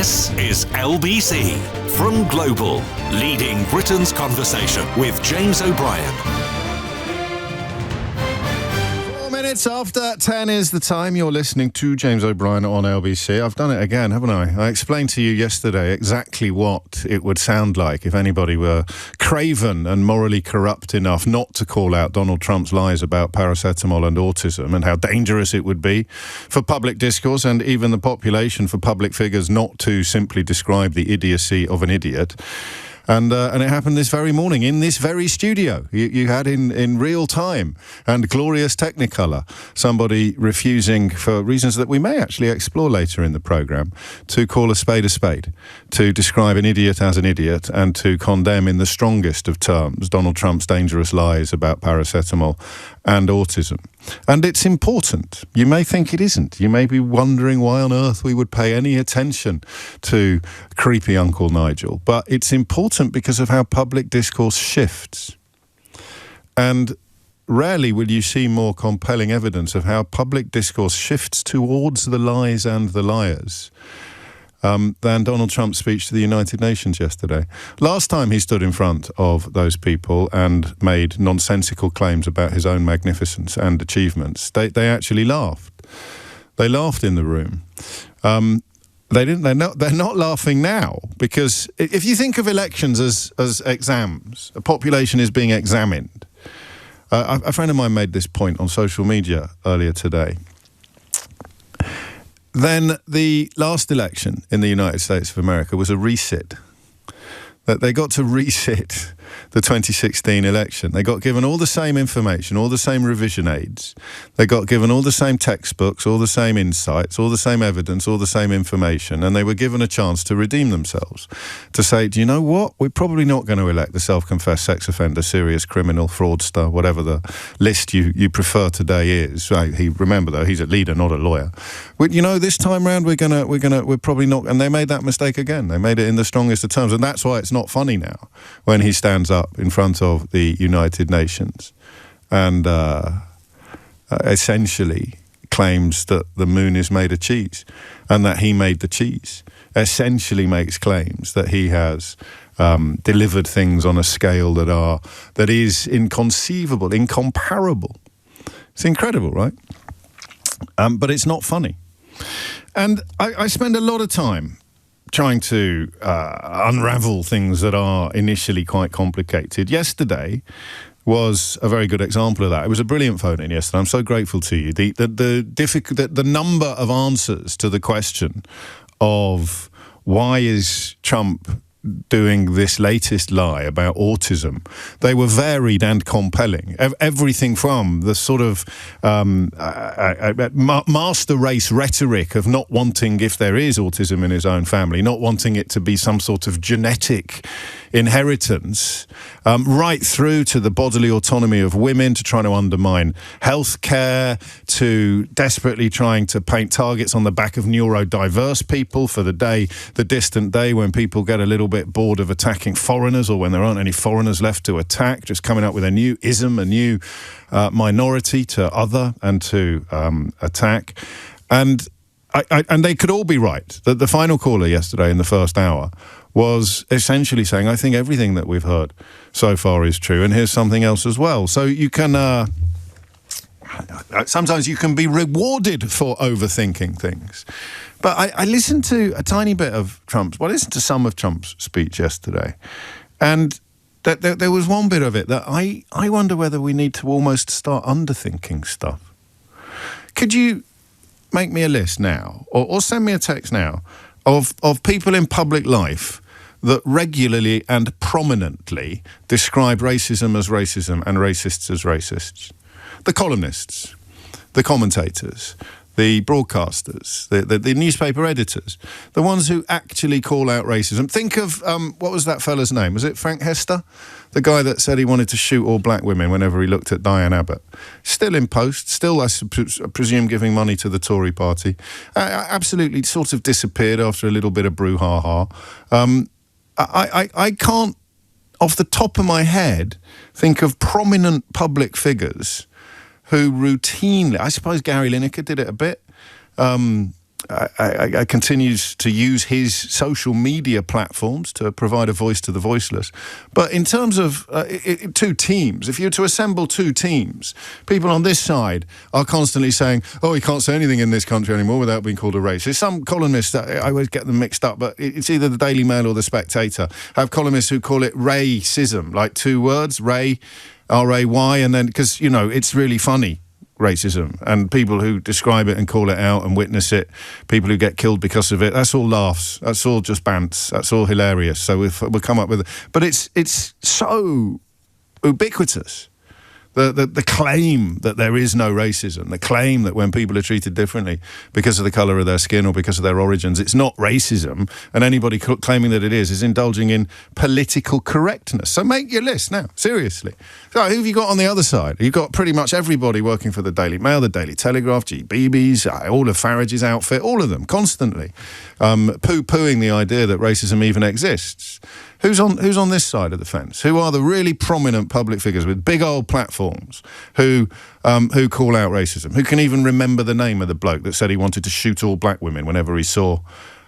This is LBC from Global, leading Britain's conversation with James O'Brien. 4 minutes after 10 is the time. You're listening to James O'Brien on LBC. I've done it again, haven't I? I explained to you yesterday exactly what it would sound like if anybody were craven and morally corrupt enough not to call out Donald Trump's lies about paracetamol and autism, and how dangerous it would be for public discourse and even the population for public figures not to simply describe the idiocy of an idiot. And it happened this very morning in this very studio. You had in real time and glorious technicolor somebody refusing, for reasons that we may actually explore later in the programme, to call a spade, to describe an idiot as an idiot, and to condemn in the strongest of terms Donald Trump's dangerous lies about paracetamol and autism. And it's important. You may think it isn't. You may be wondering why on earth we would pay any attention to creepy Uncle Nigel. But it's important because of how public discourse shifts. And rarely will you see more compelling evidence of how public discourse shifts towards the lies and the liars than Donald Trump's speech to the United Nations yesterday. Last time he stood in front of those people and made nonsensical claims about his own magnificence and achievements, they actually laughed. They laughed in the room. They didn't. They're not laughing now, because if you think of elections as exams, a population is being examined. A friend of mine made this point on social media earlier today. Then the last election in the United States of America was a resit. That they got to resit the 2016 election. They got given all the same information, all the same revision aids. They got given all the same textbooks, all the same insights, all the same evidence, all the same information, and they were given a chance to redeem themselves. To say, do you know what? We're probably not going to elect the self-confessed sex offender, serious criminal, fraudster, whatever the list you prefer today is. Remember though, he's a leader, not a lawyer. This time round we're probably not. And they made that mistake again. They made it in the strongest of terms, and that's why it's not funny now when he stands up in front of the United Nations and essentially claims that the moon is made of cheese and that he made the cheese. Essentially makes claims that he has delivered things on a scale that is inconceivable, incomparable. It's incredible, right? But it's not funny. And I spend a lot of time trying to unravel things that are initially quite complicated. Yesterday was a very good example of that. It was a brilliant phone-in yesterday. I'm so grateful to you. The number of answers to the question of why is Trump doing this latest lie about autism, they were varied and compelling. Everything from the sort of master race rhetoric of not wanting, if there is autism in his own family, not wanting it to be some sort of genetic inheritance, right through to the bodily autonomy of women, to trying to undermine healthcare, to desperately trying to paint targets on the back of neurodiverse people for the distant day when people get a little bit bored of attacking foreigners, or when there aren't any foreigners left to attack, just coming up with a new ism, a new minority to other and to attack. And they could all be right. The final caller yesterday in the first hour was essentially saying, I think everything that we've heard so far is true, and here's something else as well. So you can sometimes you can be rewarded for overthinking things. But I listened to a tiny bit of I listened to some of Trump's speech yesterday, and there was one bit of it that I wonder whether we need to almost start underthinking stuff. Could you make me a list now, or send me a text now, of people in public life that regularly and prominently describe racism as racism and racists as racists? The columnists, the commentators, the broadcasters, the newspaper editors, the ones who actually call out racism. Think of, what was that fella's name? Was it Frank Hester? The guy that said he wanted to shoot all black women whenever he looked at Diane Abbott. Still in post, still, I presume, giving money to the Tory party. Absolutely sort of disappeared after a little bit of brouhaha. I can't, off the top of my head, think of prominent public figures who routinely, I suppose Gary Lineker did it a bit, continues to use his social media platforms to provide a voice to the voiceless. But in terms of two teams, if you were to assemble two teams, people on this side are constantly saying, oh, you can't say anything in this country anymore without being called a racist. Some columnists, I always get them mixed up, but it's either the Daily Mail or the Spectator, have columnists who call it racism, like two words, Ray, R-A-Y, and then, because, you know, it's really funny. Racism, and people who describe it and call it out and witness it, people who get killed because of it, that's all laughs, that's all just bants, that's all hilarious. So we'll come up with it. But it's so ubiquitous. The claim that there is no racism, the claim that when people are treated differently because of the colour of their skin or because of their origins, it's not racism, and anybody claiming that it is indulging in political correctness. So make your list now, seriously. So who have you got on the other side? You've got pretty much everybody working for the Daily Mail, the Daily Telegraph, GBB's, all of Farage's outfit, all of them, constantly poo-pooing the idea that racism even exists. Who's on this side of the fence? Who are the really prominent public figures with big old platforms who call out racism? Who can even remember the name of the bloke that said he wanted to shoot all black women whenever he saw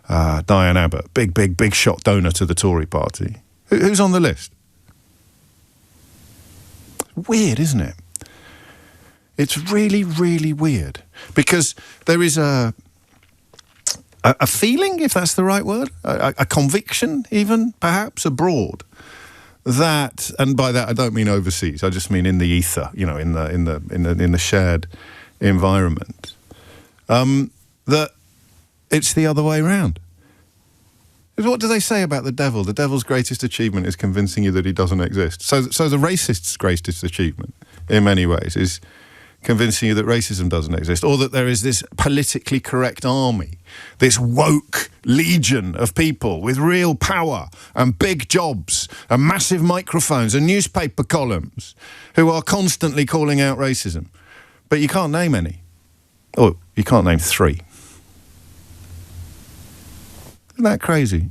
Diane Abbott, big shot donor to the Tory party? Who's on the list? Weird, isn't it? It's really, really weird, because there is a feeling, if that's the right word, a conviction, even perhaps abroad, that, and by that I don't mean overseas, I just mean in the ether, you know, in the shared environment, that it's the other way around. What do they say about the devil? The devil's greatest achievement is convincing you that he doesn't exist. So the racist's greatest achievement, in many ways, is convincing you that racism doesn't exist, or that there is this politically correct army, this woke legion of people with real power and big jobs and massive microphones and newspaper columns who are constantly calling out racism. But you can't name any. Or you can't name three. Isn't that crazy?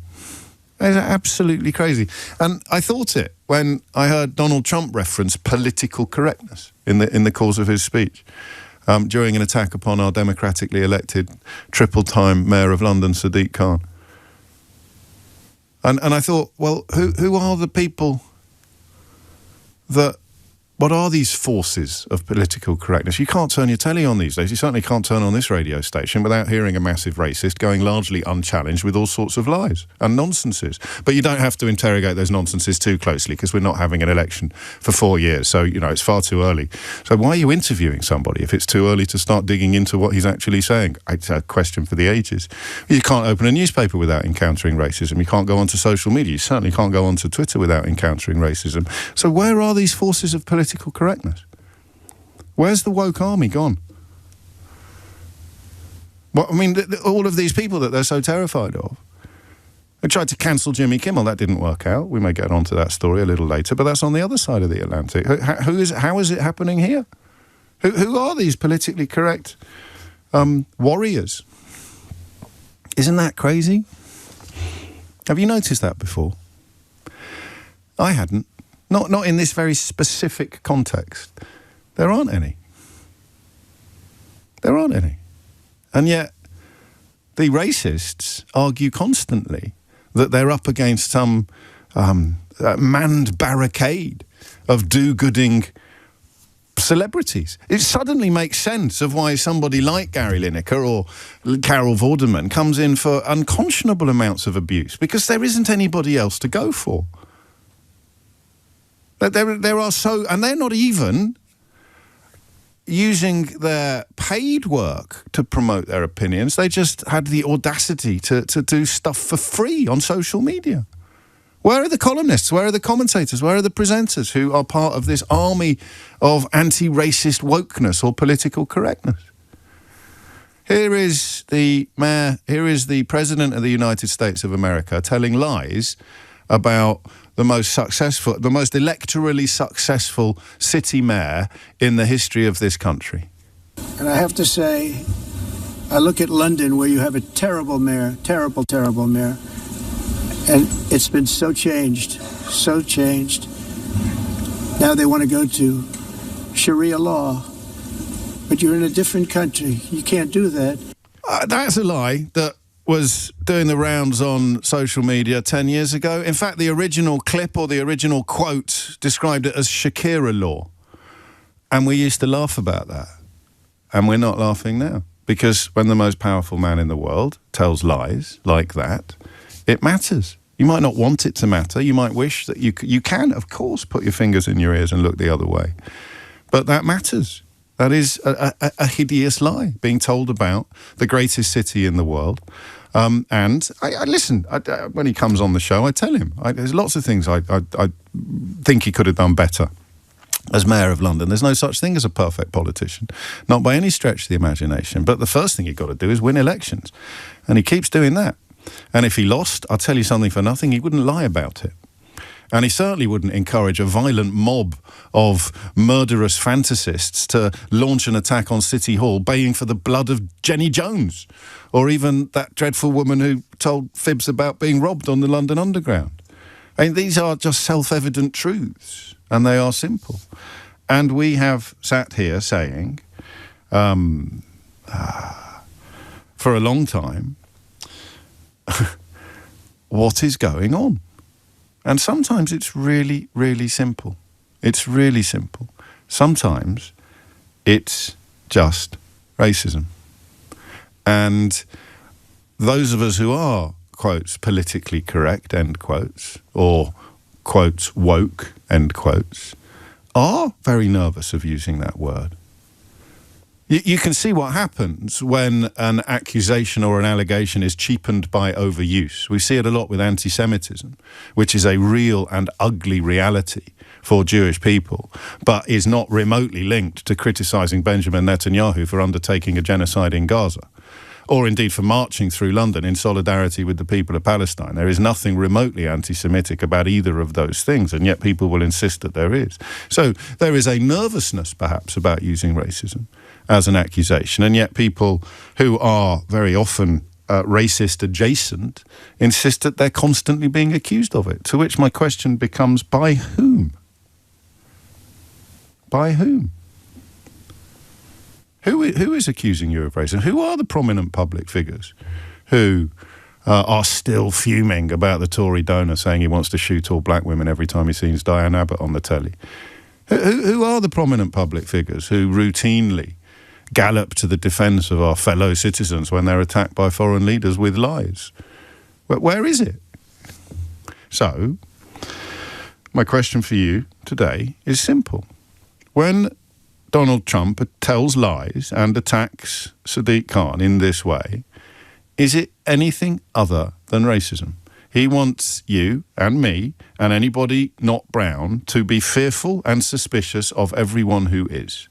It's absolutely crazy. And I thought it when I heard Donald Trump reference political correctness in the course of his speech during an attack upon our democratically elected triple-time Mayor of London, Sadiq Khan. And I thought, well, who are the people that... What are these forces of political correctness? You can't turn your telly on these days. You certainly can't turn on this radio station without hearing a massive racist going largely unchallenged with all sorts of lies and nonsenses. But you don't have to interrogate those nonsenses too closely, because we're not having an election for 4 years. So, you know, it's far too early. So why are you interviewing somebody if it's too early to start digging into what he's actually saying? It's a question for the ages. You can't open a newspaper without encountering racism. You can't go onto social media. You certainly can't go onto Twitter without encountering racism. So where are these forces of political correctness? Where's the woke army gone? Well, I mean, all of these people that they're so terrified of. They tried to cancel Jimmy Kimmel. That didn't work out. We may get onto that story a little later, but that's on the other side of the Atlantic. How is it happening here? Who are these politically correct warriors? Isn't that crazy? Have you noticed that before? I hadn't. Not in this very specific context. There aren't any. There aren't any. And yet, the racists argue constantly that they're up against some manned barricade of do-gooding celebrities. It suddenly makes sense of why somebody like Gary Lineker or Carol Vorderman comes in for unconscionable amounts of abuse, because there isn't anybody else to go for. There are so, and they're not even using their paid work to promote their opinions. They just had the audacity to do stuff for free on social media. Where are the columnists? Where are the commentators? Where are the presenters who are part of this army of anti-racist wokeness or political correctness? Here is the mayor, here is the President of the United States of America telling lies about the most successful, the most electorally successful city mayor in the history of this country. And I have to say, I look at London, where you have a terrible mayor, terrible mayor, and it's been so changed. Now they want to go to sharia law, but you're in a different country. You can't do that. That's a lie that was doing the rounds on social media 10 years ago. In fact, the original clip or the original quote described it as Shakira law. And we used to laugh about that. And we're not laughing now. Because when the most powerful man in the world tells lies like that, it matters. You might not want it to matter. You might wish that you can, of course, put your fingers in your ears and look the other way. But that matters. That is a hideous lie being told about the greatest city in the world. And I listen, when he comes on the show, I tell him, there's lots of things I think he could have done better as Mayor of London. There's no such thing as a perfect politician, not by any stretch of the imagination. But the first thing you've got to do is win elections. And he keeps doing that. And if he lost, I'll tell you something for nothing, he wouldn't lie about it. And he certainly wouldn't encourage a violent mob of murderous fantasists to launch an attack on City Hall, baying for the blood of Jenny Jones, or even that dreadful woman who told fibs about being robbed on the London Underground. I mean, these are just self-evident truths, and they are simple. And we have sat here saying, for a long time, what is going on? And sometimes it's really, really simple. It's really simple. Sometimes it's just racism. And those of us who are, quotes, politically correct, end quotes, or, quotes, woke, end quotes, are very nervous of using that word. You can see what happens when an accusation or an allegation is cheapened by overuse. We see it a lot with anti-Semitism, which is a real and ugly reality for Jewish people, but is not remotely linked to criticising Benjamin Netanyahu for undertaking a genocide in Gaza, or indeed for marching through London in solidarity with the people of Palestine. There is nothing remotely anti-Semitic about either of those things, and yet people will insist that there is. So there is a nervousness, perhaps, about using racism as an accusation, and yet people who are very often racist adjacent insist that they're constantly being accused of it, to which my question becomes, by whom? By whom? Who is accusing you of racism? Who are the prominent public figures who are still fuming about the Tory donor saying he wants to shoot all black women every time he sees Diane Abbott on the telly? Who are the prominent public figures who routinely gallop to the defence of our fellow citizens when they're attacked by foreign leaders with lies? But where is it? So, my question for you today is simple. When Donald Trump tells lies and attacks Sadiq Khan in this way, is it anything other than racism? He wants you and me and anybody not brown to be fearful and suspicious of everyone who is.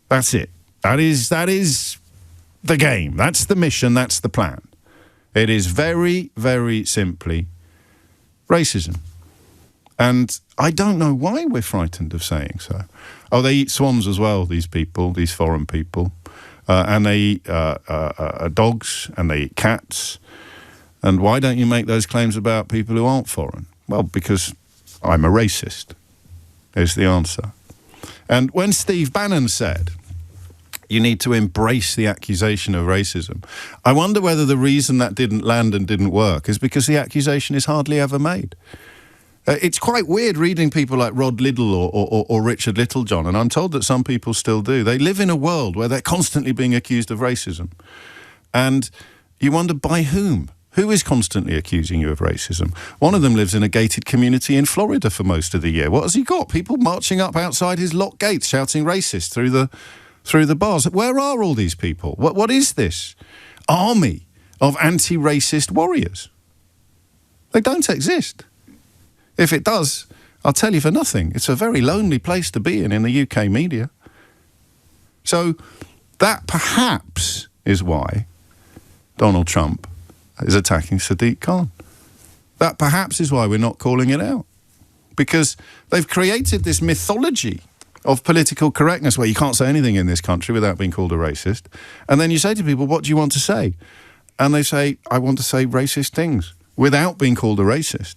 That's it. That is the game. That's the mission. That's the plan. It is very, very simply racism. And I don't know why we're frightened of saying so. Oh, they eat swans as well, these people, these foreign people. And they eat dogs and they eat cats. And why don't you make those claims about people who aren't foreign? Well, because I'm a racist, is the answer. And when Steve Bannon said, you need to embrace the accusation of racism, I wonder whether the reason that didn't land and didn't work is because the accusation is hardly ever made. It's quite weird reading people like Rod Liddell or Richard Littlejohn, and I'm told that some people still do. They live in a world where they're constantly being accused of racism. And you wonder, by whom? Who is constantly accusing you of racism? One of them lives in a gated community in Florida for most of the year. What has he got? People marching up outside his locked gates shouting racist through the bars. Where are all these people? What is this army of anti-racist warriors? They don't exist. If it does, I'll tell you for nothing, it's a very lonely place to be in the UK media. So that perhaps is why Donald Trump is attacking Sadiq Khan. That perhaps is why we're not calling it out. Because they've created this mythology of political correctness where you can't say anything in this country without being called a racist. And then you say to people, what do you want to say? And they say, I want to say racist things without being called a racist.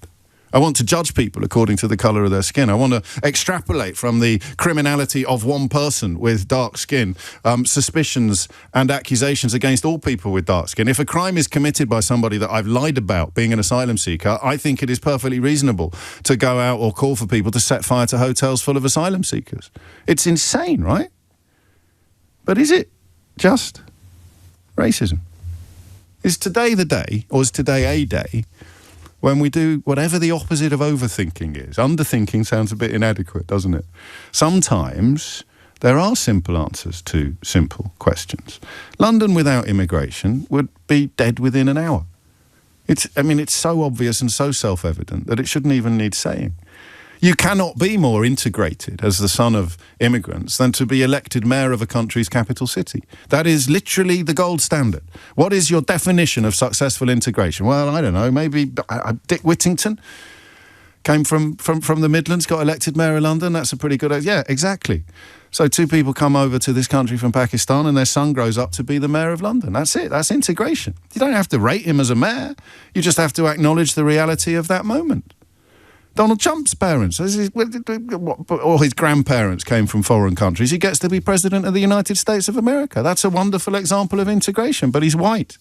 I want to judge people according to the colour of their skin. I want to extrapolate from the criminality of one person with dark skin, suspicions and accusations against all people with dark skin. If a crime is committed by somebody that I've lied about, being an asylum seeker, I think it is perfectly reasonable to go out or call for people to set fire to hotels full of asylum seekers. It's insane, right? But is it just racism? Is today the day, or is today a day, when we do whatever the opposite of overthinking is? Underthinking sounds a bit inadequate, doesn't it? Sometimes there are simple answers to simple questions. London without immigration would be dead within an hour. It's so obvious and so self-evident that it shouldn't even need saying. You cannot be more integrated as the son of immigrants than to be elected mayor of a country's capital city. That is literally the gold standard. What is your definition of successful integration? Well, I don't know, maybe Dick Whittington came from the Midlands, got elected mayor of London. That's a pretty good... Yeah, exactly. So two people come over to this country from Pakistan and their son grows up to be the mayor of London. That's it. That's integration. You don't have to rate him as a mayor. You just have to acknowledge the reality of that moment. Donald Trump's parents, or his grandparents came from foreign countries. He gets to be president of the United States of America. That's a wonderful example of integration, but he's white.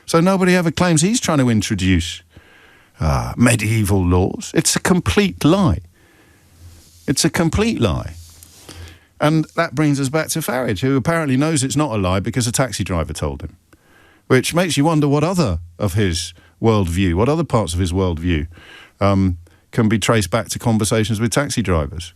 So nobody ever claims he's trying to introduce medieval laws. It's a complete lie. It's a complete lie. And that brings us back to Farage, who apparently knows it's not a lie because a taxi driver told him, which makes you wonder what other of his worldview, what other parts of his worldview can be traced back to conversations with taxi drivers.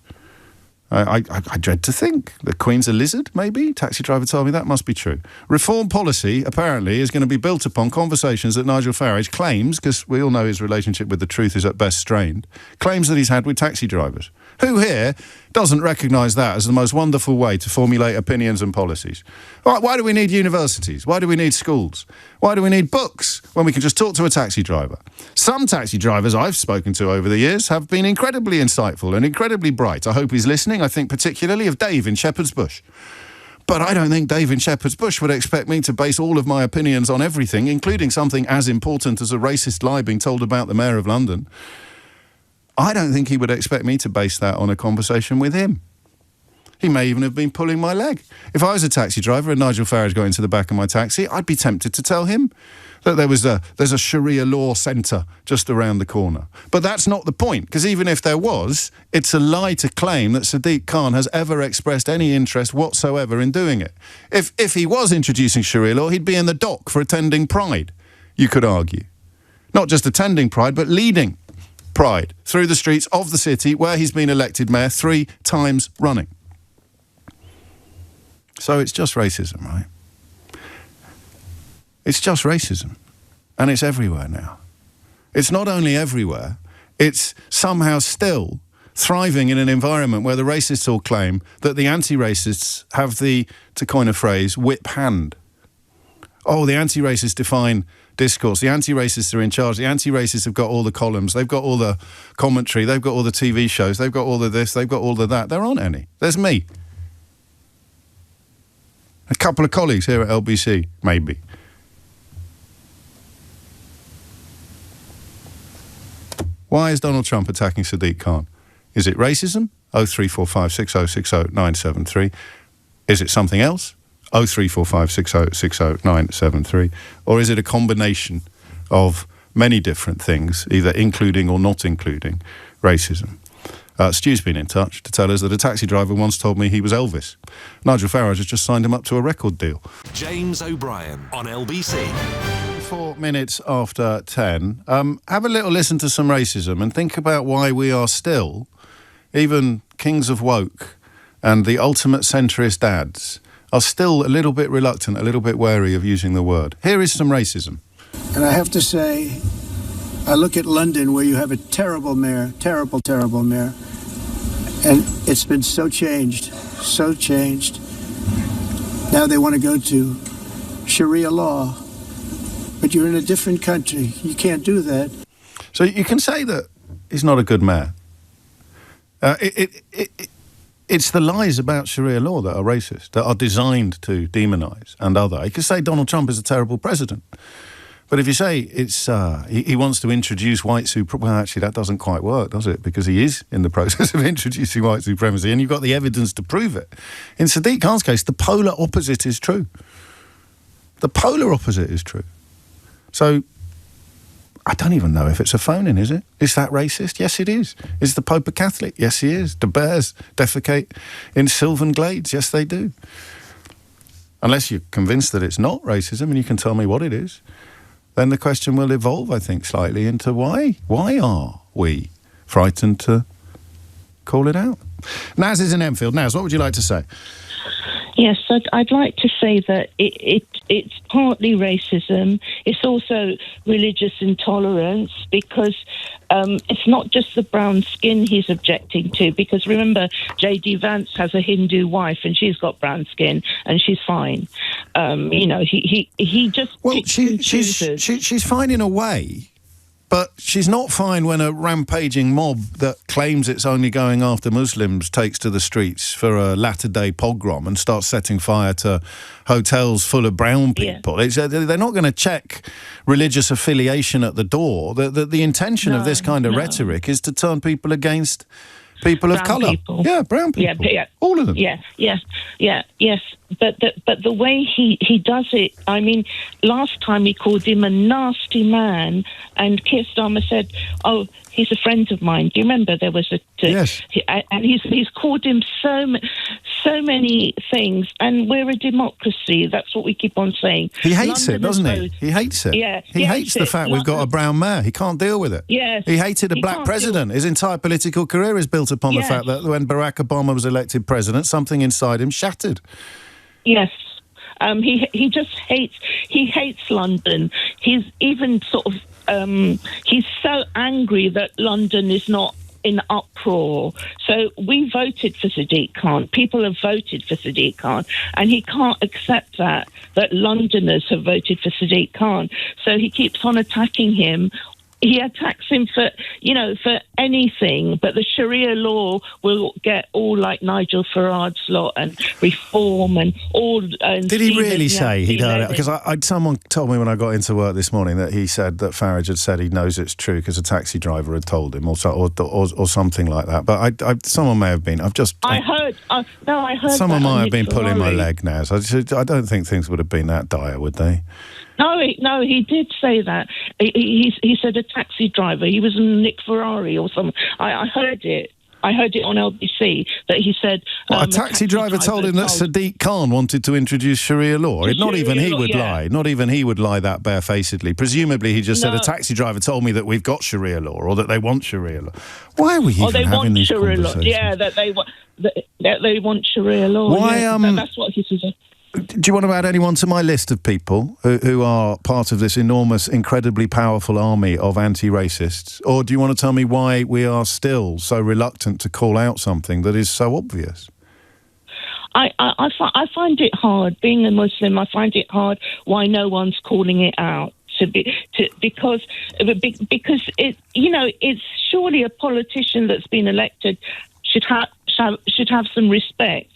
I dread to think. The Queen's a lizard, maybe? Taxi driver told me that must be true. Reform policy, apparently, is going to be built upon conversations that Nigel Farage claims, because we all know his relationship with the truth is at best strained, claims that he's had with taxi drivers. Who here doesn't recognise that as the most wonderful way to formulate opinions and policies? Why do we need universities? Why do we need schools? Why do we need books when we can just talk to a taxi driver? Some taxi drivers I've spoken to over the years have been incredibly insightful and incredibly bright. I hope he's listening. I think particularly of Dave in Shepherd's Bush. But I don't think Dave in Shepherd's Bush would expect me to base all of my opinions on everything, including something as important as a racist lie being told about the Mayor of London. I don't think he would expect me to base that on a conversation with him. He may even have been pulling my leg. If I was a taxi driver and Nigel Farage got into the back of my taxi, I'd be tempted to tell him that there's a sharia law centre just around the corner. But that's not the point, because even if there was, it's a lie to claim that Sadiq Khan has ever expressed any interest whatsoever in doing it. If he was introducing sharia law, he'd be in the dock for attending Pride, you could argue. Not just attending Pride, but leading Pride through the streets of the city where he's been elected mayor 3 times running. So it's just racism, right? It's just racism. And it's everywhere now. It's not only everywhere, it's somehow still thriving in an environment where the racists all claim that the anti-racists have the, to coin a phrase, whip hand. Oh, the anti-racists define discourse. The anti-racists are in charge. The anti-racists have got all the columns. They've got all the commentary. They've got all the TV shows. They've got all of this. They've got all of that. There aren't any. There's me. A couple of colleagues here at LBC, maybe. Why is Donald Trump attacking Sadiq Khan? Is it racism? 03456060973. Is it something else? 03456060973. Or is it a combination of many different things, either including or not including racism? Stu's been in touch to tell us that a taxi driver once told me he was Elvis. Nigel Farage has just signed him up to a record deal. James O'Brien on LBC. 4 minutes after 10. Have a little listen to some racism and think about why we are still, even kings of woke and the ultimate centrist dads, are still a little bit reluctant, a little bit wary of using the word. Here is some racism. And I have to say, I look at London where you have a terrible mayor, terrible, terrible mayor, and it's been so changed. Now they want to go to Sharia law, but you're in a different country. You can't do that. So you can say that he's not a good mayor. It's the lies about Sharia law that are racist, that are designed to demonise and other. You can say Donald Trump is a terrible president. But if you say it's he wants to introduce white supremacy, well, actually, that doesn't quite work, does it? Because he is in the process of introducing white supremacy, and you've got the evidence to prove it. In Sadiq Khan's case, the polar opposite is true. The polar opposite is true. So I don't even know if it's a phone-in, is it? Is that racist? Yes, it is. Is the Pope a Catholic? Yes, he is. Do bears defecate in sylvan glades? Yes, they do. Unless you're convinced that it's not racism and you can tell me what it is, then the question will evolve, I think, slightly into why. Why are we frightened to call it out? Naz is in Enfield. Naz, what would you like to say? Yes, I'd like to say that it's partly racism. It's also religious intolerance, because it's not just the brown skin he's objecting to. Because remember, J.D. Vance has a Hindu wife and she's got brown skin and she's fine. He just she's fine in a way. But she's not fine when a rampaging mob that claims it's only going after Muslims takes to the streets for a latter-day pogrom and starts setting fire to hotels full of brown people. Yeah. They're not going to check religious affiliation at the door. The intention of this kind of rhetoric is to turn people against people of colour. Yeah, brown people. Yeah. All of them. Yes. But the way he does it, I mean, last time he called him a nasty man, and Keir Starmer said, "Oh, he's a friend of mine." Do you remember there was yes? And he's called him so many things, and we're a democracy. That's what we keep on saying. He hates it, doesn't he? He hates it. Yeah, he hates the fact we've got a brown mayor. He can't deal with it. Yes, he hated a black president. His entire political career is built upon the fact that when Barack Obama was elected president, something inside him shattered. Yes. He just hates London. He's even sort of he's so angry that London is not in uproar. So we voted for Sadiq Khan. People have voted for Sadiq Khan, and he can't accept that Londoners have voted for Sadiq Khan. So he keeps on attacking him. He attacks him for anything, but the Sharia law will get all like Nigel Farage's lot and reform and all. And did he really say he'd heard it? Because someone told me when I got into work this morning that he said that Farage had said he knows it's true because a taxi driver had told him, or something like that. But someone may have been. I heard. Someone might have been pulling my leg now. So I don't think things would have been that dire, would they? No, he did say that. He said a taxi driver. He was Nick Ferrari or something. I heard it. I heard it on LBC that he said... a taxi driver told him that Sadiq Khan wanted to introduce Sharia law. Not even he would lie. Not even he would lie that barefacedly. Presumably he just said a taxi driver told me that we've got Sharia law or that they want Sharia law. Why are we even having these conversations? Yeah, that they want Sharia law. Why? That's what he said. Do you want to add anyone to my list of people who are part of this enormous, incredibly powerful army of anti-racists? Or do you want to tell me why we are still so reluctant to call out something that is so obvious? I find it hard. Being a Muslim, I find it hard why no one's calling it out. Because it's surely a politician that's been elected should have some respect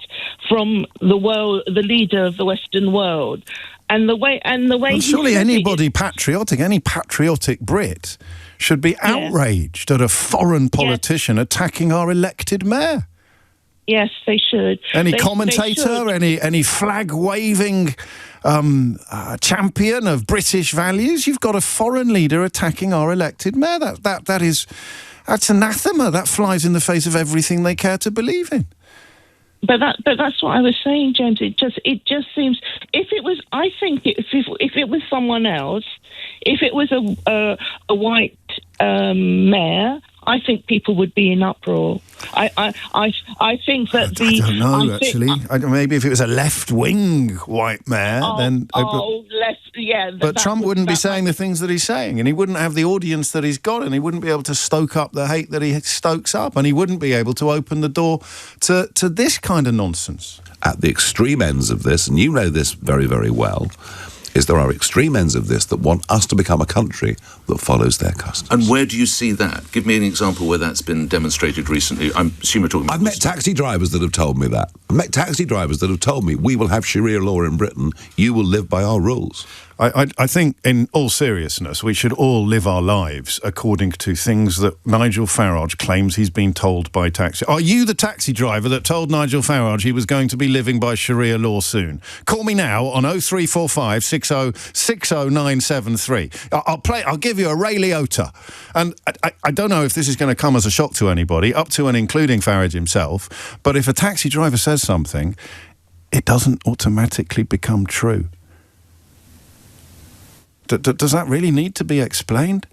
from the world, the leader of the Western world, and the way. Well, surely anybody patriotic, any patriotic Brit, should be outraged at a foreign politician attacking our elected mayor. Yes, they should. Any commentator, any flag waving champion of British values, you've got a foreign leader attacking our elected mayor. That's anathema. That flies in the face of everything they care to believe in. But that's what I was saying, James. It just seems if it was someone else, if it was a white mayor, I think people would be in uproar. I think that I don't know, actually. Maybe if it was a left-wing white mayor, then... But Trump wouldn't be saying the things that he's saying, and he wouldn't have the audience that he's got, and he wouldn't be able to stoke up the hate that he stokes up, and he wouldn't be able to open the door to this kind of nonsense. At the extreme ends of this, and you know this very, very well, is there are extreme ends of this that want us to become a country that follows their customs. And where do you see that? Give me an example where that's been demonstrated recently. I assume you're talking about... I've met taxi drivers that have told me that. I've met taxi drivers that have told me, we will have Sharia law in Britain, you will live by our rules. I think, in all seriousness, we should all live our lives according to things that Nigel Farage claims he's been told by taxi. Are you the taxi driver that told Nigel Farage he was going to be living by Sharia law soon? Call me now on 0345 60 60973. I'll give you a Ray Liotta. And I don't know if this is going to come as a shock to anybody, up to and including Farage himself, but if a taxi driver says something, it doesn't automatically become true. Does that really need to be explained?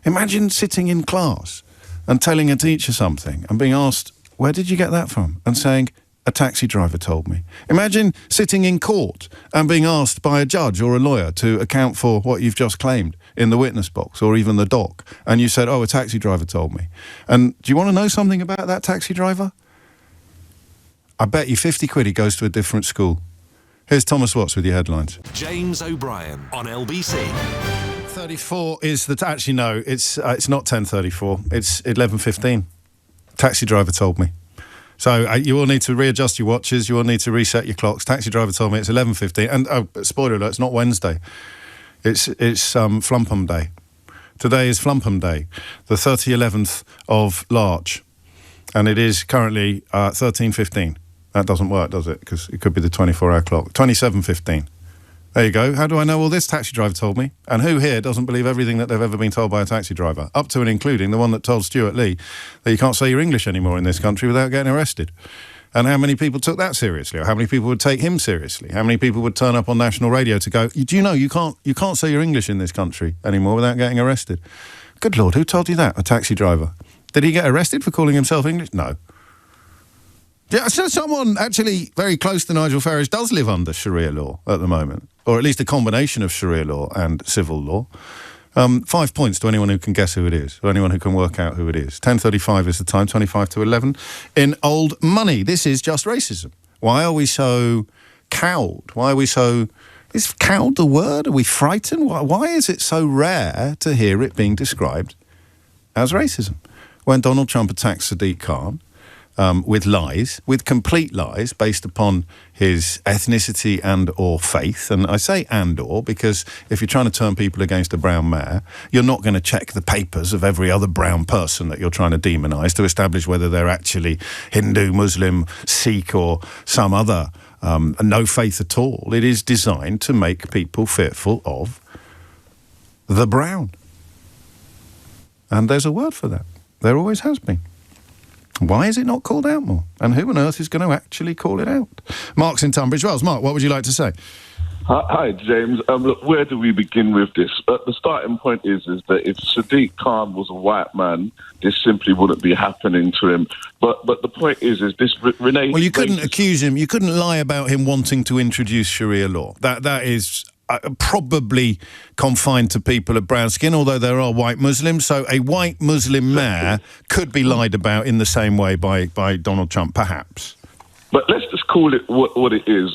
Imagine sitting in class and telling a teacher something and being asked, where did you get that from? And saying, a taxi driver told me. Imagine sitting in court and being asked by a judge or a lawyer to account for what you've just claimed in the witness box or even the doc. And you said, a taxi driver told me. And do you want to know something about that taxi driver? I bet you 50 quid he goes to a different school. Here's Thomas Watts with your headlines. James O'Brien on LBC. 34 is the... actually, no, it's not 10:34. It's 11:15. Taxi driver told me. So you all need to readjust your watches. You all need to reset your clocks. Taxi driver told me it's 11:15. And, spoiler alert, it's not Wednesday. It's Flumpum Day. Today is Flumpum Day, the 11th of Larch. And it is currently 13:15. That doesn't work, does it? Because it could be the 24-hour clock. 27:15. There you go. How do I know all this? Taxi driver told me. And who here doesn't believe everything that they've ever been told by a taxi driver? Up to and including the one that told Stuart Lee that you can't say your English anymore in this country without getting arrested. And how many people took that seriously? Or how many people would take him seriously? How many people would turn up on national radio to go, do you know you can't say your English in this country anymore without getting arrested? Good Lord, who told you that? A taxi driver. Did he get arrested for calling himself English? No. Yeah, so someone actually very close to Nigel Farage does live under Sharia law at the moment, or at least a combination of Sharia law and civil law. 5 points to anyone who can guess who it is, or anyone who can work out who it is. 10:35 is the time, 25 to 11. In old money, this is just racism. Why are we so cowed? Why are we so... Is cowed the word? Are we frightened? Why is it so rare to hear it being described as racism? When Donald Trump attacked Sadiq Khan, with lies, with complete lies based upon his ethnicity and or faith. And I say and or because if you're trying to turn people against a brown mare, you're not going to check the papers of every other brown person that you're trying to demonise to establish whether they're actually Hindu, Muslim, Sikh or some other no faith at all. It is designed to make people fearful of the brown. And there's a word for that. There always has been. Why is it not called out more? And who on earth is going to actually call it out? Mark's in Tunbridge Wells. Mark, what would you like to say? Hi, James. Look, where do we begin with this? The starting point is that if Sadiq Khan was a white man, this simply wouldn't be happening to him. But the point is this Renee... Well, you couldn't accuse him, you couldn't lie about him wanting to introduce Sharia law. That is... probably confined to people of brown skin, although there are white Muslims. So a white Muslim mayor could be lied about in the same way by Donald Trump, perhaps. But let's just call it what it is.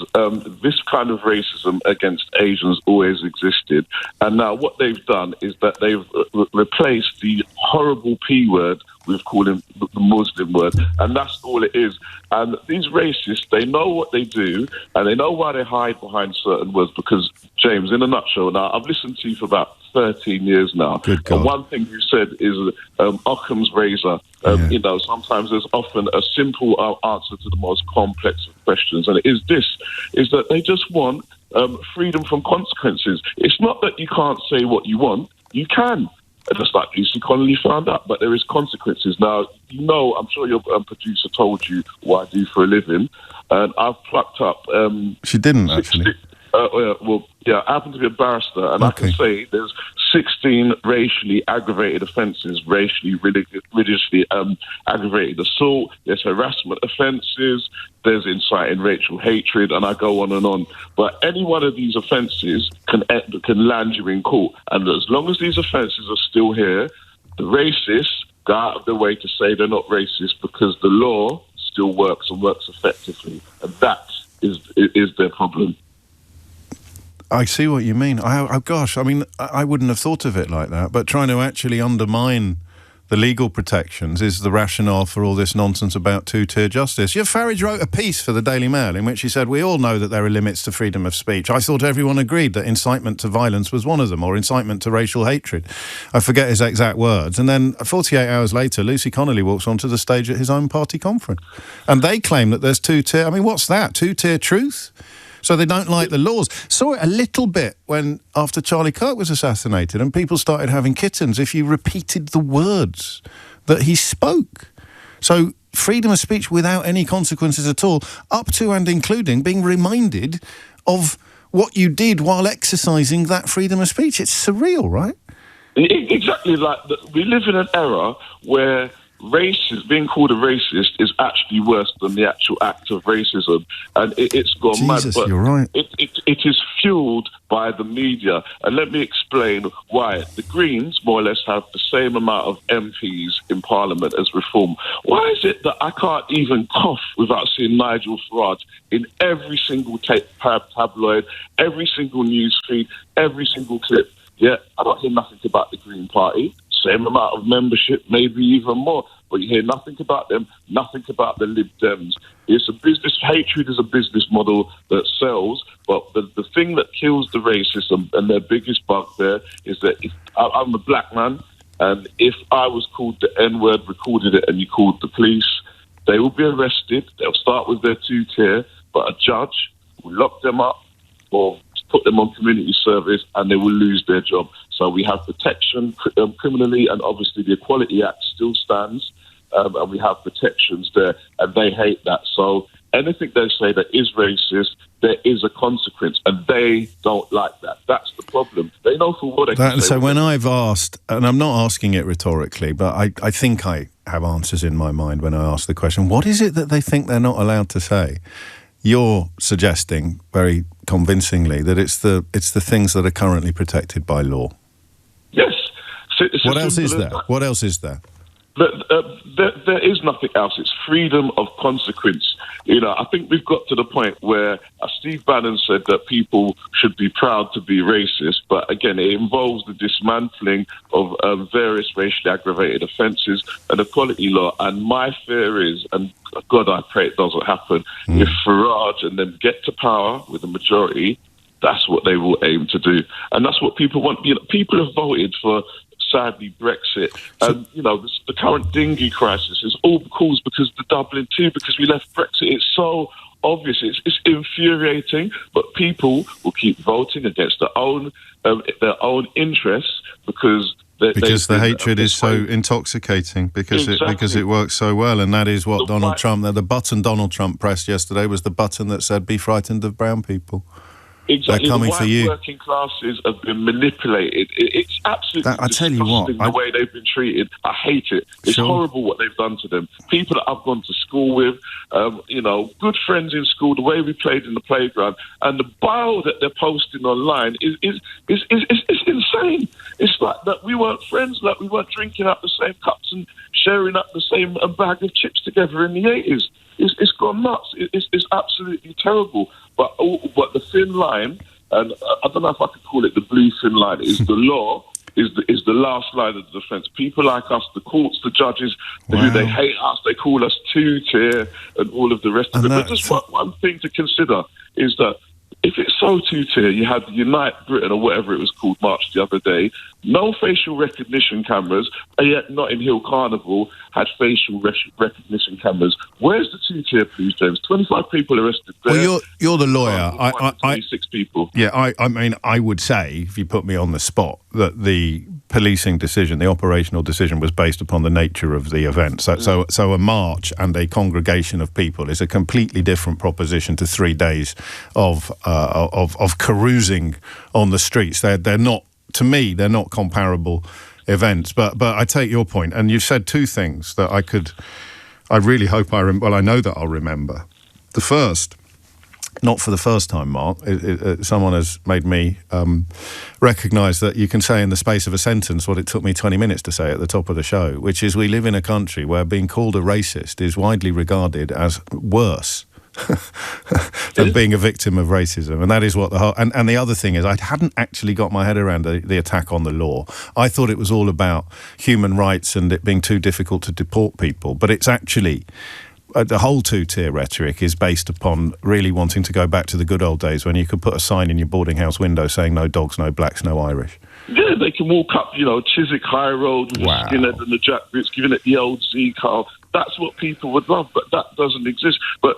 This kind of racism against Asians always existed. And now what they've done is that they've replaced the horrible P word with calling the Muslim word. And that's all it is. And these racists, they know what they do, and they know why they hide behind certain words. Because, James, in a nutshell, now, I've listened to you for about 13 years now. Good God. And one thing you said is Occam's razor. You know, sometimes there's often a simple answer to the most complex of questions. And it is that they just want freedom from consequences. It's not that you can't say what you want. You can. Just like Lucy Connolly found out, but there is consequences. Now, you know, I'm sure your producer told you what I do for a living, and I've plucked up... she didn't, actually. I happen to be a barrister, and I can say there's 16 racially aggravated offences, religiously aggravated assault, there's harassment offences, there's inciting racial hatred, and I go on and on. But any one of these offences can land you in court. And as long as these offences are still here, the racists go out of their way to say they're not racist because the law still works and works effectively. And that is their problem. I see what you mean. I wouldn't have thought of it like that. But trying to actually undermine the legal protections, is the rationale for all this nonsense about two-tier justice. Farage wrote a piece for the Daily Mail in which he said, we all know that there are limits to freedom of speech. I thought everyone agreed that incitement to violence was one of them, or incitement to racial hatred. I forget his exact words. And then 48 hours later, Lucy Connolly walks onto the stage at his own party conference. And they claim that there's two-tier... I mean, what's that? Two-tier truth? So they don't like the laws. Saw it a little bit when, after Charlie Kirk was assassinated, and people started having kittens if you repeated the words that he spoke. So freedom of speech without any consequences at all, up to and including being reminded of what you did while exercising that freedom of speech. It's surreal, right? Exactly. We live in an era where being called a racist is actually worse than the actual act of racism, and it's gone mad. But you're right. It is fueled by the media, and let me explain why. The Greens more or less have the same amount of MPs in Parliament as Reform. Why is it that I can't even cough without seeing Nigel Farage in every single tabloid, every single news feed, every single clip? Yeah, I don't hear nothing about the Green Party. Same amount of membership, maybe even more, but you hear nothing about them, nothing about the Lib Dems. It's a business, hatred is a business model that sells, but the thing that kills the racism and their biggest bugbear is that if I'm a black man, and if I was called the N-word, recorded it, and you called the police, they will be arrested, they'll start with their two-tier, but a judge will lock them up or put them on community service, and they will lose their job. So we have protection criminally, and obviously the Equality Act still stands, and we have protections there, and they hate that. So anything they say that is racist, there is a consequence, and they don't like that. That's the problem. They know for what they can say. So when I've asked, and I'm not asking it rhetorically, but I think I have answers in my mind when I ask the question, what is it that they think they're not allowed to say? You're suggesting very convincingly that it's the things that are currently protected by law. Yes. What else is there? What else is there? There is nothing else. It's freedom of consequence. I think we've got to the point where Steve Bannon said that people should be proud to be racist, but again, it involves the dismantling of various racially aggravated offences and equality law. And my fear is, and God, I pray it doesn't happen, if Farage and them get to power with a majority, that's what they will aim to do. And that's what people want. People have voted for, sadly, Brexit. And, the current dinghy crisis is all caused because of the Dublin 2, because we left Brexit. It's so obvious. It's infuriating, but people will keep voting against their own interests because the hatred is so intoxicating, because it works so well, and that is what the button Donald Trump pressed yesterday was the button that said, "Be frightened of brown people." Exactly. They're coming for you. Working classes have been manipulated. It's absolutely disgusting the way they've been treated. I hate it. It's horrible what they've done to them. People that I've gone to school with, good friends in school, the way we played in the playground, and the bio that they're posting online is insane. It's like that we weren't friends, like we weren't drinking out the same cups and sharing up the same bag of chips together in the 80s. It's gone nuts. It's absolutely terrible. But the thin line, and I don't know if I could call it the blue thin line, is the law is the last line of the defence. People like us, the courts, the judges, who they hate us, they call us two-tier and all of the rest of it. But just one thing to consider is that if it's so two-tier, you had the Unite Britain or whatever it was called march the other day, no facial recognition cameras, and yet Notting Hill Carnival had facial recognition cameras. Where's the two-tier, please, James? 25 people arrested there. Well, you're the lawyer. 26 people. Yeah, I mean, I would say, if you put me on the spot, that the policing decision, the operational decision, was based upon the nature of the event. So a march and a congregation of people is a completely different proposition to 3 days of carousing on the streets. They're not, to me, they're not comparable events. But I take your point, and you've said two things that I really hope I know that I'll remember. The first, not for the first time, Mark, someone has made me recognise that you can say in the space of a sentence what it took me 20 minutes to say at the top of the show, which is we live in a country where being called a racist is widely regarded as worse than being a victim of racism. And that is what the whole... And the other thing is, I hadn't actually got my head around the attack on the law. I thought it was all about human rights and it being too difficult to deport people. But it's actually... the whole two-tier rhetoric is based upon really wanting to go back to the good old days when you could put a sign in your boarding house window saying no dogs, no blacks, no Irish. Yeah, they can walk up, Chiswick High Road with the skinhead and the jackboots, giving it the old Z car. That's what people would love, but that doesn't exist. But,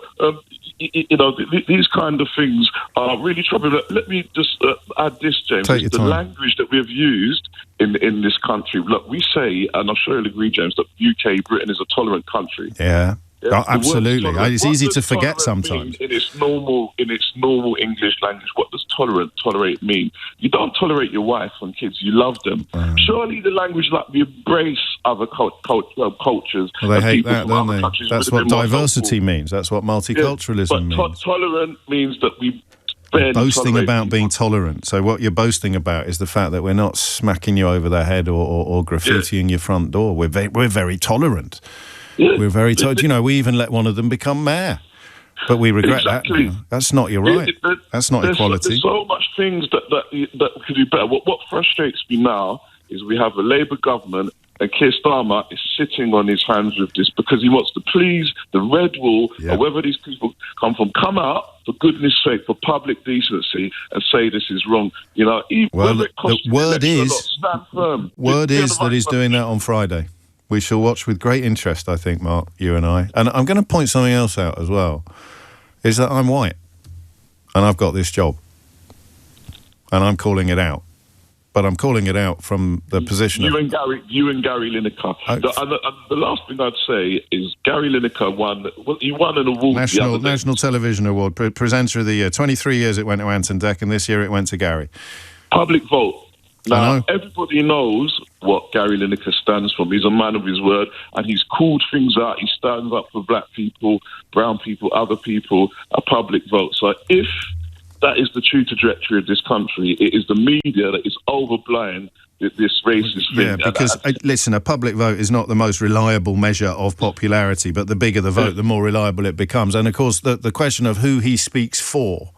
these kind of things are really troubling. Let me just add this, James. The language that we have used in this country. Look, we say, and I'm sure you'll agree, James, that UK, Britain is a tolerant country. Yeah. Oh, absolutely. It's easy to forget sometimes. In its normal English language, what does tolerate mean? You don't tolerate your wife and kids. You love them. Surely the language like we embrace other cultures. Well, they hate that, don't they? That's what diversity means. That's what multiculturalism means. But tolerant means that we... boasting about being tolerant. So what you're boasting about is the fact that we're not smacking you over the head or graffitiing your front door. We're very tolerant. Yeah. We're very we even let one of them become mayor, but we regret that. That's not your right. That's not equality. There's so much things that could be better. What frustrates me now is we have a Labour government and Keir Starmer is sitting on his hands with this because he wants to please the red wall, or whether these people come out, for goodness sake, for public decency, and say this is wrong. The word is that he's doing that on Friday. We shall watch with great interest, I think, Mark, you and I. And I'm going to point something else out as well, is that I'm white, and I've got this job, and I'm calling it out. But I'm calling it out from the position you and Gary Lineker. The last thing I'd say is Gary Lineker won an award. National Television Award, presenter of the year. 23 years it went to Anton Deck, and this year it went to Gary. Public vote. Now, everybody knows what Gary Lineker stands for. He's a man of his word, and he's called things out. He stands up for black people, brown people, other people, a public vote. So if that is the true trajectory of this country, it is the media that is overblowing this racist thing. Yeah, because, listen, a public vote is not the most reliable measure of popularity, but the bigger the vote, the more reliable it becomes. And, of course, the question of who he speaks for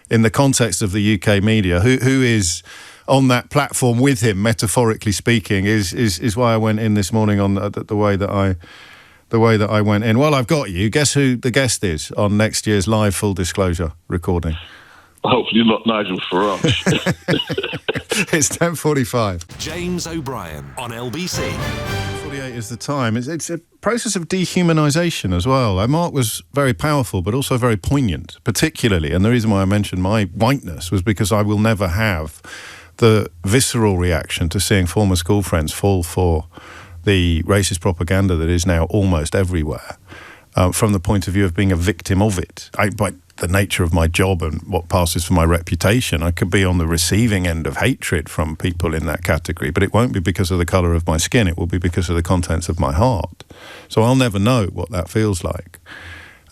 in the context of the UK media, who is on that platform with him, metaphorically speaking, is why I went in this morning on the way that I went in. Well, I've got you. Guess who the guest is on next year's live full disclosure recording? Hopefully not Nigel Farage. It's 10:45. James O'Brien on LBC. 48 is the time. It's a process of dehumanisation as well. Mark was very powerful, but also very poignant, particularly. And the reason why I mentioned my whiteness was because I will never have the visceral reaction to seeing former school friends fall for the racist propaganda that is now almost everywhere, from the point of view of being a victim of it. By the nature of my job and what passes for my reputation, I could be on the receiving end of hatred from people in that category, but it won't be because of the colour of my skin. It will be because of the contents of my heart. So I'll never know what that feels like.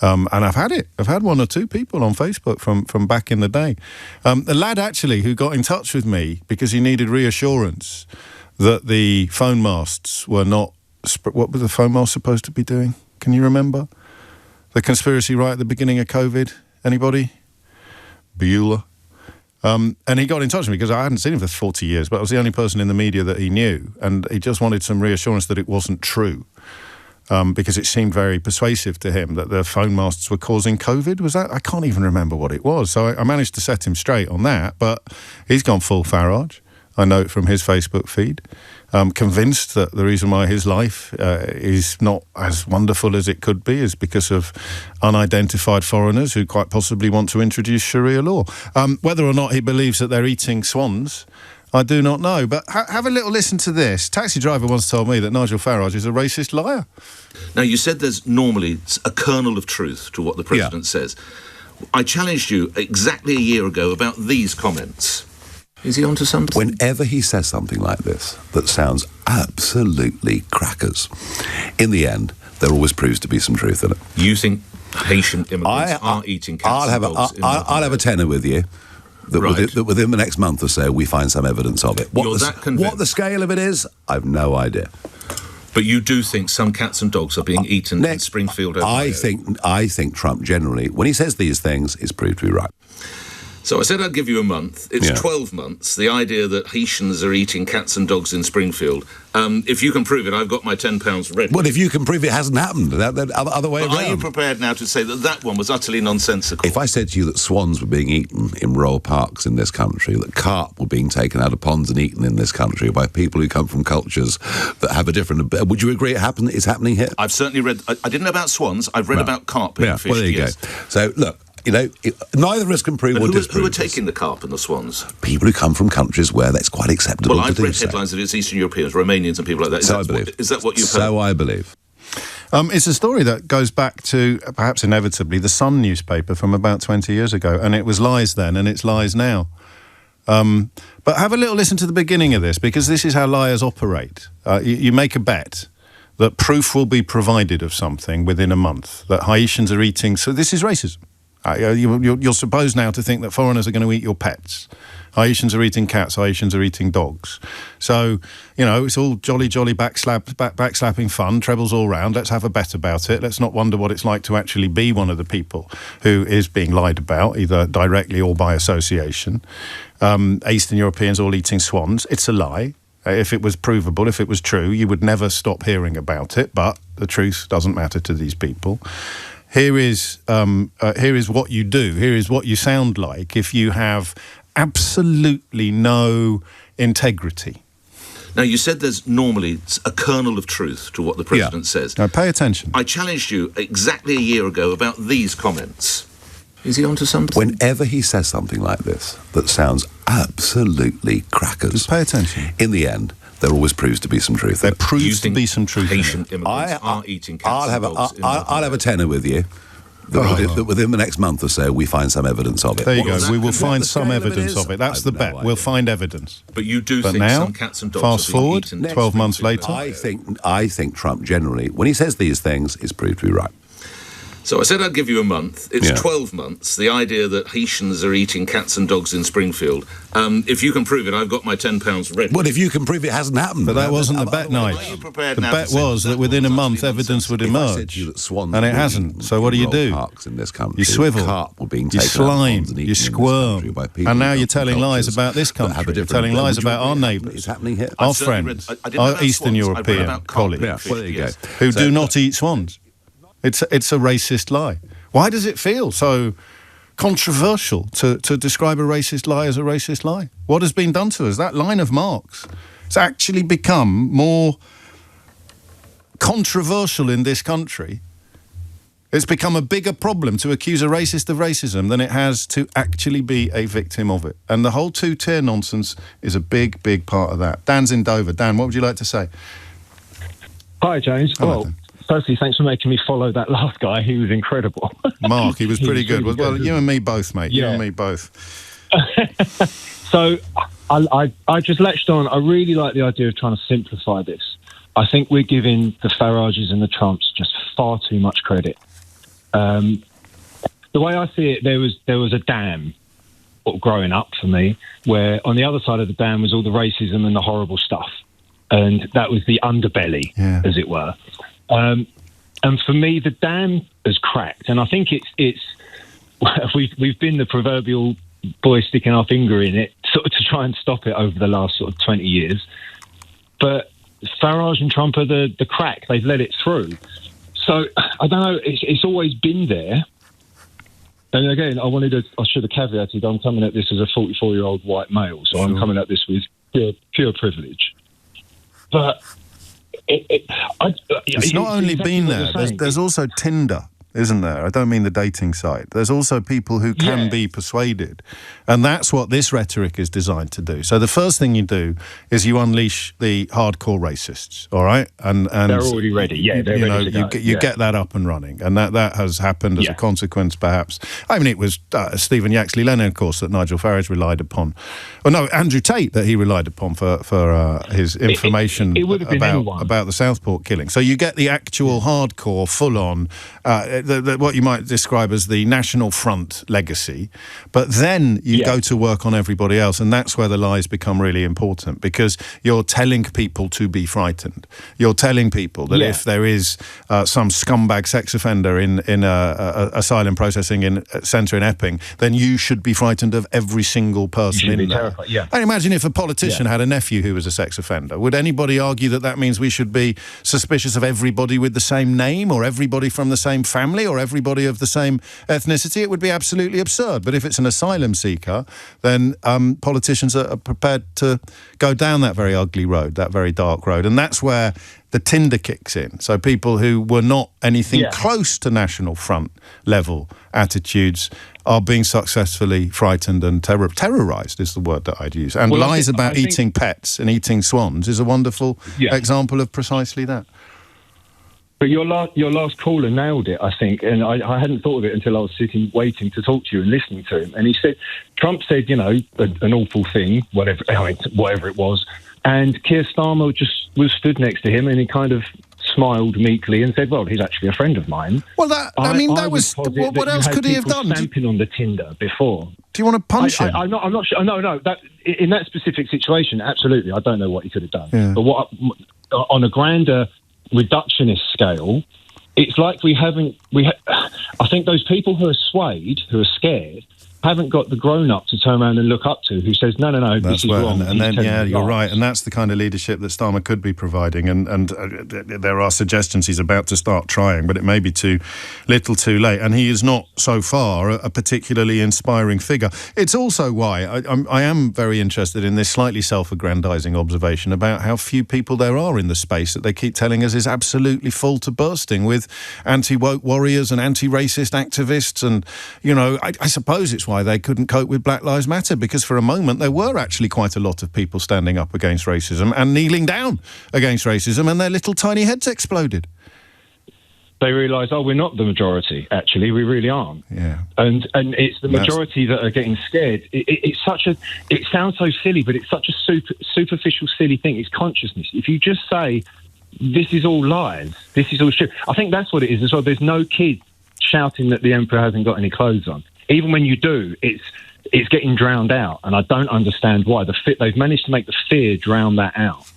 And I've had it. I've had one or two people on Facebook from back in the day. A lad, actually, who got in touch with me because he needed reassurance that the phone masts were not... What were the phone masts supposed to be doing? Can you remember? The conspiracy right at the beginning of COVID? Anybody? Bueller. And he got in touch with me because I hadn't seen him for 40 years, but I was the only person in the media that he knew. And he just wanted some reassurance that it wasn't true. Because it seemed very persuasive to him that the phone masts were causing COVID. Was that? I can't even remember what it was. So I managed to set him straight on that. But he's gone full Farage. I know it from his Facebook feed. Convinced that the reason why his life is not as wonderful as it could be is because of unidentified foreigners who quite possibly want to introduce Sharia law. Whether or not he believes that they're eating swans, I do not know. But have a little listen to this. Taxi driver once told me that Nigel Farage is a racist liar. Now, you said there's normally a kernel of truth to what the President says. I challenged you exactly a year ago about these comments. Is he onto something? Whenever he says something like this that sounds absolutely crackers, in the end, there always proves to be some truth in it. You think Haitian immigrants are eating cats and dogs? I'll have a tenner with you. That within the next month or so, we find some evidence of it. What the scale of it is, I've no idea. But you do think some cats and dogs are being eaten in Springfield, Ohio? I think Trump generally, when he says these things, is proved to be right. So I said I'd give you a month. It's 12 months. The idea that Haitians are eating cats and dogs in Springfield. If you can prove it, I've got my £10 ready. Well, if you can prove it hasn't happened, the other way around. Are you prepared now to say that one was utterly nonsensical? If I said to you that swans were being eaten in royal parks in this country, that carp were being taken out of ponds and eaten in this country by people who come from cultures that have a different... Would you agree it's happening here? I've certainly read... I didn't know about swans. I've read about carp being fished. Well, there you go. So, look... neither of us can prove or disprove. Who are taking the carp and the swans? People who come from countries where that's quite acceptable to do. Well, I've read headlines that it's Eastern Europeans, Romanians and people like that. So I believe. Is that what you've heard? So I believe. It's a story that goes back to, perhaps inevitably, the Sun newspaper from about 20 years ago, and it was lies then, and it's lies now. But have a little listen to the beginning of this, because this is how liars operate. You make a bet that proof will be provided of something within a month, that Haitians are eating... So this is racism. You're supposed now to think that foreigners are going to eat your pets. Haitians are eating cats, Haitians are eating dogs. So, it's all jolly backslapping fun, trebles all round. Let's have a bet about it. Let's not wonder what it's like to actually be one of the people who is being lied about, either directly or by association. Eastern Europeans all eating swans. It's a lie. If it was provable, if it was true, you would never stop hearing about it, but the truth doesn't matter to these people. Here is what you do. Here is what you sound like if you have absolutely no integrity. Now, you said there's normally a kernel of truth to what the president says. Now, pay attention. I challenged you exactly a year ago about these comments. Is he onto something? Whenever he says something like this that sounds absolutely crackers... Just pay attention. In the end... there always proves to be some truth. There proves to be some truth. Haitian immigrants are eating cats and dogs. I'll have a tenner with you. That within the next month or so, we find some evidence of it. There you go. We will find some evidence of it. That's the bet. We'll find evidence. But you do think now, some cats and dogs fast forward, 12 months later. I think Trump generally, when he says these things, is proved to be right. So I said I'd give you a month. It's 12 months. The idea that Haitians are eating cats and dogs in Springfield. If you can prove it, I've got my £10 ready. Well, if you can prove it hasn't happened. But that wasn't the bet, Nigel. The bet was that within a month evidence would emerge. And it hasn't. So what do? You swivel, you slime, you squirm. And now you're telling lies about this country. You're telling lies about our neighbours, our friends, our Eastern European colleagues who do not eat swans. It's a racist lie. Why does it feel so controversial to describe a racist lie as a racist lie? What has been done to us? That line of Marx, it's actually become more controversial in this country. It's become a bigger problem to accuse a racist of racism than it has to actually be a victim of it. And the whole two-tier nonsense is a big, big part of that. Dan's in Dover. Dan, what would you like to say? Hi, James. Hello, Dan. Firstly, thanks for making me follow that last guy. He was incredible. Mark, he was pretty good. Well, you and me both, mate. Yeah. You and me both. So I just latched on. I really like the idea of trying to simplify this. I think we're giving the Farages and the Trumps just far too much credit. The way I see it, there was a dam growing up for me, where on the other side of the dam was all the racism and the horrible stuff. And that was the underbelly, as it were. And for me, the dam has cracked, and I think it's we've been the proverbial boy sticking our finger in it, sort of to try and stop it over the last sort of 20 years. But Farage and Trump are the crack; they've let it through. So I don't know. It's always been there. And again, I should have caveated. I'm coming at this as a 44-year-old white male, so I'm coming at this with pure privilege. But. It's not only been there. There's also Tinder, isn't there? I don't mean the dating site. There's also people who can be persuaded. And that's what this rhetoric is designed to do. So the first thing you do is you unleash the hardcore racists, all right? And they're already ready. Yeah, they're ready to go. You get that up and running. And that has happened as a consequence, perhaps. I mean, it was Stephen Yaxley Lennon, of course, that Nigel Farage relied upon. Oh, no, Andrew Tate that he relied upon for his information it would have been about the Southport killing. So you get the actual hardcore, full-on, what you might describe as the National Front legacy, but then you go to work on everybody else, and that's where the lies become really important, because you're telling people to be frightened. You're telling people that if there is some scumbag sex offender in a asylum processing centre in Epping, then you should be frightened of every single person in there. Terrified, yeah. And imagine if a politician had a nephew who was a sex offender. Would anybody argue that means we should be suspicious of everybody with the same name, or everybody from the same family, or everybody of the same ethnicity? It would be absolutely absurd. But if it's an asylum seeker, then politicians are prepared to go down that very ugly road, that very dark road. And that's where the tinder kicks in. So people who were not anything close to National Front level attitudes are being successfully frightened and terrorised is the word that I'd use. And lies about eating pets and eating swans is a wonderful example of precisely that. But your last caller nailed it, I think, and I hadn't thought of it until I was sitting waiting to talk to you and listening to him. And he said, Trump said, an awful thing, whatever it was, and Keir Starmer just was stood next to him, and he kind of smiled meekly and said, well, he's actually a friend of mine. Well, that was... What else could he have done? Stamping on the Tinder before. Do you want to punch him? I'm not sure. No. In that specific situation, absolutely. I don't know what he could have done. Yeah. But on a grander reductionist scale, it's like I think those people who are swayed, who are scared, haven't got the grown-up to turn around and look up to who says, no, this is wrong. And then, you're right. And that's the kind of leadership that Starmer could be providing. And there are suggestions he's about to start trying, but it may be too little too late. And he is not, so far, a particularly inspiring figure. It's also why I am very interested in this slightly self-aggrandizing observation about how few people there are in the space that they keep telling us is absolutely full to bursting with anti-woke warriors and anti-racist activists. And, I suppose it's why they couldn't cope with Black Lives Matter, because for a moment there were actually quite a lot of people standing up against racism and kneeling down against racism, and their little tiny heads exploded. They realise, we're not the majority, actually, we really aren't. Yeah. And it's the majority that are getting scared. It sounds so silly, but it's such a superficial, silly thing. It's consciousness. If you just say, this is all lies, this is all shit, I think that's what it is as well. There's no kid shouting that the emperor hasn't got any clothes on. Even when you do, it's getting drowned out, and I don't understand why. They've managed to make the fear drown that out,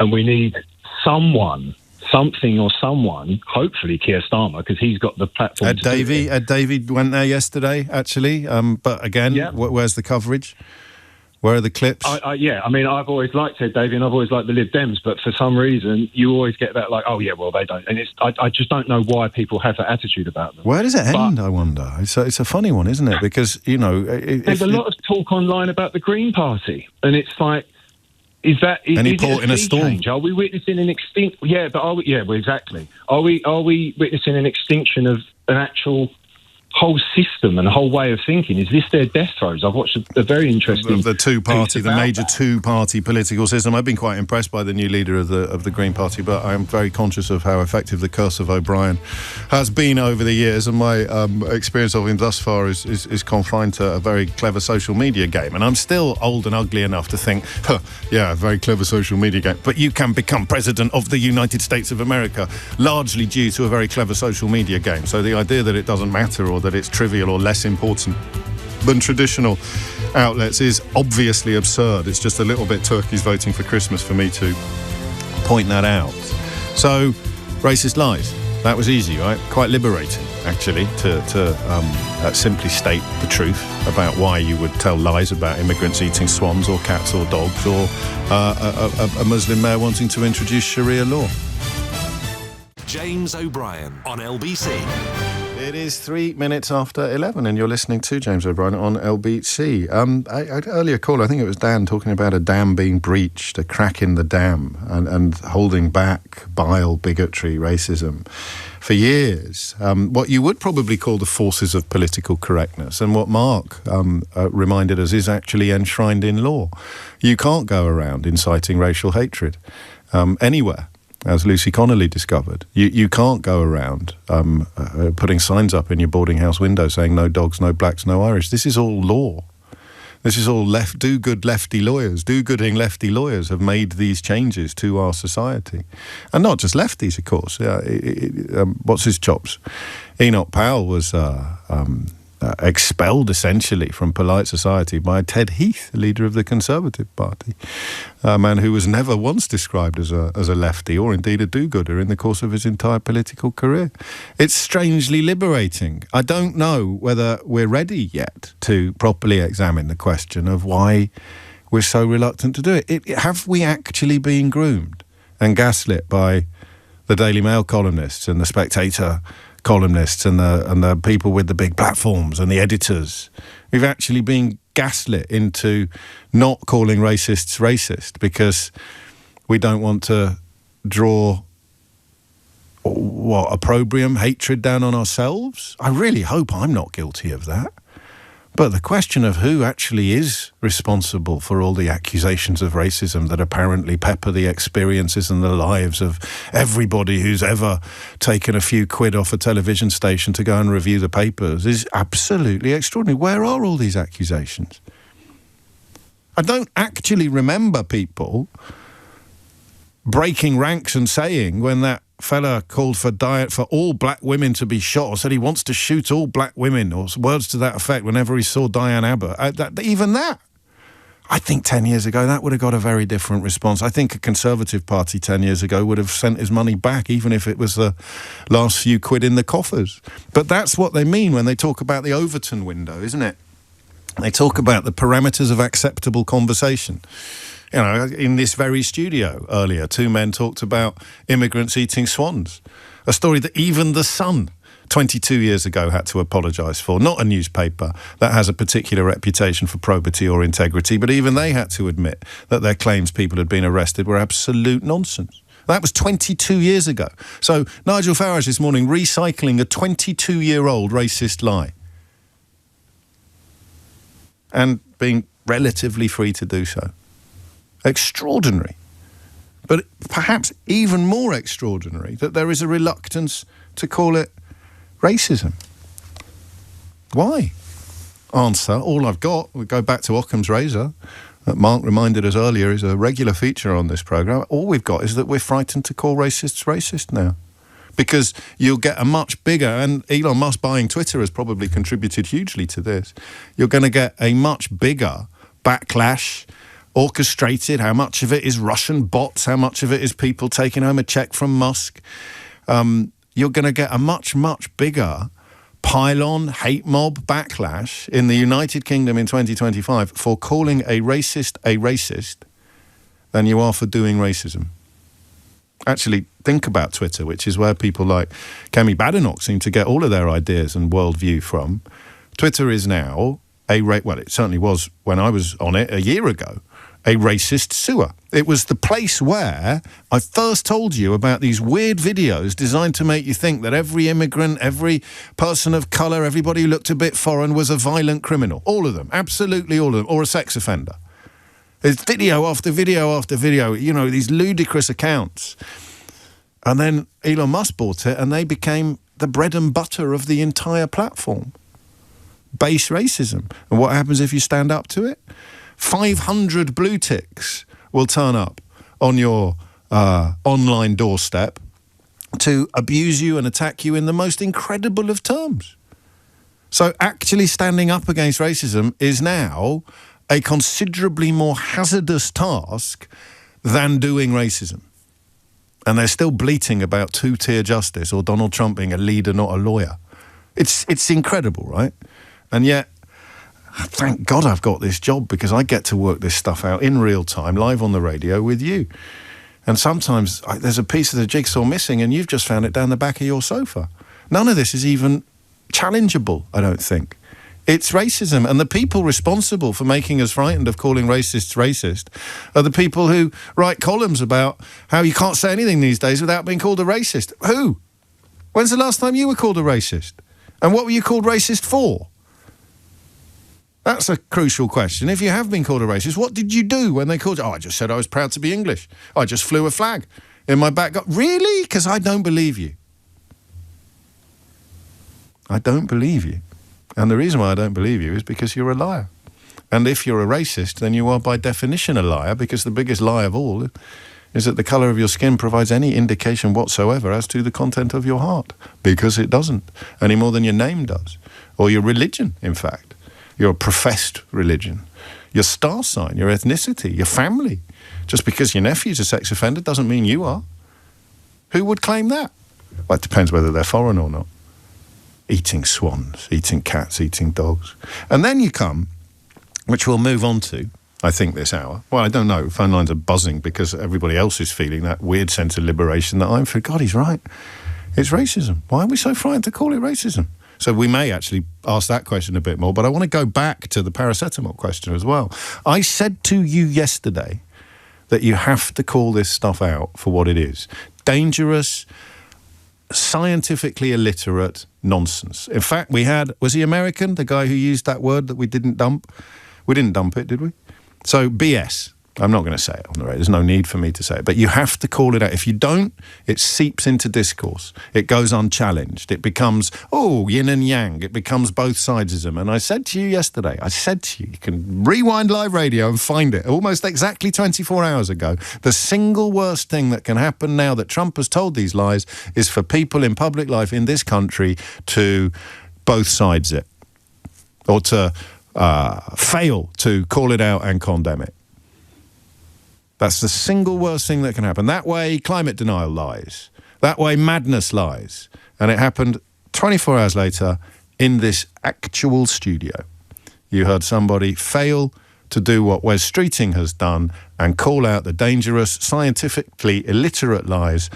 and we need something, hopefully Keir Starmer, because he's got the platform. Ed Davey went there yesterday, actually, but again, where's the coverage? Where are the clips? I've always liked Ed Davey, and I've always liked the Lib Dems, but for some reason, you always get that they don't. And I just don't know why people have that attitude about them. Where does it end, I wonder? It's a funny one, isn't it? Because, there's a lot of talk online about the Green Party, and it's like, is any port in a storm? Change? Are we witnessing an extinction? Yeah, but are we? Yeah, well, exactly. Are we witnessing an extinction of an actual whole system and a whole way of thinking? Is this their death throes? I've watched a very interesting the major two-party political system. I've been quite impressed by the new leader of the Green Party, but I am very conscious of how effective the curse of O'Brien has been over the years, and my experience of him thus far is confined to a very clever social media game. And I'm still old and ugly enough to think, a very clever social media game. But you can become president of the United States of America largely due to a very clever social media game. So the idea that it doesn't matter, or that it's trivial or less important than traditional outlets, is obviously absurd. It's just a little bit turkeys voting for Christmas for me to point that out. So, racist lies. That was easy, right? Quite liberating, actually, to simply state the truth about why you would tell lies about immigrants eating swans or cats or dogs, or a Muslim mayor wanting to introduce Sharia law. James O'Brien on LBC. It is 3 minutes after 11, and you're listening to James O'Brien on LBC. Earlier call, I think it was Dan, talking about a dam being breached, a crack in the dam, and holding back bile, bigotry, racism for years. What you would probably call the forces of political correctness, and what Mark reminded us is actually enshrined in law. You can't go around inciting racial hatred anywhere. As Lucy Connolly discovered, you can't go around putting signs up in your boarding house window saying no dogs, no blacks, no Irish. This is all law. This is all do-good lefty lawyers, do-gooding lefty lawyers have made these changes to our society. And not just lefties, of course. What's his chops? Enoch Powell was expelled, essentially, from polite society by Ted Heath, the leader of the Conservative Party, a man who was never once described as a lefty or indeed a do-gooder in the course of his entire political career. It's strangely liberating. I don't know whether we're ready yet to properly examine the question of why we're so reluctant to do it. Have we actually been groomed and gaslit by the Daily Mail columnists and the Spectator columnists and the people with the big platforms and the editors? We've actually been gaslit into not calling racists racist because we don't want to draw opprobrium, hatred down on ourselves. I really hope I'm not guilty of that. But the question of who actually is responsible for all the accusations of racism that apparently pepper the experiences and the lives of everybody who's ever taken a few quid off a television station to go and review the papers is absolutely extraordinary. Where are all these accusations? I don't actually remember people breaking ranks and saying, when that fella called for all black women to be shot, or said he wants to shoot all black women, or words to that effect, whenever he saw Diane Abbott. Even that. I think 10 years ago that would have got a very different response. I think a Conservative Party 10 years ago would have sent his money back, even if it was the last few quid in the coffers. But that's what they mean when they talk about the Overton window, isn't it? They talk about the parameters of acceptable conversation. You know, in this very studio earlier, two men talked about immigrants eating swans, a story that even The Sun 22 years ago had to apologise for. Not a newspaper that has a particular reputation for probity or integrity, but even they had to admit that their claims people had been arrested were absolute nonsense. That was 22 years ago. So Nigel Farage this morning recycling a 22-year-old racist lie and being relatively free to do so. Extraordinary. But perhaps even more extraordinary that there is a reluctance to call it racism. Why? Answer, all I've got, we go back to Occam's razor, that Mark reminded us earlier is a regular feature on this programme. All we've got is that we're frightened to call racists racist now. Because you'll get a much bigger, and Elon Musk buying Twitter has probably contributed hugely to this, you're going to get a much bigger backlash, orchestrated. How much of it is Russian bots? How much of it is people taking home a check from Musk? You're going to get a much, much bigger pile-on hate mob backlash in the United Kingdom in 2025 for calling a racist than you are for doing racism. Actually, think about Twitter, which is where people like Kemi Badenoch seem to get all of their ideas and worldview from. Twitter is now well, it certainly was when I was on it a year ago, a racist sewer. It was the place where I first told you about these weird videos designed to make you think that every immigrant, every person of colour, everybody who looked a bit foreign was a violent criminal. All of them, absolutely all of them, or a sex offender. There's video after video after video, you know, these ludicrous accounts. And then Elon Musk bought it and they became the bread and butter of the entire platform. Base racism. And what happens if you stand up to it? 500 blue ticks will turn up on your online doorstep to abuse you and attack you in the most incredible of terms. So actually standing up against racism is now a considerably more hazardous task than doing racism. And they're still bleating about two-tier justice or Donald Trump being a leader, not a lawyer. It's incredible, right? And yet, thank God I've got this job because I get to work this stuff out in real time, live on the radio with you. And sometimes there's a piece of the jigsaw missing and you've just found it down the back of your sofa. None of this is even challengeable, I don't think. It's racism. And the people responsible for making us frightened of calling racists racist are the people who write columns about how you can't say anything these days without being called a racist. Who? When's the last time you were called a racist? And what were you called racist for? That's a crucial question. If you have been called a racist, what did you do when they called you? Oh, I just said I was proud to be English. I just flew a flag in my back garden. Really? Because I don't believe you. I don't believe you. And the reason why I don't believe you is because you're a liar. And if you're a racist, then you are by definition a liar, because the biggest lie of all is that the colour of your skin provides any indication whatsoever as to the content of your heart, because it doesn't, any more than your name does, or your religion, in fact, your professed religion, your star sign, your ethnicity, your family. Just because your nephew's a sex offender doesn't mean you are. Who would claim that? Well, it depends whether they're foreign or not. Eating swans, eating cats, eating dogs. And then you come, which we'll move on to, I think, this hour. Well, I don't know. Phone lines are buzzing because everybody else is feeling that weird sense of liberation that I'm feeling. God, he's right. It's racism. Why are we so frightened to call it racism? So we may actually ask that question a bit more, but I want to go back to the paracetamol question as well. I said to you yesterday that you have to call this stuff out for what it is. Dangerous, scientifically illiterate nonsense. In fact, was he American, the guy who used that word that we didn't dump? We didn't dump it, did we? So BS. I'm not going to say it on the radio. There's no need for me to say it. But you have to call it out. If you don't, it seeps into discourse. It goes unchallenged. It becomes, yin and yang. It becomes both sidesism. And I said to you yesterday, you can rewind live radio and find it, almost exactly 24 hours ago. The single worst thing that can happen now that Trump has told these lies is for people in public life in this country to both sides it, or to fail to call it out and condemn it. That's the single worst thing that can happen. That way, climate denial lies. That way, madness lies. And it happened 24 hours later in this actual studio. You heard somebody fail to do what Wes Streeting has done and call out the dangerous, scientifically illiterate lies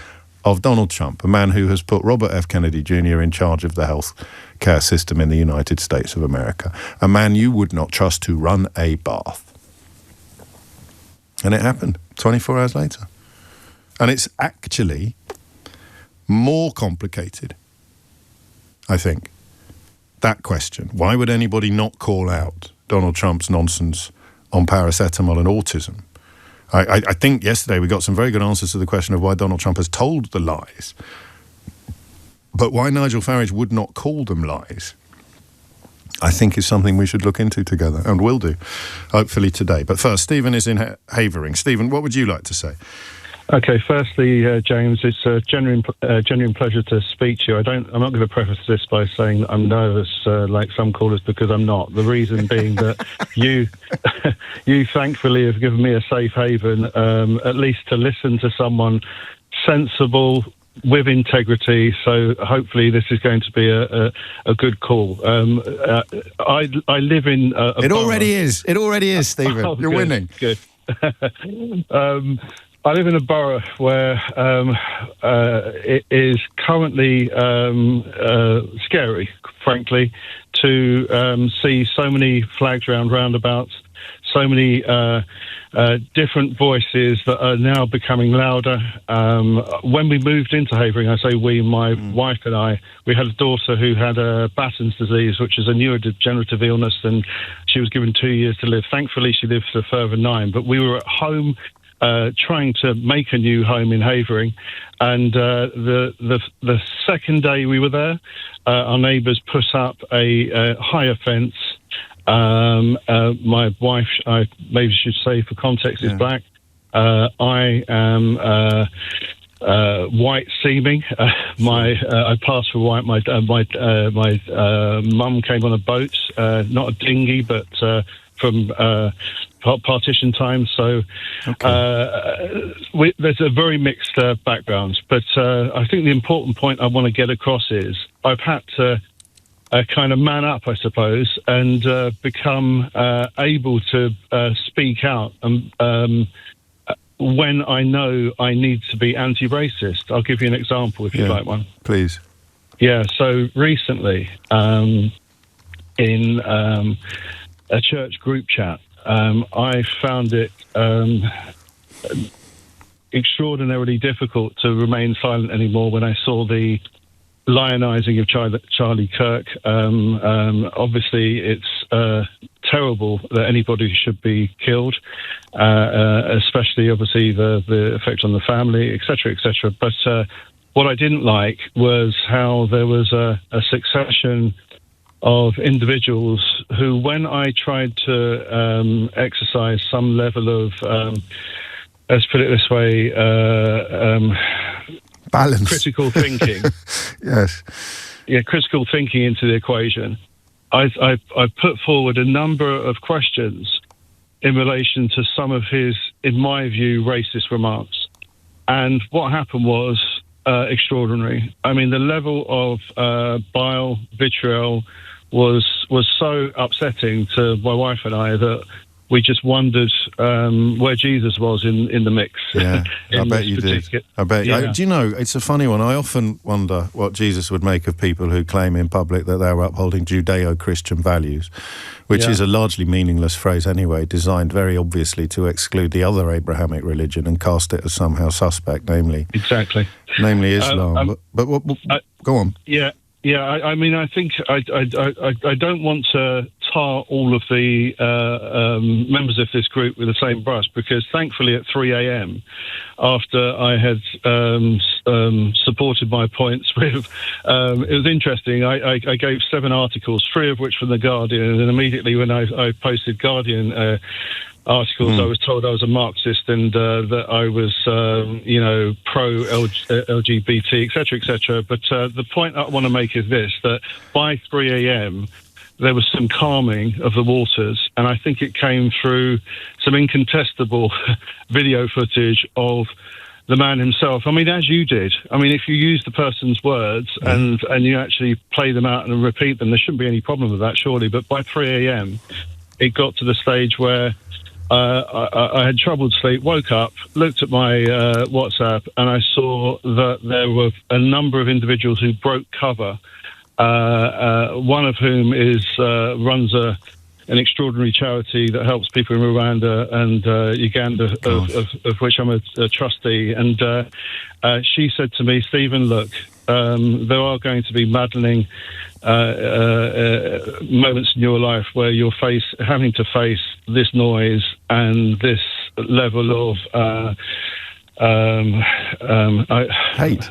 of Donald Trump, a man who has put Robert F. Kennedy Jr. in charge of the health care system in the United States of America. A man you would not trust to run a bath. And it happened 24 hours later. And it's actually more complicated, I think, that question. Why would anybody not call out Donald Trump's nonsense on paracetamol and autism? I think yesterday we got some very good answers to the question of why Donald Trump has told the lies. But why Nigel Farage would not call them lies, I think, is something we should look into together, and will do, hopefully today. But first, Stephen is in Havering. Stephen, what would you like to say? Okay, firstly, James, it's a genuine pleasure to speak to you. I'm not going to preface this by saying that I'm nervous, like some callers, because I'm not. The reason being that you thankfully have given me a safe haven, at least to listen to someone sensible, with integrity, so hopefully this is going to be a good call. I live in a It already is, Stephen. Oh, You're winning. Good. I live in a borough where it is currently scary, frankly, to see so many flags around roundabouts, so many different voices that are now becoming louder. When we moved into Havering, I say we, my wife and I, we had a daughter who had Batten's disease, which is a neurodegenerative illness, and she was given 2 years to live. Thankfully, she lived for a further 9, but we were at home trying to make a new home in Havering, and the second day we were there, our neighbours put up a higher fence. My wife, I maybe should say for context, is black. I am white seeming. I passed for white. My mum came on a boat, not a dinghy, but from partition time. So there's a very mixed background. But I think the important point I want to get across is I've had to kind of man up, I suppose, and become able to speak out when I know I need to be anti-racist. I'll give you an example if you'd like one. Please. Yeah, so recently in a church group chat, I found it extraordinarily difficult to remain silent anymore when I saw the lionising of Charlie Kirk. Obviously, it's terrible that anybody should be killed, especially, obviously, the effect on the family, etc., etc. But what I didn't like was how there was a succession of individuals who, when I tried to exercise some level of, let's put it this way, balance, critical thinking. Yes. Yeah, critical thinking into the equation. I put forward a number of questions in relation to some of his, in my view, racist remarks. And what happened was extraordinary. I mean, the level of bile, vitriol was so upsetting to my wife and I that we just wondered where Jesus was in the mix. Yeah, I bet you did. I bet. Yeah. Do you know, it's a funny one. I often wonder what Jesus would make of people who claim in public that they're upholding Judeo-Christian values, which is a largely meaningless phrase anyway, designed very obviously to exclude the other Abrahamic religion and cast it as somehow suspect, namely Islam. Go on. Yeah. I mean, I think I don't want to tar all of the members of this group with the same brush, because thankfully at 3 a.m, after I had supported my points with, it was interesting. I gave 7 articles, 3 of which from the Guardian, and immediately when I posted Guardian articles, I was told I was a Marxist and that I was, pro LGBT, etc. But the point I want to make is this: that by 3 a.m. there was some calming of the waters, and I think it came through some incontestable video footage of the man himself. I mean, as you did. I mean, if you use the person's words and you actually play them out and repeat them, there shouldn't be any problem with that, surely. But by 3 a.m, it got to the stage where I had troubled sleep, woke up, looked at my WhatsApp, and I saw that there were a number of individuals who broke cover. One of whom runs an extraordinary charity that helps people in Rwanda and Uganda, of which I'm a trustee. And she said to me, "Stephen, look, there are going to be maddening moments in your life where you're having to face this noise and this level of hate.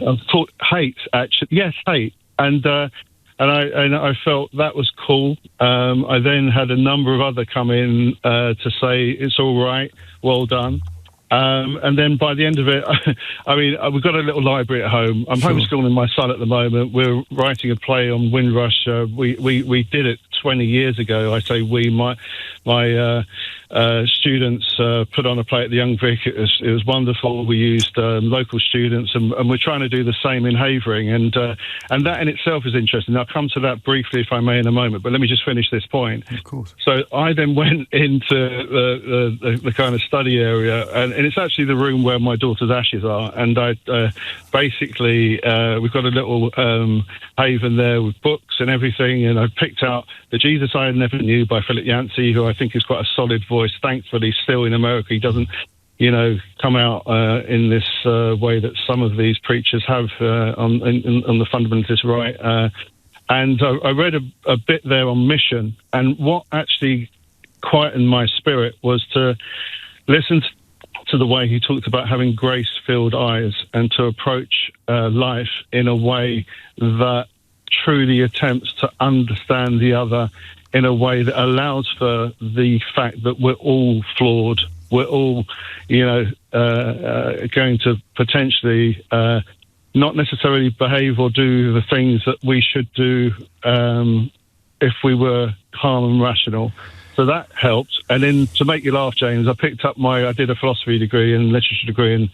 Hate, actually. Yes, hate. And I felt that was cool. I then had a number of other come in to say it's all right, well done. And then by the end of it, I mean, we've got a little library at home. I'm homeschooling my son at the moment. We're writing a play on Windrush. We did it 20 years ago. I say we. My students put on a play at the Young Vic. It was wonderful. We used local students, and we're trying to do the same in Havering. And that in itself is interesting. I'll come to that briefly, if I may, in a moment. But let me just finish this point. Of course. So I then went into the kind of study area, and it's actually the room where my daughter's ashes are. And I basically we've got a little haven there with books and everything. And I picked out The Jesus I Never Knew by Philip Yancey, who I think is quite a solid voice. Thankfully, still in America, he doesn't, come out in this way that some of these preachers have on the fundamentalist right. And I read a bit there on mission, and what actually quietened my spirit was to listen to the way he talked about having grace-filled eyes and to approach life in a way that truly attempts to understand the other in a way that allows for the fact that we're all flawed. We're all, going to potentially not necessarily behave or do the things that we should do if we were calm and rational. So that helped. And then to make you laugh, James, I did a philosophy degree and literature degree, and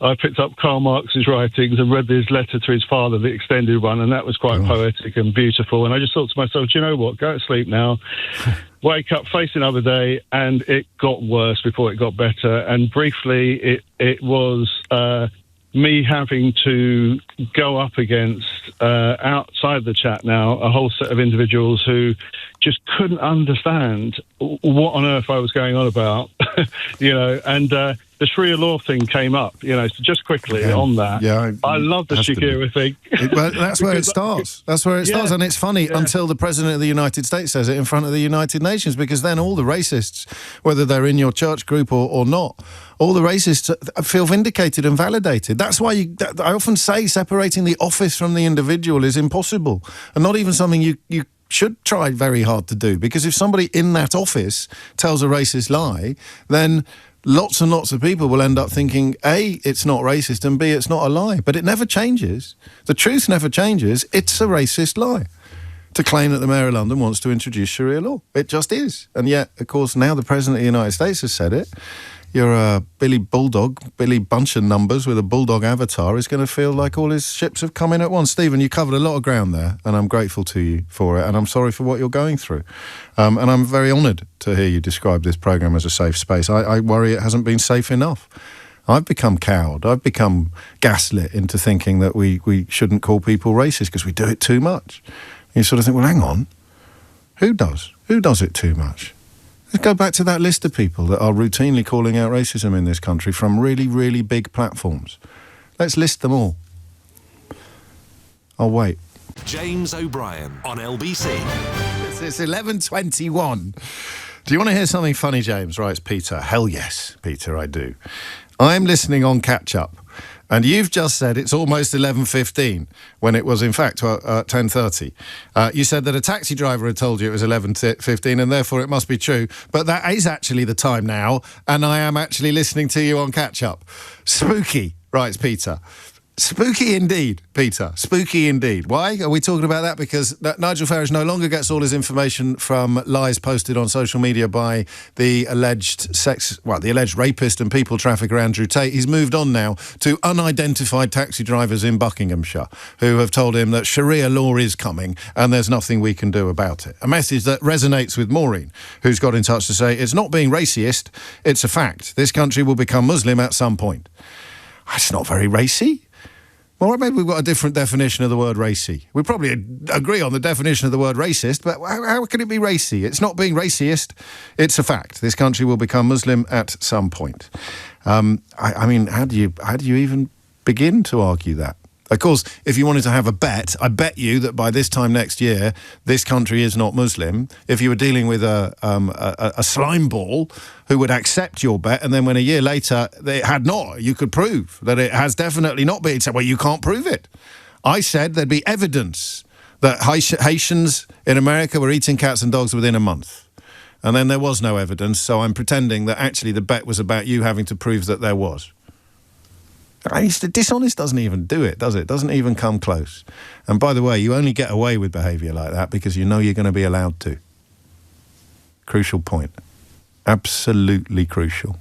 I picked up Karl Marx's writings and read his letter to his father, the extended one, and that was quite poetic and beautiful. And I just thought to myself, do you know what? Go to sleep now, wake up, face another day. And it got worse before it got better. And briefly, it was me having to go up against, outside the chat now, a whole set of individuals who just couldn't understand what on earth I was going on about, and the Sharia law thing came up, so just quickly on that. Yeah, I love the Sharia thing. Well, that's where it starts. That's where it starts. And it's funny until the President of the United States says it in front of the United Nations, because then all the racists, whether they're in your church group or not, all the racists feel vindicated and validated. That's why I often say separating the office from the individual is impossible, and not even something you should try very hard to do, because if somebody in that office tells a racist lie, then lots and lots of people will end up thinking, A, it's not racist, and B, it's not a lie. But it never changes. The truth never changes. It's a racist lie to claim that the Mayor of London wants to introduce Sharia law. It just is. And yet, of course, now the President of the United States has said it. You're a Billy bunch of numbers with a bulldog avatar is going to feel like all his ships have come in at once. Stephen, you covered a lot of ground there, and I'm grateful to you for it, and I'm sorry for what you're going through. And I'm very honoured to hear you describe this programme as a safe space. I worry it hasn't been safe enough. I've become cowed. I've become gaslit into thinking that we shouldn't call people racist because we do it too much. And you sort of think, well, hang on. Who does? Who does it too much? Let's go back to that list of people that are routinely calling out racism in this country from really, really big platforms. Let's list them all. I'll wait. James O'Brien on LBC. It's 11:21. Do you want to hear something funny, James? Writes Peter. Hell yes, Peter, I do. I'm listening on catch-up, and you've just said it's almost 11:15 when it was, in fact, 10:30. You said that a taxi driver had told you it was 11:15, and therefore it must be true. But that is actually the time now, and I am actually listening to you on catch-up. Spooky, writes Peter. Spooky indeed, Peter. Spooky indeed. Why are we talking about that? Because Nigel Farage no longer gets all his information from lies posted on social media by the alleged rapist and people trafficker Andrew Tate. He's moved on now to unidentified taxi drivers in Buckinghamshire who have told him that Sharia law is coming and there's nothing we can do about it. A message that resonates with Maureen, who's got in touch to say, it's not being racist, it's a fact. This country will become Muslim at some point. It's not very racy. Well, maybe we've got a different definition of the word racy. We probably agree on the definition of the word racist, but how can it be racy? It's not being racist, it's a fact. This country will become Muslim at some point. I mean, how do you even begin to argue that? Of course, if you wanted to have a bet, I bet you that by this time next year, this country is not Muslim. If you were dealing with a slime ball who would accept your bet, and then when a year later it had not, you could prove that it has definitely not been. So, well, you can't prove it. I said there'd be evidence that Haitians in America were eating cats and dogs within a month. And then there was no evidence, so I'm pretending that actually the bet was about you having to prove that there was. Dishonest doesn't even do it, does it? Doesn't even come close. And by the way, you only get away with behaviour like that because you know you're going to be allowed to. Crucial point. Absolutely crucial.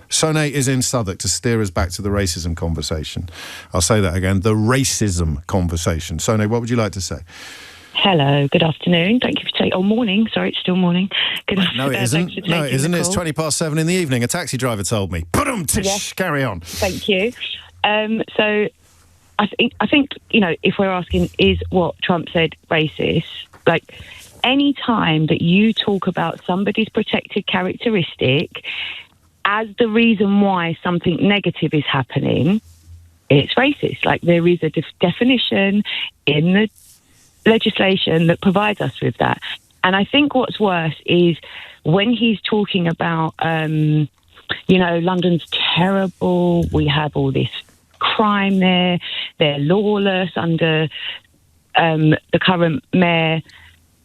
Sonia is in Southwark to steer us back to the racism conversation. I'll say that again, the racism conversation. Sonia, what would you like to say? Hello, good afternoon. Thank you for taking... Oh, morning. Sorry, it's still morning. Good afternoon. No, it isn't. No, it isn't. It's 7:20 in the evening. A taxi driver told me. Yes. Carry on. Thank you. So I think, you know, if we're asking, is what Trump said racist, like, any time that you talk about somebody's protected characteristic as the reason why something negative is happening, it's racist. Like, there is a definition in the legislation that provides us with that. And I think what's worse is when he's talking about, you know, London's terrible, we have all this crime there, they're lawless under the current mayor,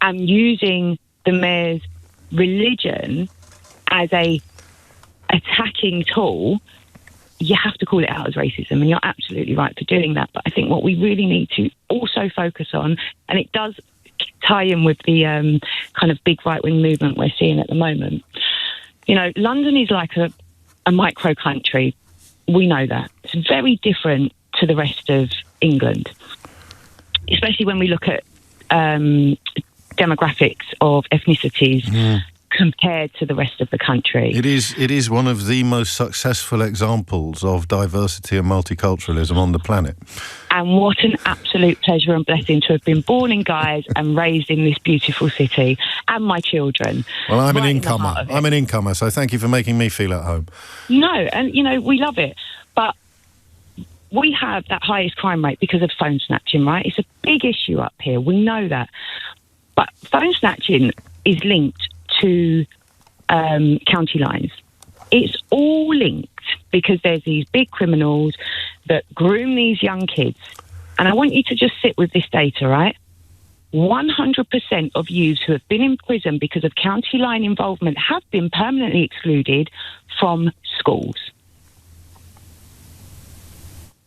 and using the mayor's religion as a attacking tool, you have to call it out as racism, and you're absolutely right for doing that. But I think what we really need to also focus on, and it does tie in with the kind of big right-wing movement we're seeing at the moment. You know, London is like a micro country. We know that. It's very different to the rest of England, especially when we look at demographics of ethnicities compared to the rest of the country. It is one of the most successful examples of diversity and multiculturalism on the planet. And what an absolute pleasure and blessing to have been born in Guys and raised in this beautiful city, and my children. Well, I'm an incomer, so thank you for making me feel at home. No, and, you know, we love it. But we have that highest crime rate because of phone snatching, right? It's a big issue up here. We know that. But phone snatching is linked to county lines. It's all linked because there's these big criminals that groom these young kids. And I want you to just sit with this data, right? 100% of youths who have been in prison because of county line involvement have been permanently excluded from schools.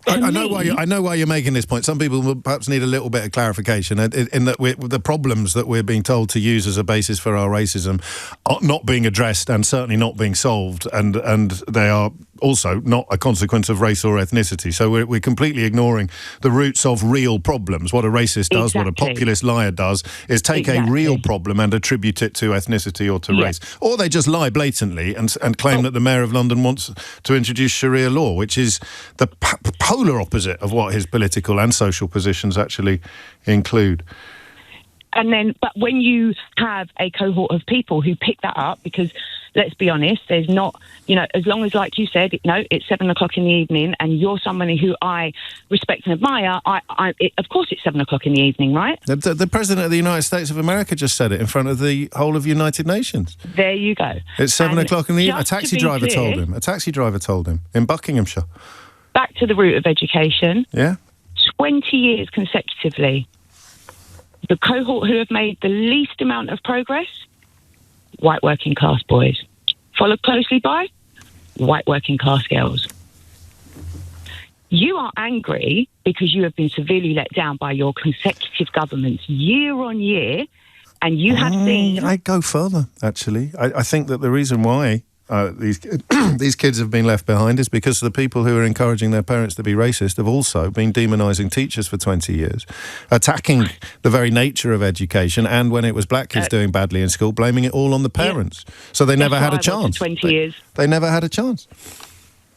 I know why you're making this point. Some people will perhaps need a little bit of clarification in that the problems that we're being told to use as a basis for our racism are not being addressed and certainly not being solved, and they are also not a consequence of race or ethnicity. So we're completely ignoring the roots of real problems. What a racist does, what a populist liar does, is take a real problem and attribute it to ethnicity or to race. Or they just lie blatantly and claim that the Mayor of London wants to introduce Sharia law, which is the polar opposite of what his political and social positions actually include. And then, but when you have a cohort of people who pick that up, because let's be honest, there's not, as long as, like you said, it's 7 o'clock in the evening and you're somebody who I respect and admire, of course it's 7 o'clock in the evening, right? The President of the United States of America just said it in front of the whole of United Nations. There you go. It's 7 o'clock in the evening. A taxi driver told him in Buckinghamshire. Back to the root of education. Yeah. 20 years consecutively. The cohort who have made the least amount of progress, white working class boys. Followed closely by white working class girls. You are angry because you have been severely let down by your consecutive governments year on year, and you have seen... I go further, actually. I think that the reason why these kids have been left behind is because the people who are encouraging their parents to be racist have also been demonising teachers for 20 years, attacking the very nature of education, and when it was black kids doing badly in school, blaming it all on the parents. Yeah. So they never had a chance. 20 years. They never had a chance.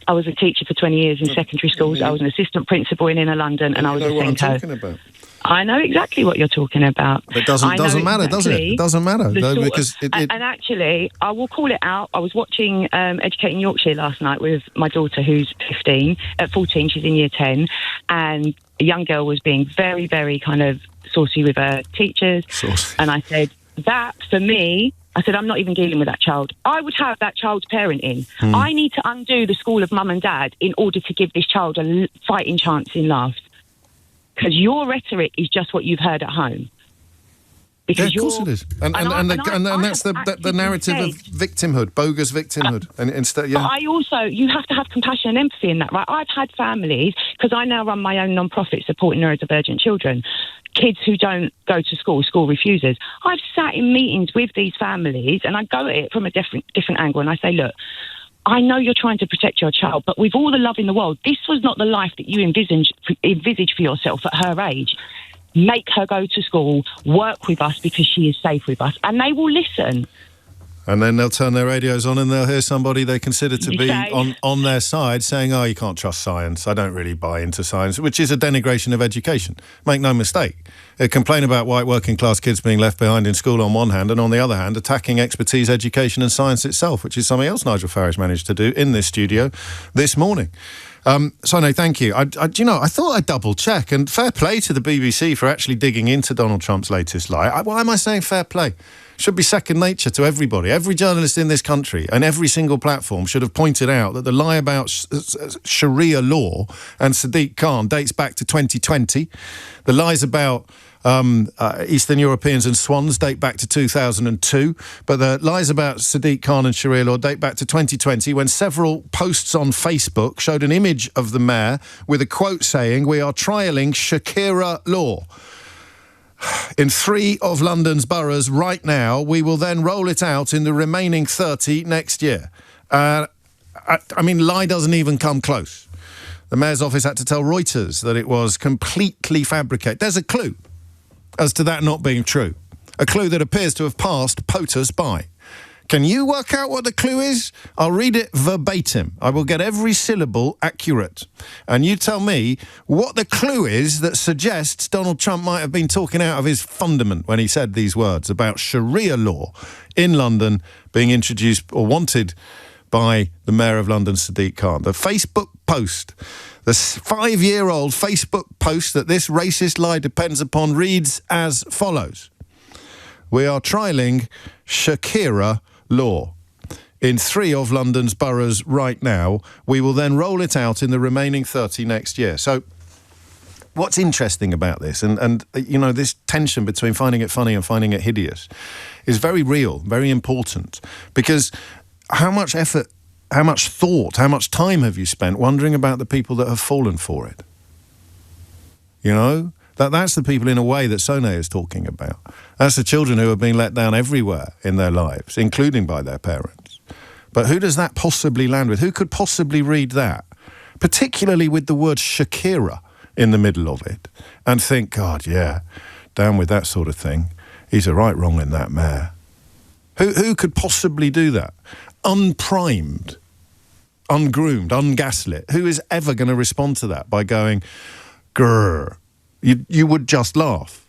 I was a teacher for 20 years in secondary schools. I was an assistant principal in inner London, and I was a Senko. I'm talking about. I know exactly what you're talking about. It doesn't matter, does it? It doesn't matter. Because and actually, I will call it out. I was watching Educating Yorkshire last night with my daughter, who's 14, she's in year 10, and a young girl was being very, very kind of saucy with her teachers. And I said, that, for me, I'm not even dealing with that child. I would have that child's parent in. I need to undo the school of mum and dad in order to give this child a fighting chance in life. Because your rhetoric is just what you've heard at home. Because of course it is. And that's the narrative of victimhood, bogus victimhood. And instead, But you have to have compassion and empathy in that, right? I've had families, because I now run my own non-profit supporting neurodivergent children, kids who don't go to school refusers. I've sat in meetings with these families, and I go at it from a different angle, and I say, look, I know you're trying to protect your child, but with all the love in the world, this was not the life that you envisaged for yourself at her age. Make her go to school, work with us because she is safe with us, and they will listen. And then they'll turn their radios on and they'll hear somebody they consider to be on their side saying, oh, you can't trust science. I don't really buy into science, which is a denigration of education. Make no mistake. They complain about white working class kids being left behind in school on one hand, and on the other hand, attacking expertise, education and science itself, which is something else Nigel Farage managed to do in this studio this morning. Sonia, thank you. I thought I'd double check, and fair play to the BBC for actually digging into Donald Trump's latest lie. Why am I saying fair play? Should be second nature to everybody. Every journalist in this country and every single platform should have pointed out that the lie about Sharia law and Sadiq Khan dates back to 2020. The lies about Eastern Europeans and swans date back to 2002, but the lies about Sadiq Khan and Sharia law date back to 2020, when several posts on Facebook showed an image of the mayor with a quote saying, "We are trialling Sharia law in 3 of London's boroughs right now. We will then roll it out in the remaining 30 next year." Lie doesn't even come close. The mayor's office had to tell Reuters that it was completely fabricated. There's a clue as to that not being true. A clue that appears to have passed POTUS by. Can you work out what the clue is? I'll read it verbatim. I will get every syllable accurate. And you tell me what the clue is that suggests Donald Trump might have been talking out of his fundament when he said these words about Sharia law in London being introduced or wanted by the Mayor of London, Sadiq Khan. The Facebook post, the 5-year-old Facebook post that this racist lie depends upon, reads as follows. We are trialling Sharia law in 3 of London's boroughs right now. We will then roll it out in the remaining 30 next year. So what's interesting about this, and you know, this tension between finding it funny and finding it hideous is very real, very important, because how much effort, how much thought, how much time have you spent wondering about the people that have fallen for it? You know? That's the people, in a way, that Sone is talking about. That's the children who have been let down everywhere in their lives, including by their parents. But who does that possibly land with? Who could possibly read that? Particularly with the word Shakira in the middle of it, and think, God, yeah, down with that sort of thing. He's a right wrong in that mare. Who could possibly do that? Unprimed, ungroomed, ungaslit. Who is ever going to respond to that by going, grrr? You would just laugh.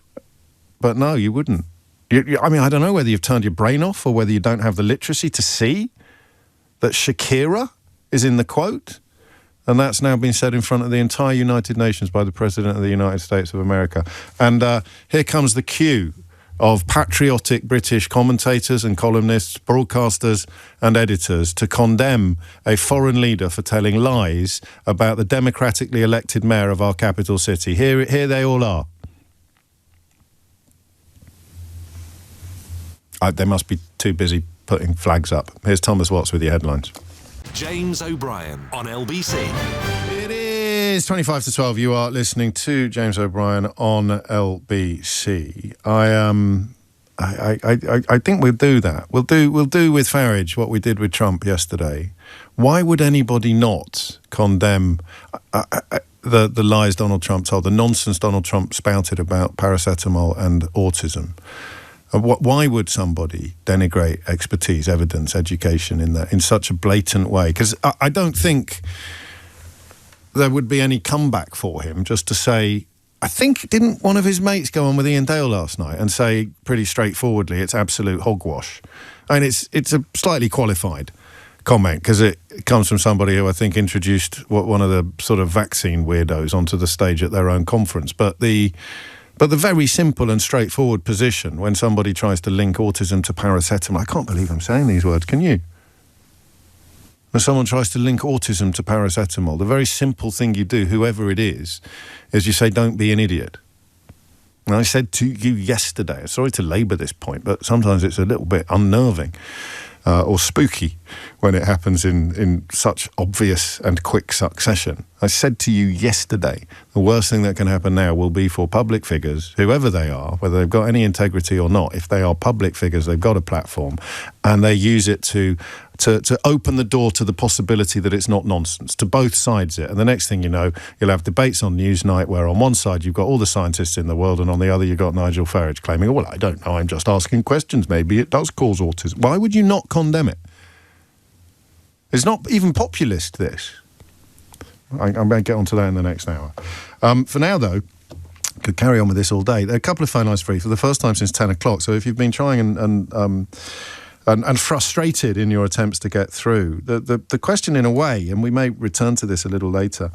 But no, you wouldn't. I mean, I don't know whether you've turned your brain off or whether you don't have the literacy to see that Shakira is in the quote. And that's now been said in front of the entire United Nations by the President of the United States of America. And here comes the cue of patriotic British commentators and columnists, broadcasters and editors to condemn a foreign leader for telling lies about the democratically elected mayor of our capital city. Here they all are. They must be too busy putting flags up. Here's Thomas Watts with your headlines. James O'Brien on LBC. It is 25 to 12. You are listening to James O'Brien on LBC. I think we'll do that. We'll do with Farage what we did with Trump yesterday. Why would anybody not condemn the lies Donald Trump told, the nonsense Donald Trump spouted about paracetamol and autism? Why would somebody denigrate expertise, evidence, education in such a blatant way? Because I don't think there would be any comeback for him just to say, I think, didn't one of his mates go on with Ian Dale last night and say pretty straightforwardly it's absolute hogwash? I mean, it's a slightly qualified comment because it comes from somebody who I think introduced one of the sort of vaccine weirdos onto the stage at their own conference. But the very simple and straightforward position when somebody tries to link autism to paracetamol, I can't believe I'm saying these words, can you? When someone tries to link autism to paracetamol, the very simple thing you do, whoever it is you say, don't be an idiot. And I said to you yesterday, sorry to labour this point, but sometimes it's a little bit unnerving or spooky when it happens in such obvious and quick succession. I said to you yesterday, the worst thing that can happen now will be for public figures, whoever they are, whether they've got any integrity or not. If they are public figures, they've got a platform, and they use it to open the door to the possibility that it's not nonsense, to both sides it. And the next thing you know, you'll have debates on Newsnight where on one side you've got all the scientists in the world and on the other you've got Nigel Farage claiming, well, I don't know, I'm just asking questions, maybe it does cause autism. Why would you not condemn it? It's not even populist, this. I'm going to get onto that in the next hour. For now, though, could carry on with this all day. There are a couple of phone lines free for the first time since 10 o'clock, so if you've been trying and frustrated in your attempts to get through, the question in a way, and we may return to this a little later,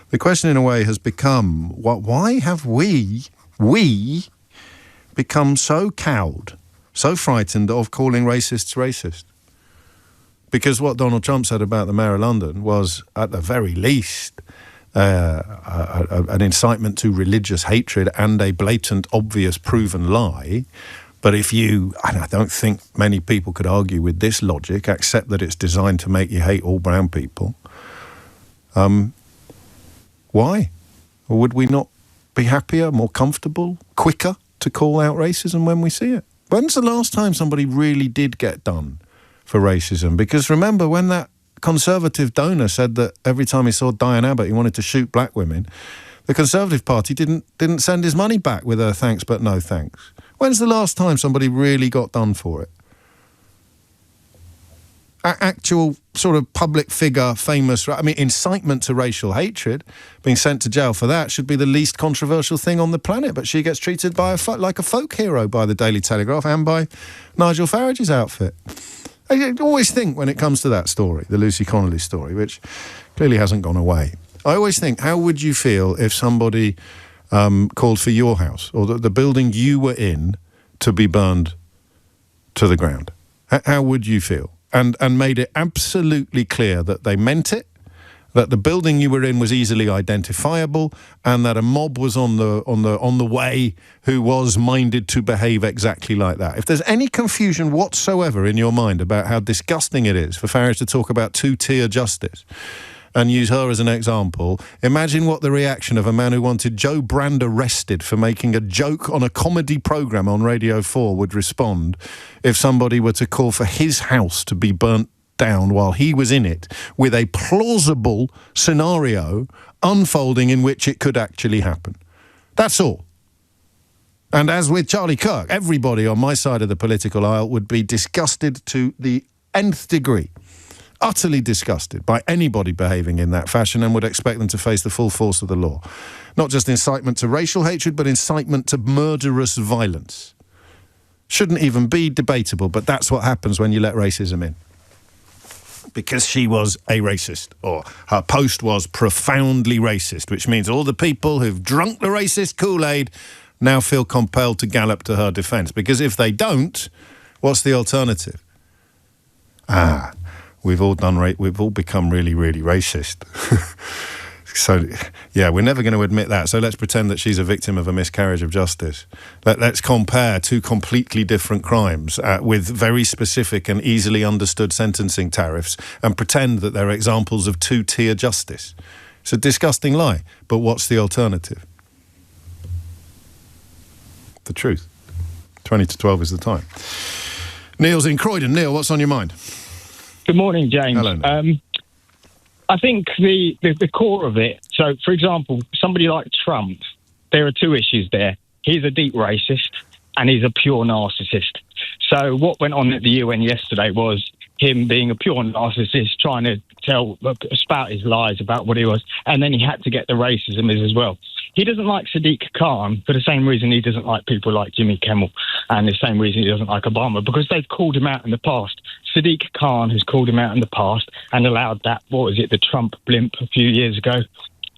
the question in a way has become, why have we become so cowed, so frightened of calling racists racist? Because what Donald Trump said about the Mayor of London was, at the very least, an incitement to religious hatred and a blatant, obvious, proven lie. But if you, and I don't think many people could argue with this logic, accept that it's designed to make you hate all brown people, why? Or would we not be happier, more comfortable, quicker to call out racism when we see it? When's the last time somebody really did get done for racism? Because remember when that Conservative donor said that every time he saw Diane Abbott he wanted to shoot black women, the Conservative Party didn't send his money back with a thanks but no thanks. When's the last time somebody really got done for it? Actual sort of public figure, famous, I mean, incitement to racial hatred, being sent to jail for that should be the least controversial thing on the planet, but she gets treated like a folk hero by the Daily Telegraph and by Nigel Farage's outfit. I always think when it comes to that story, the Lucy Connolly story, which clearly hasn't gone away, I always think, how would you feel if somebody called for your house or the building you were in to be burned to the ground? How would you feel? And made it absolutely clear that they meant it, that the building you were in was easily identifiable, and that a mob was on the way who was minded to behave exactly like that. If there's any confusion whatsoever in your mind about how disgusting it is for Farage to talk about two-tier justice and use her as an example, imagine what the reaction of a man who wanted Joe Brand arrested for making a joke on a comedy programme on Radio 4 would respond if somebody were to call for his house to be burnt down while he was in it, with a plausible scenario unfolding in which it could actually happen. That's all. And as with Charlie Kirk, everybody on my side of the political aisle would be disgusted to the nth degree, utterly disgusted by anybody behaving in that fashion, and would expect them to face the full force of the law. Not just incitement to racial hatred, but incitement to murderous violence. Shouldn't even be debatable, but that's what happens when you let racism in. Because she was a racist, or her post was profoundly racist, which means all the people who've drunk the racist Kool-Aid now feel compelled to gallop to her defence. Because if they don't, what's the alternative? We've all become really, really racist. So, yeah, we're never going to admit that. So let's pretend that she's a victim of a miscarriage of justice. Let's compare two completely different crimes with very specific and easily understood sentencing tariffs, and pretend that they're examples of two-tier justice. It's a disgusting lie. But what's the alternative? The truth. 20 to 12 is the time. Neil's in Croydon. Neil, what's on your mind? Good morning, James. Hello, Neil. I think the core of it, so, for example, somebody like Trump, there are two issues there. He's a deep racist and he's a pure narcissist. So what went on at the UN yesterday was him being a pure narcissist, trying to spout his lies about what he was, and then he had to get the racism as well. He doesn't like Sadiq Khan for the same reason he doesn't like people like Jimmy Kimmel, and the same reason he doesn't like Obama, because they've called him out in the past. Sadiq Khan has called him out in the past and allowed that, the Trump blimp a few years ago,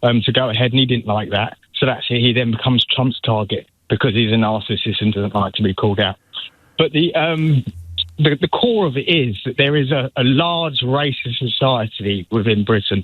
to go ahead, and he didn't like that. So that's it. He then becomes Trump's target because he's a narcissist and doesn't like to be called out. But the core of it is that there is a large racist society within Britain,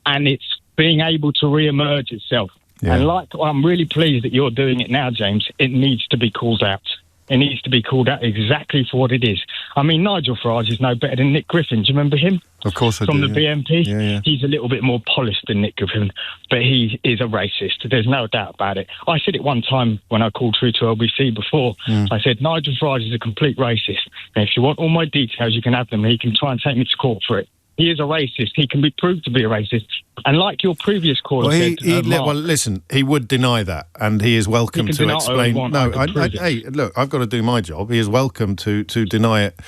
and it's being able to re-emerge itself. Yeah. And I'm really pleased that you're doing it now, James. It needs to be called out. It needs to be called out exactly for what it is. I mean, Nigel Farage is no better than Nick Griffin. Do you remember him? Of course I do. From the BNP? Yeah. He's a little bit more polished than Nick Griffin, but he is a racist. There's no doubt about it. I said it one time when I called through to LBC before. I said, Nigel Farage is a complete racist. And if you want all my details, you can have them. He can try and take me to court for it. He is a racist. He can be proved to be a racist. And like your previous caller said... listen, he would deny that, and he is welcome to explain... Look, I've got to do my job. He is welcome to deny it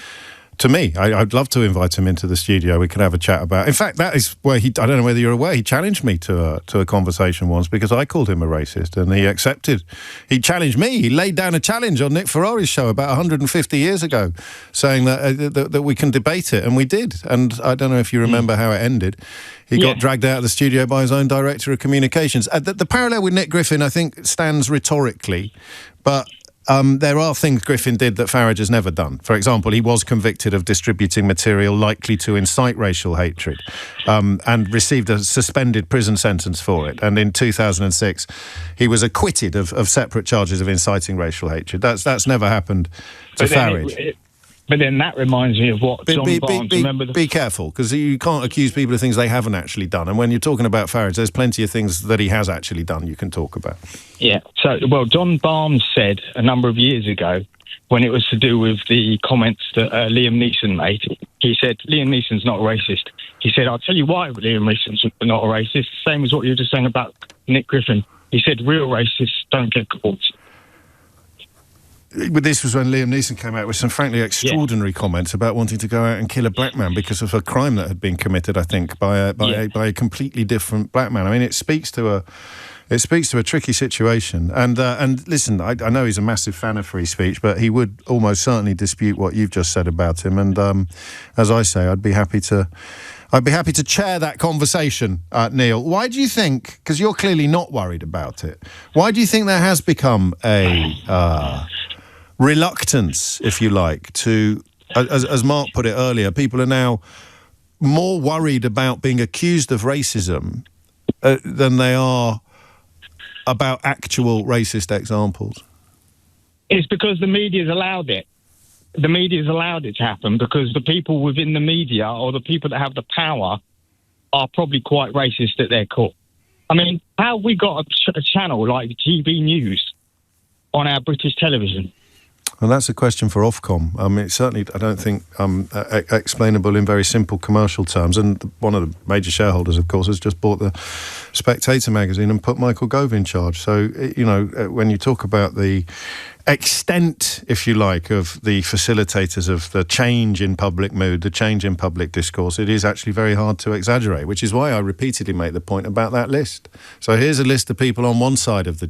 to me. I'd love to invite him into the studio. We could have a chat about... In fact, that is where I don't know whether you're aware, he challenged me to a conversation once because I called him a racist, and he accepted. He challenged me. He laid down a challenge on Nick Ferrari's show about 150 years ago, saying that we can debate it, and we did. And I don't know if you remember how it ended. He got dragged out of the studio by his own director of communications. The parallel with Nick Griffin, I think, stands rhetorically, but... there are things Griffin did that Farage has never done. For example, he was convicted of distributing material likely to incite racial hatred, and received a suspended prison sentence for it. And in 2006, he was acquitted of separate charges of inciting racial hatred. That's never happened to Farage. But then that reminds me of what John Barnes... Be careful, because you can't accuse people of things they haven't actually done. And when you're talking about Farage, there's plenty of things that he has actually done you can talk about. Yeah. So, John Barnes said a number of years ago, when it was to do with the comments that Liam Neeson made, he said, Liam Neeson's not a racist. He said, I'll tell you why Liam Neeson's not a racist. Same as what you were just saying about Nick Griffin. He said, real racists don't get caught. But this was when Liam Neeson came out with some frankly extraordinary comments about wanting to go out and kill a black man because of a crime that had been committed, I think, by a completely different black man. I mean, it speaks to a tricky situation. And listen, I know he's a massive fan of free speech, but he would almost certainly dispute what you've just said about him. And as I say, I'd be happy to chair that conversation, Neil. Why do you think, because you're clearly not worried about it, why do you think there has become a reluctance, if you like, to, as Mark put it earlier, people are now more worried about being accused of racism than they are about actual racist examples? It's because the media's allowed it. The media's allowed it to happen because the people within the media or the people that have the power are probably quite racist at their core. I mean, how have we got a channel like TV News on our British television? Well, that's a question for Ofcom. I mean, certainly, I don't think explainable in very simple commercial terms. And one of the major shareholders, of course, has just bought the Spectator magazine and put Michael Gove in charge. So, when you talk about the extent, if you like, of the facilitators of the change in public mood, the change in public discourse, it is actually very hard to exaggerate, which is why I repeatedly make the point about that list. So here's a list of people on one side of the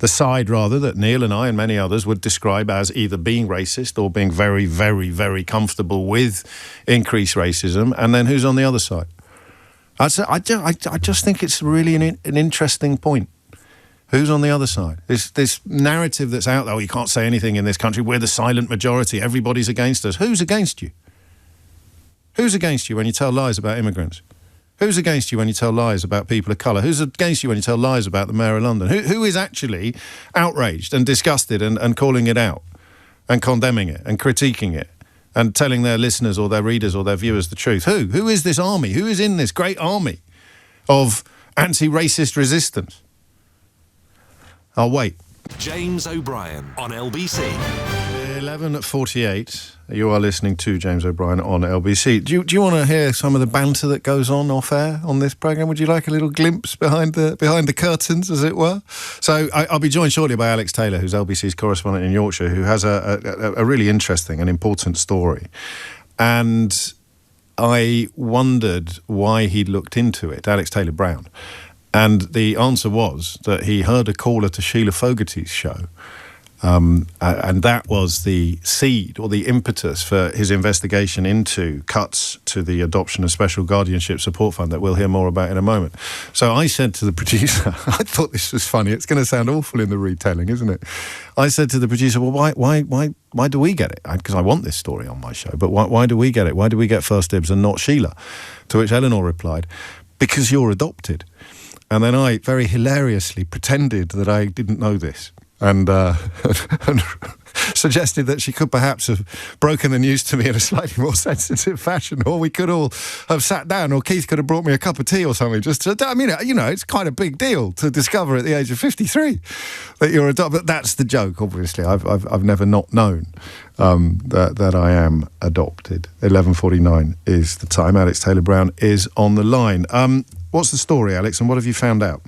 side that Neil and I and many others would describe as either being racist or being very, very, very comfortable with increased racism, and then who's on the other side. I just think it's really an interesting point. Who's on the other side? This narrative that's out there, you can't say anything in this country, we're the silent majority, everybody's against us. Who's against you? Who's against you when you tell lies about immigrants? Who's against you when you tell lies about people of colour? Who's against you when you tell lies about the Mayor of London? Who is actually outraged and disgusted and calling it out and condemning it and critiquing it and telling their listeners or their readers or their viewers the truth? Who is this army? Who is in this great army of anti-racist resistance? I'll wait. James O'Brien on LBC. 11:48. You are listening to James O'Brien on LBC. Do you want to hear some of the banter that goes on off air on this programme? Would you like a little glimpse behind the curtains, as it were? So I'll be joined shortly by Alex Taylor, who's LBC's correspondent in Yorkshire, who has a really interesting and important story. And I wondered why he'd looked into it, Alex Taylor Brown. And the answer was that he heard a caller to Sheila Fogarty's show. And that was the seed or the impetus for his investigation into cuts to the Adoption and Special Guardianship Support Fund that we'll hear more about in a moment. So I said to the producer, I thought this was funny. It's going to sound awful in the retelling, isn't it? I said to the producer, well, why do we get it? Because I want this story on my show. But why do we get it? Why do we get first dibs and not Sheila? To which Eleanor replied, because you're adopted. And then I very hilariously pretended that I didn't know this and suggested that she could perhaps have broken the news to me in a slightly more sensitive fashion, or we could all have sat down, or Keith could have brought me a cup of tea or something. It's quite a big deal to discover at the age of 53 that you're adopted. But that's the joke, obviously. I've never not known that I am adopted. 11:49 is the time. Alex Taylor Brown is on the line. What's the story, Alex, and what have you found out?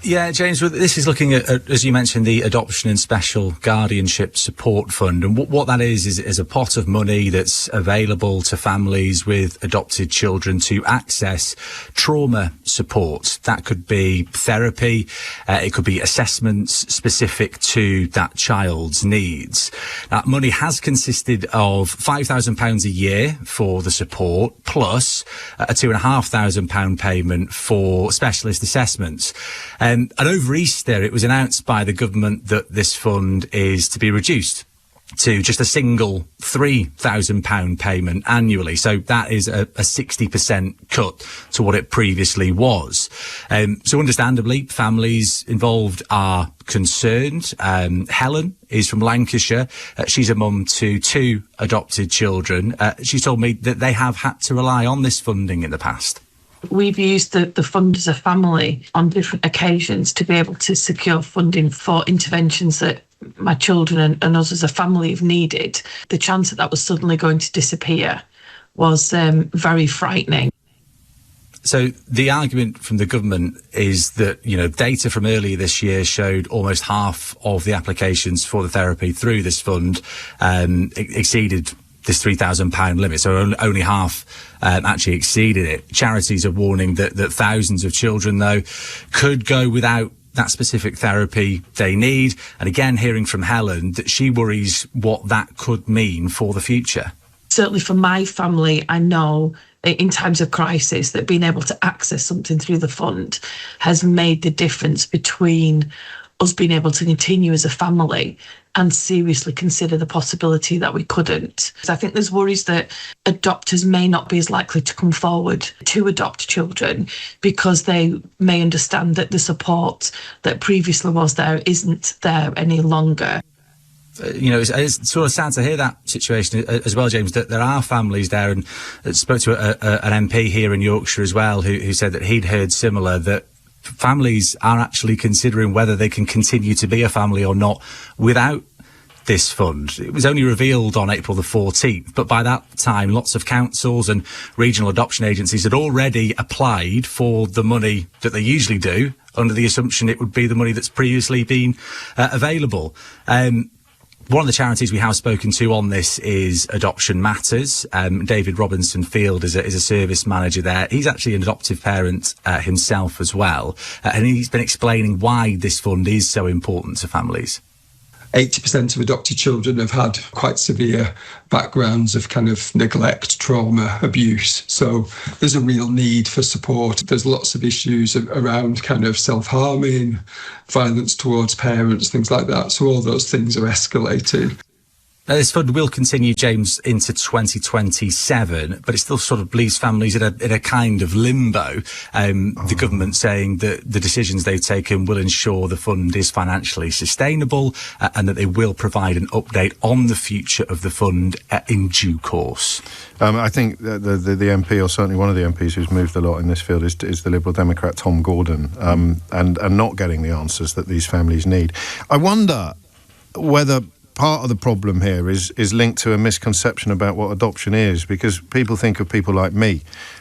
Yeah, James, this is looking at, as you mentioned, the Adoption and Special Guardianship Support Fund. And what that is a pot of money that's available to families with adopted children to access trauma support. That could be therapy. It could be assessments specific to that child's needs. That money has consisted of £5,000 a year for the support, plus a £2,500 payment for specialist assessments. And over Easter, it was announced by the government that this fund is to be reduced to just a single £3,000 payment annually. So that is a 60% cut to what it previously was. So understandably, families involved are concerned. Helen is from Lancashire. She's a mum to 2 adopted children. She told me that they have had to rely on this funding in the past. We've used the fund as a family on different occasions to be able to secure funding for interventions that my children and us as a family have needed. The chance that was suddenly going to disappear was very frightening. So the argument from the government is that, data from earlier this year showed almost half of the applications for the therapy through this fund exceeded this £3,000 limit, so only half actually exceeded it. Charities are warning that thousands of children, though, could go without that specific therapy they need. And again, hearing from Helen that she worries what that could mean for the future. Certainly for my family, I know in times of crisis that being able to access something through the fund has made the difference between us being able to continue as a family and seriously consider the possibility that we couldn't. So I think there's worries that adopters may not be as likely to come forward to adopt children because they may understand that the support that previously was there isn't there any longer. It's sort of sad to hear that situation as well, James, that there are families there, and I spoke to an MP here in Yorkshire as well who said that he'd heard similar, that families are actually considering whether they can continue to be a family or not without this fund. It was only revealed on April the 14th, but by that time lots of councils and regional adoption agencies had already applied for the money that they usually do, under the assumption it would be the money that's previously been available. One of the charities we have spoken to on this is Adoption Matters. David Robinson Field is a service manager there. He's actually an adoptive parent himself as well. And he's been explaining why this fund is so important to families. 80% of adopted children have had quite severe backgrounds of kind of neglect, trauma, abuse. So there's a real need for support. There's lots of issues around kind of self-harming, violence towards parents, things like that. So all those things are escalating. Now, this fund will continue, James, into 2027, but it still sort of leaves families in a kind of limbo. The government saying that the decisions they've taken will ensure the fund is financially sustainable and that they will provide an update on the future of the fund in due course. I think the MP, or certainly one of the MPs who's moved a lot in this field, is the Liberal Democrat Tom Gordon, and not getting the answers that these families need. I wonder whether part of the problem here is linked to a misconception about what adoption is, because people think of people like me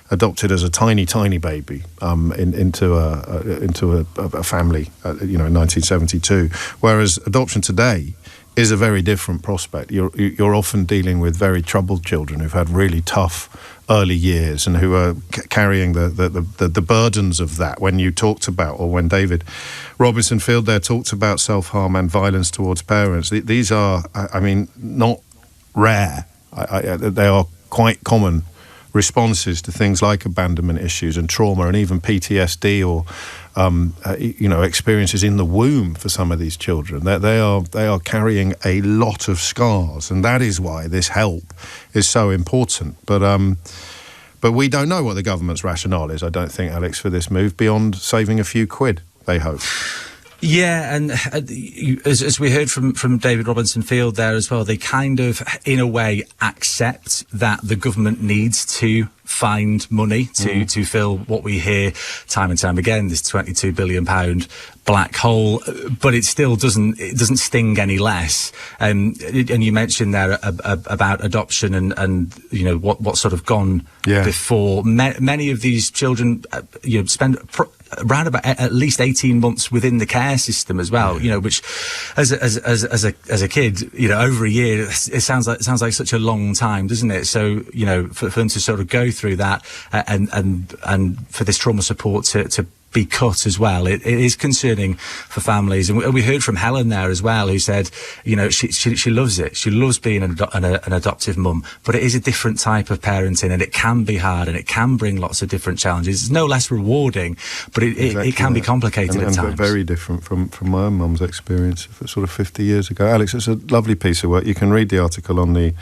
adopted as a tiny baby into a family, in 1972, whereas adoption today is a very different prospect. You're often dealing with very troubled children who've had really tough early years and who are carrying the burdens of that. When you talked about, or when David Robinson Field there talked about self-harm and violence towards parents, these are, not rare. They are quite common responses to things like abandonment issues and trauma, and even PTSD or experiences in the womb for some of these children. They are carrying a lot of scars, and that is why this help is so important. But we don't know what the government's rationale is, I don't think, Alex, for this move, beyond saving a few quid, they hope. Yeah, and as we heard from David Robinson Field there as well, they kind of, in a way, accept that the government needs to find money to fill what we hear time and time again, this £22 billion black hole, but it still doesn't sting any less. And you mentioned there about adoption and what's sort of gone before. Many of these children spend around about at least 18 months within the care system as well, which as a kid, over a year, it sounds like such a long time, doesn't it? So, for them to sort of go through that and for this trauma support to be cut as well, it is concerning for families. And we heard from Helen there as well, who said, she loves it. She loves being an adoptive mum, but it is a different type of parenting, and it can be hard, and it can bring lots of different challenges. It's no less rewarding, but it can be complicated at times. Very different from my own mum's experience sort of 50 years ago. Alex, it's a lovely piece of work. You can read the article on the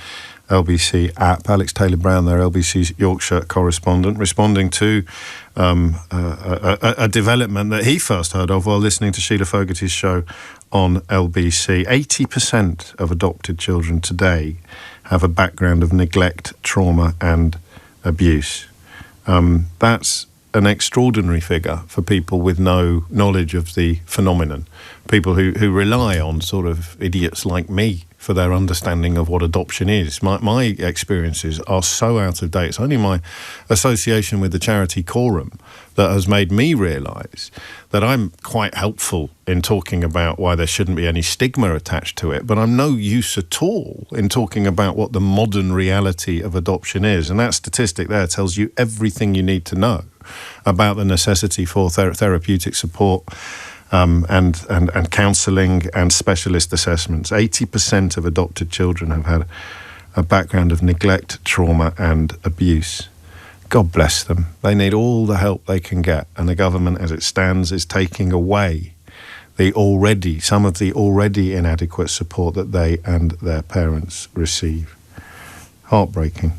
LBC app. Alex Taylor-Brown there, LBC's Yorkshire correspondent, responding to a development that he first heard of while listening to Sheila Fogarty's show on LBC. 80% of adopted children today have a background of neglect, trauma and abuse. That's an extraordinary figure for people with no knowledge of the phenomenon, people who rely on sort of idiots like me for their understanding of what adoption is. My experiences are so out of date. It's only my association with the charity Quorum that has made me realise that I'm quite helpful in talking about why there shouldn't be any stigma attached to it, but I'm no use at all in talking about what the modern reality of adoption is. And that statistic there tells you everything you need to know about the necessity for therapeutic support and counselling and specialist assessments. 80% of adopted children have had a background of neglect, trauma and abuse. God bless them. They need all the help they can get, and the government, as it stands, is taking away some of the already inadequate support that they and their parents receive. Heartbreaking.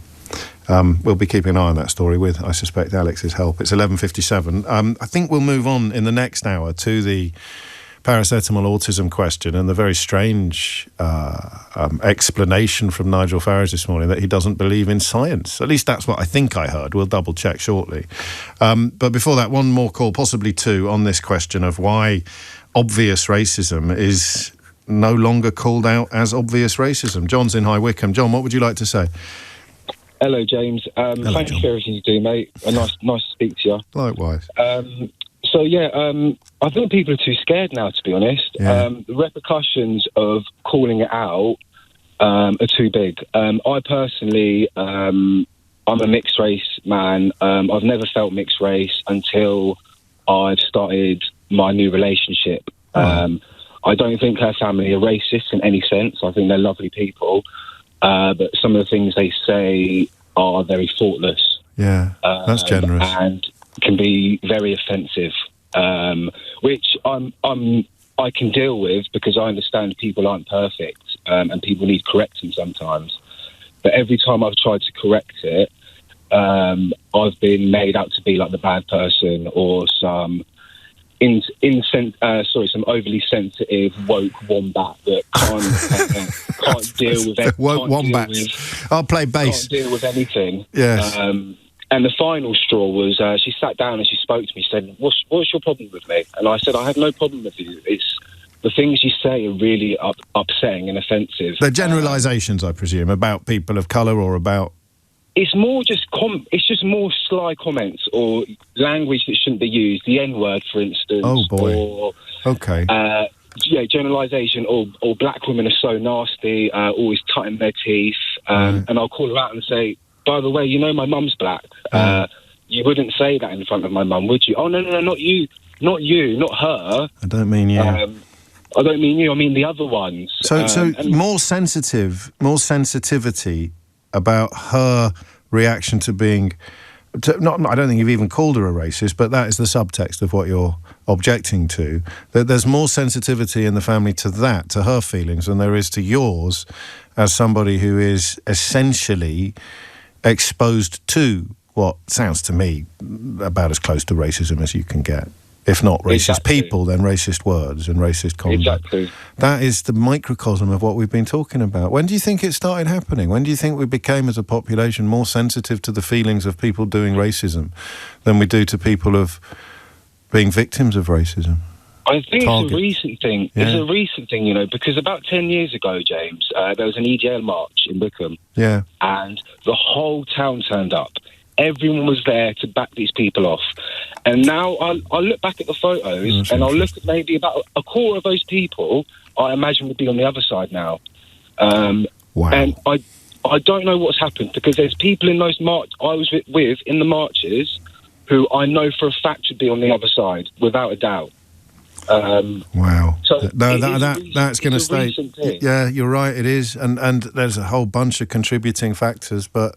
We'll be keeping an eye on that story with, I suspect, Alex's help. It's 11:57. I think we'll move on in the next hour to the paracetamol autism question and the very strange explanation from Nigel Farage this morning that he doesn't believe in science. At least that's what I think I heard. We'll double check shortly. But before that, one more call, possibly two, on this question of why obvious racism is no longer called out as obvious racism. John's in High Wycombe. John, what would you like to say? Hello, James. Thank you for everything you do, mate. Nice to speak to you. Likewise. I think people are too scared now, to be honest. Yeah. The repercussions of calling it out are too big. I personally, I'm a mixed race man. I've never felt mixed race until I've started my new relationship. I don't think her family are racist in any sense. I think they're lovely people. But some of the things they say are very thoughtless. Yeah, that's generous. And can be very offensive, which I can deal with because I understand people aren't perfect and people need correcting sometimes. But every time I've tried to correct it, I've been made out to be like the bad person or some some overly sensitive woke wombat that can't deal with it. Woke wombats. I'll play bass. Can't deal with anything. Yes. And the final straw was she sat down and she spoke to me, said, what's your problem with me? And I said, I have no problem with you. It's the things you say are really upsetting and offensive. They're generalisations, I presume, about people of colour or about... It's more just it's just more sly comments or language that shouldn't be used. The N-word, for instance. Oh, boy. Or, okay. Generalisation or black women are so nasty, always cutting their teeth. And I'll call her out and say, by the way, you know my mum's black. You wouldn't say that in front of my mum, would you? Oh, no, not you. Not you, not her. I don't mean you. I don't mean you, I mean the other ones. So more sensitivity about her reaction to being... I don't think you've even called her a racist, but that is the subtext of what you're objecting to. That there's more sensitivity in the family to that, to her feelings, than there is to yours as somebody who is essentially exposed to what sounds to me about as close to racism as you can get. If not racist people, then racist words and racist conduct. Exactly. That is the microcosm of what we've been talking about. When do you think it started happening? When do you think we became, as a population, more sensitive to the feelings of people doing racism than we do to people of being victims of racism? I think it's a recent thing. Yeah. It's a recent thing, because about 10 years ago, James, there was an EDL march in Wycombe. Yeah. And the whole town turned up. Everyone was there to back these people off. And now I look back at the photos and I'll look at maybe about a quarter of those people I imagine would be on the other side now. Wow. And I don't know what's happened because there's people in those I was with in the marches who I know for a fact would be on the other side, without a doubt. Wow. So that's going to stay. Yeah, you're right, it is. And there's a whole bunch of contributing factors, but...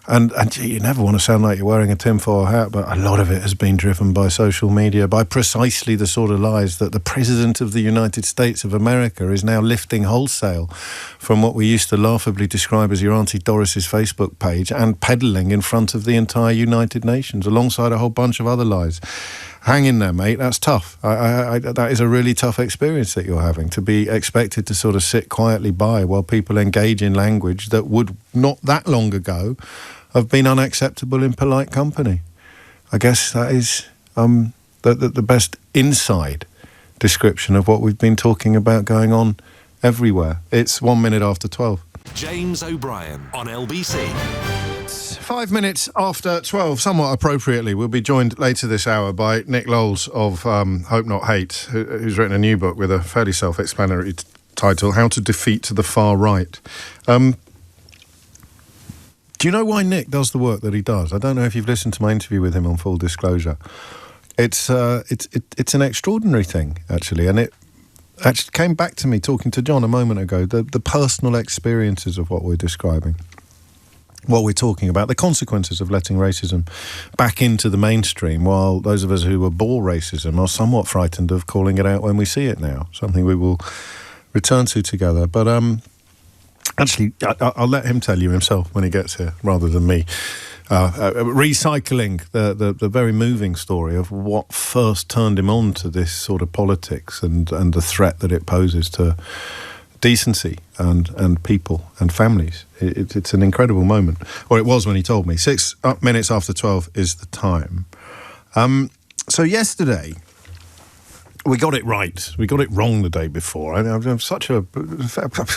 And you never want to sound like you're wearing a tinfoil hat, but a lot of it has been driven by social media, by precisely the sort of lies that the President of the United States of America is now lifting wholesale from what we used to laughably describe as your Auntie Doris's Facebook page and peddling in front of the entire United Nations, alongside a whole bunch of other lies. Hang in there, mate. That's tough. That is a really tough experience that you're having, to be expected to sort of sit quietly by while people engage in language that would, not that long ago, have been unacceptable in polite company. I guess that is the best inside description of what we've been talking about going on everywhere. It's 1 minute after 12. James O'Brien on LBC. 5 minutes after 12, somewhat appropriately. We'll be joined later this hour by Nick Lowles of Hope Not Hate, who's written a new book with a fairly self-explanatory title, How to Defeat the Far Right. Do you know why Nick does the work that he does? I don't know if you've listened to my interview with him on Full Disclosure. It's an extraordinary thing, actually, and it actually came back to me talking to John a moment ago, the personal experiences of what we're describing. what we're talking about, the consequences of letting racism back into the mainstream, while those of us who abhor racism are somewhat frightened of calling it out when we see it now, something we will return to together. But actually, I'll let him tell you himself when he gets here, rather than me. Recycling the very moving story of what first turned him on to this sort of politics and the threat that it poses to decency and people and families. It's an incredible moment. Or it was when he told me. 6 minutes after 12 is the time. So yesterday, we got it right. We got it wrong the day before. I'm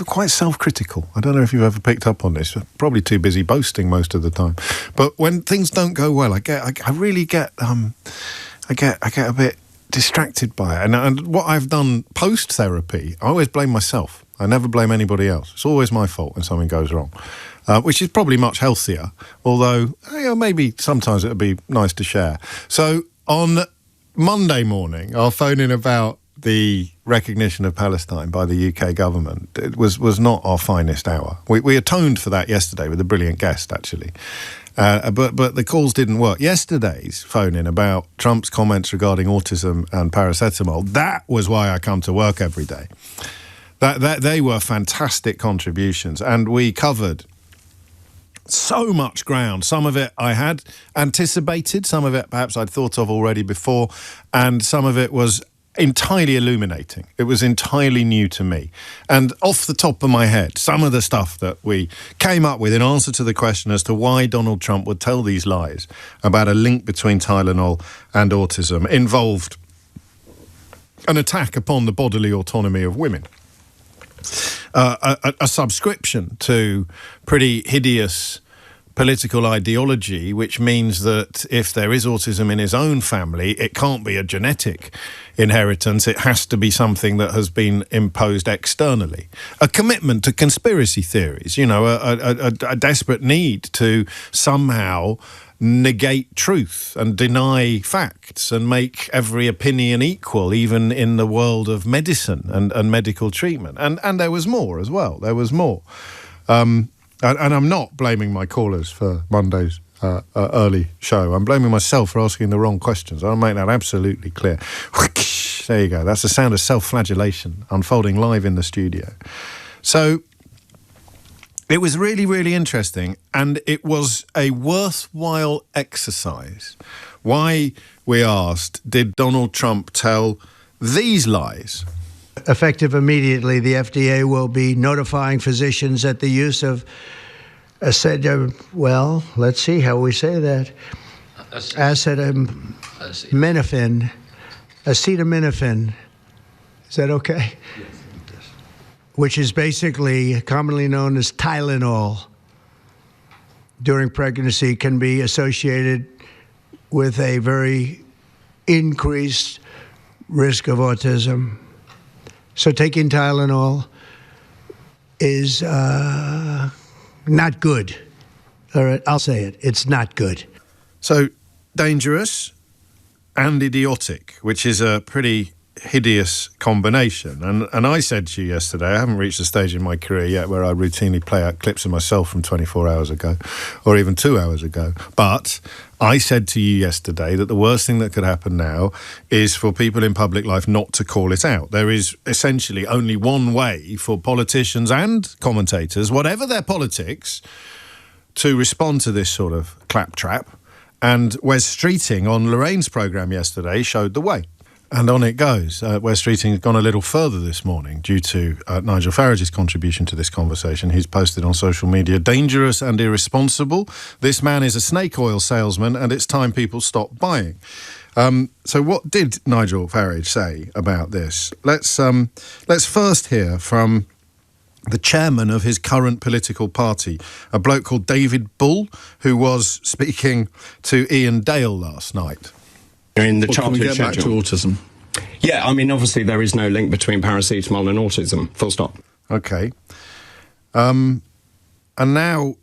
quite self-critical. I don't know if you've ever picked up on this. I'm probably too busy boasting most of the time. But when things don't go well, I really get a bit distracted by it. And what I've done post-therapy, I always blame myself. I never blame anybody else. It's always my fault when something goes wrong, which is probably much healthier, although maybe sometimes it would be nice to share. So on Monday morning, I'll phone in about the recognition of Palestine by the UK government. It was not our finest hour. We atoned for that yesterday with a brilliant guest, actually. But the calls didn't work. Yesterday's phone-in about Trump's comments regarding autism and paracetamol, that was why I come to work every day. That they were fantastic contributions, and we covered so much ground. Some of it I had anticipated, some of it perhaps I'd thought of already before, and some of it was entirely illuminating. It was entirely new to me. And off the top of my head, some of the stuff that we came up with in answer to the question as to why Donald Trump would tell these lies about a link between Tylenol and autism involved an attack upon the bodily autonomy of women. A subscription to pretty hideous political ideology, which means that if there is autism in his own family, it can't be a genetic inheritance. It has to be something that has been imposed externally. A commitment to conspiracy theories, a desperate need to somehow negate truth and deny facts and make every opinion equal, even in the world of medicine and medical treatment. And there was more as well. There was more. And I'm not blaming my callers for Monday's early show. I'm blaming myself for asking the wrong questions. I'll make that absolutely clear. There you go. That's the sound of self-flagellation unfolding live in the studio. So it was really, really interesting, and it was a worthwhile exercise. Why, we asked, did Donald Trump tell these lies? Effective immediately, the FDA will be notifying physicians that the use of acetaminophen, is that okay? Yes. Which is basically commonly known as Tylenol, during pregnancy can be associated with a very increased risk of autism. So taking Tylenol is not good. All right, I'll say it. It's not good. So dangerous and idiotic, which is a pretty hideous combination. And I said to you yesterday, I haven't reached the stage in my career yet where I routinely play out clips of myself from 24 hours ago or even 2 hours ago. But I said to you yesterday that the worst thing that could happen now is for people in public life not to call it out. There is essentially only one way for politicians and commentators, whatever their politics, to respond to this sort of claptrap. And Wes Streeting on Lorraine's programme yesterday showed the way. And on it goes. Wes Streeting has gone a little further this morning due to Nigel Farage's contribution to this conversation. He's posted on social media, dangerous and irresponsible. This man is a snake oil salesman and it's time people stop buying. So what did Nigel Farage say about this? Let's first hear from the chairman of his current political party, a bloke called David Bull, who was speaking to Ian Dale last night. In the Can we get back to autism? Yeah, I mean, obviously there is no link between paracetamol and autism, full stop. Okay. And now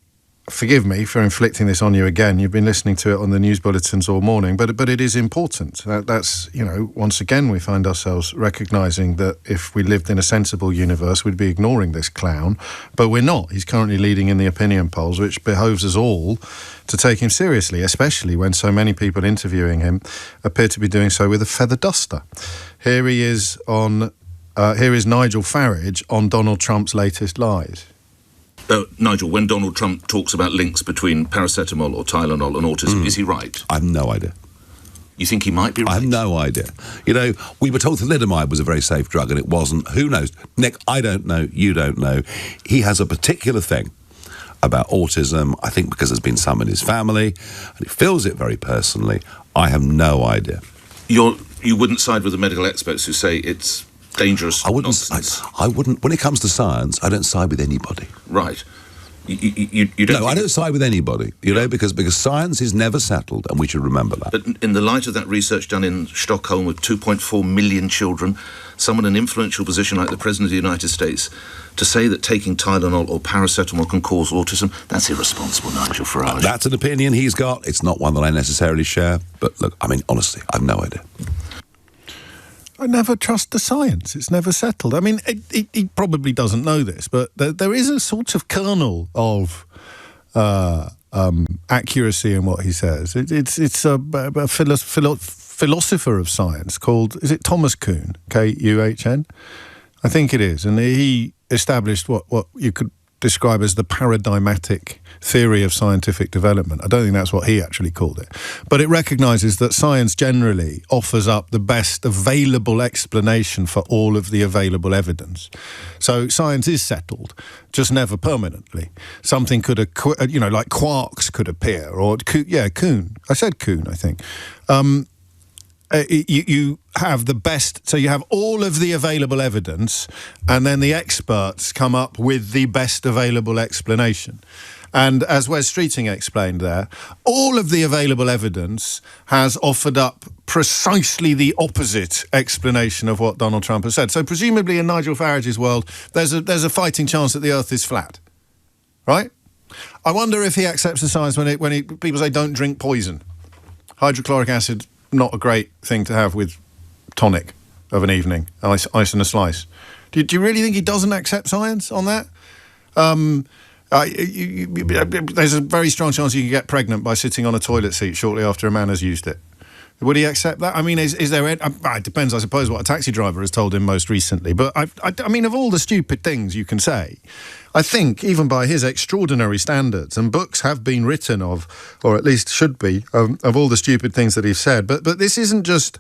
forgive me for inflicting this on you again. You've been listening to it on the news bulletins all morning, but it is important. That's, once again, we find ourselves recognising that if we lived in a sensible universe, we'd be ignoring this clown, but we're not. He's currently leading in the opinion polls, which behoves us all to take him seriously, especially when so many people interviewing him appear to be doing so with a feather duster. Here he is here is Nigel Farage on Donald Trump's latest lies. Nigel, when Donald Trump talks about links between paracetamol or Tylenol and autism, is he right? I have no idea. You think he might be right? I have no idea. We were told thalidomide was a very safe drug, and it wasn't. Who knows? Nick, I don't know. You don't know. He has a particular thing about autism, I think because there's been some in his family, and he feels it very personally. I have no idea. You wouldn't side with the medical experts who say it's dangerous nonsense? I wouldn't. When it comes to science, I don't side with anybody. Right. You don't. No, I don't side with anybody. Because science is never settled, and we should remember that. But in the light of that research done in Stockholm with 2.4 million children, someone in an influential position like the President of the United States, to say that taking Tylenol or paracetamol can cause autism, that's irresponsible, Nigel Farage. That's an opinion he's got. It's not one that I necessarily share. But look, honestly, I have no idea. I never trust the science. It's never settled. He probably doesn't know this, but there is a sort of kernel of accuracy in what he says. It's a philosopher of science called, is it Thomas Kuhn? Kuhn? I think it is. And he established what you could describe as the paradigmatic theory of scientific development. I don't think that's what he actually called it. But it recognises that science generally offers up the best available explanation for all of the available evidence. So science is settled, just never permanently. Something could, like quarks could appear, or, Kuhn. I said Kuhn, I think. You have the best, so you have all of the available evidence, and then the experts come up with the best available explanation. And as Wes Streeting explained there, all of the available evidence has offered up precisely the opposite explanation of what Donald Trump has said. So presumably in Nigel Farage's world, there's a fighting chance that the Earth is flat, right? I wonder if he accepts the science when people say don't drink poison. Hydrochloric acid, not a great thing to have with tonic of an evening, ice and a slice. Do you really think he doesn't accept science on that? There's a very strong chance you can get pregnant by sitting on a toilet seat shortly after a man has used it. Would he accept that? Is there... It depends, I suppose, what a taxi driver has told him most recently. But, of all the stupid things you can say, I think, even by his extraordinary standards, and books have been written of, or at least should be, of all the stupid things that he's said. But this isn't just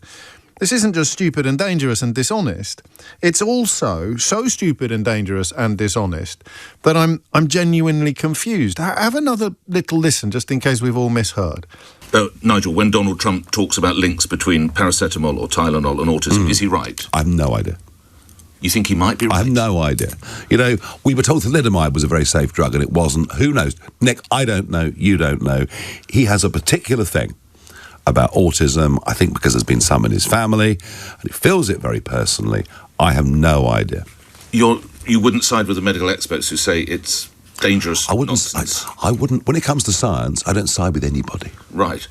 stupid and dangerous and dishonest. It's also so stupid and dangerous and dishonest that I'm genuinely confused. Have another little listen, just in case we've all misheard. Nigel, when Donald Trump talks about links between paracetamol or Tylenol and autism, is he right? I have no idea. You think he might be right? I have no idea. We were told thalidomide was a very safe drug, and it wasn't. Who knows? Nick, I don't know. You don't know. He has a particular thing about autism, I think because there's been some in his family, and he feels it very personally. I have no idea. You wouldn't side with the medical experts who say it's dangerous nonsense? I wouldn't. When it comes to science, I don't side with anybody. Right.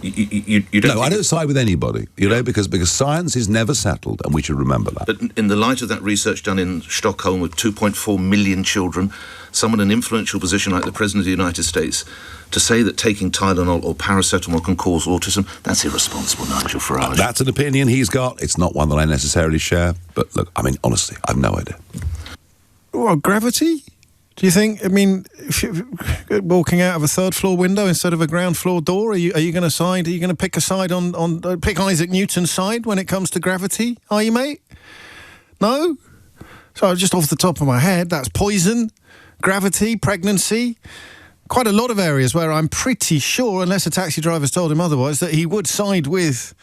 You don't. No, I don't side with anybody. Because science is never settled, and we should remember that. But in the light of that research done in Stockholm with 2.4 million children, someone in an influential position like the President of the United States, to say that taking Tylenol or paracetamol can cause autism, that's irresponsible, Nigel Farage. That's an opinion he's got. It's not one that I necessarily share. But look, honestly, I have no idea. Well, gravity? Do you think, if you're walking out of a third floor window instead of a ground floor door, are you going to side? Are you going to pick a side pick Isaac Newton's side when it comes to gravity? Are you, mate? No? So just off the top of my head, that's poison, gravity, pregnancy. Quite a lot of areas where I'm pretty sure, unless a taxi driver's told him otherwise, that he would side with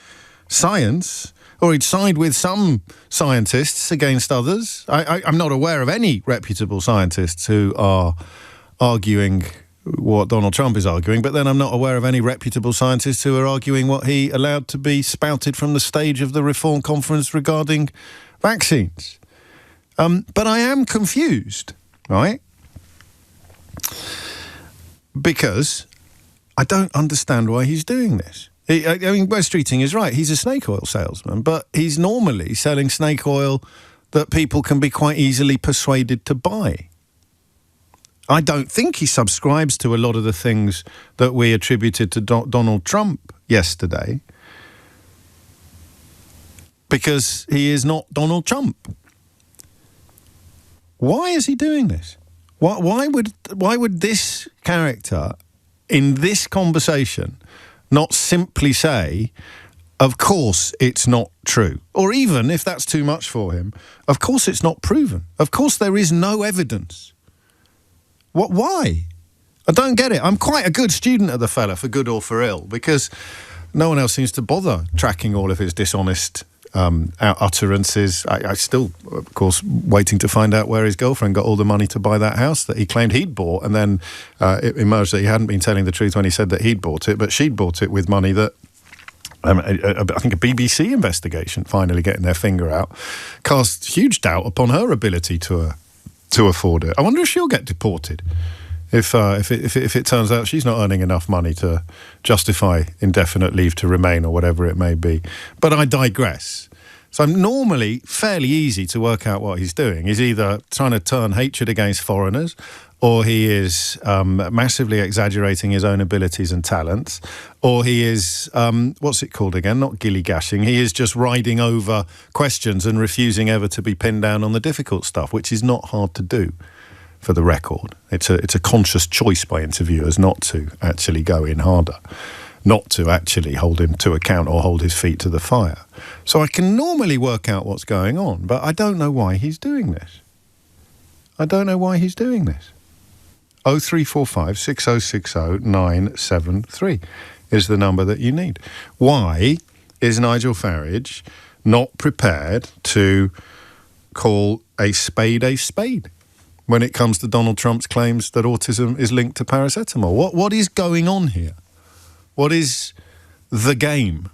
science, or he'd side with some scientists against others. I'm not aware of any reputable scientists who are arguing what Donald Trump is arguing, but then I'm not aware of any reputable scientists who are arguing what he allowed to be spouted from the stage of the Reform Conference regarding vaccines. But I am confused, right? because I don't understand why he's doing this. I mean, Wes Streeting is right. He's a snake oil salesman, but he's normally selling snake oil that people can be quite easily persuaded to buy. I don't think he subscribes to a lot of the things that we attributed to Donald Trump yesterday, because he is not Donald Trump. Why is he doing this? Why would this character in this conversation not simply say, of course it's not true? Or even, if that's too much for him, of course it's not proven. Of course there is no evidence. Why? I don't get it. I'm quite a good student of the fella, for good or for ill, because no one else seems to bother tracking all of his dishonest utterances. I still, of course, waiting to find out where his girlfriend got all the money to buy that house that he claimed he'd bought, and then it emerged that he hadn't been telling the truth when he said that he'd bought it, but she'd bought it with money that I think a BBC investigation, finally getting their finger out, cast huge doubt upon her ability to afford it. I wonder if she'll get deported if it turns out she's not earning enough money to justify indefinite leave to remain or whatever it may be. But I digress. So I'm normally fairly easy to work out what he's doing. He's either trying to turn hatred against foreigners, or he is massively exaggerating his own abilities and talents, or he is, what's it called again? Not gilly-gashing. He is just riding over questions and refusing ever to be pinned down on the difficult stuff, which is not hard to do, for the record. It's a conscious choice by interviewers not to actually go in harder, not to actually hold him to account or hold his feet to the fire. So I can normally work out what's going on, but I don't know why he's doing this. I don't know why he's doing this. 0345 6060 973 is the number that you need. Why is Nigel Farage not prepared to call a spade when it comes to Donald Trump's claims that autism is linked to paracetamol? What is going on here? What is the game?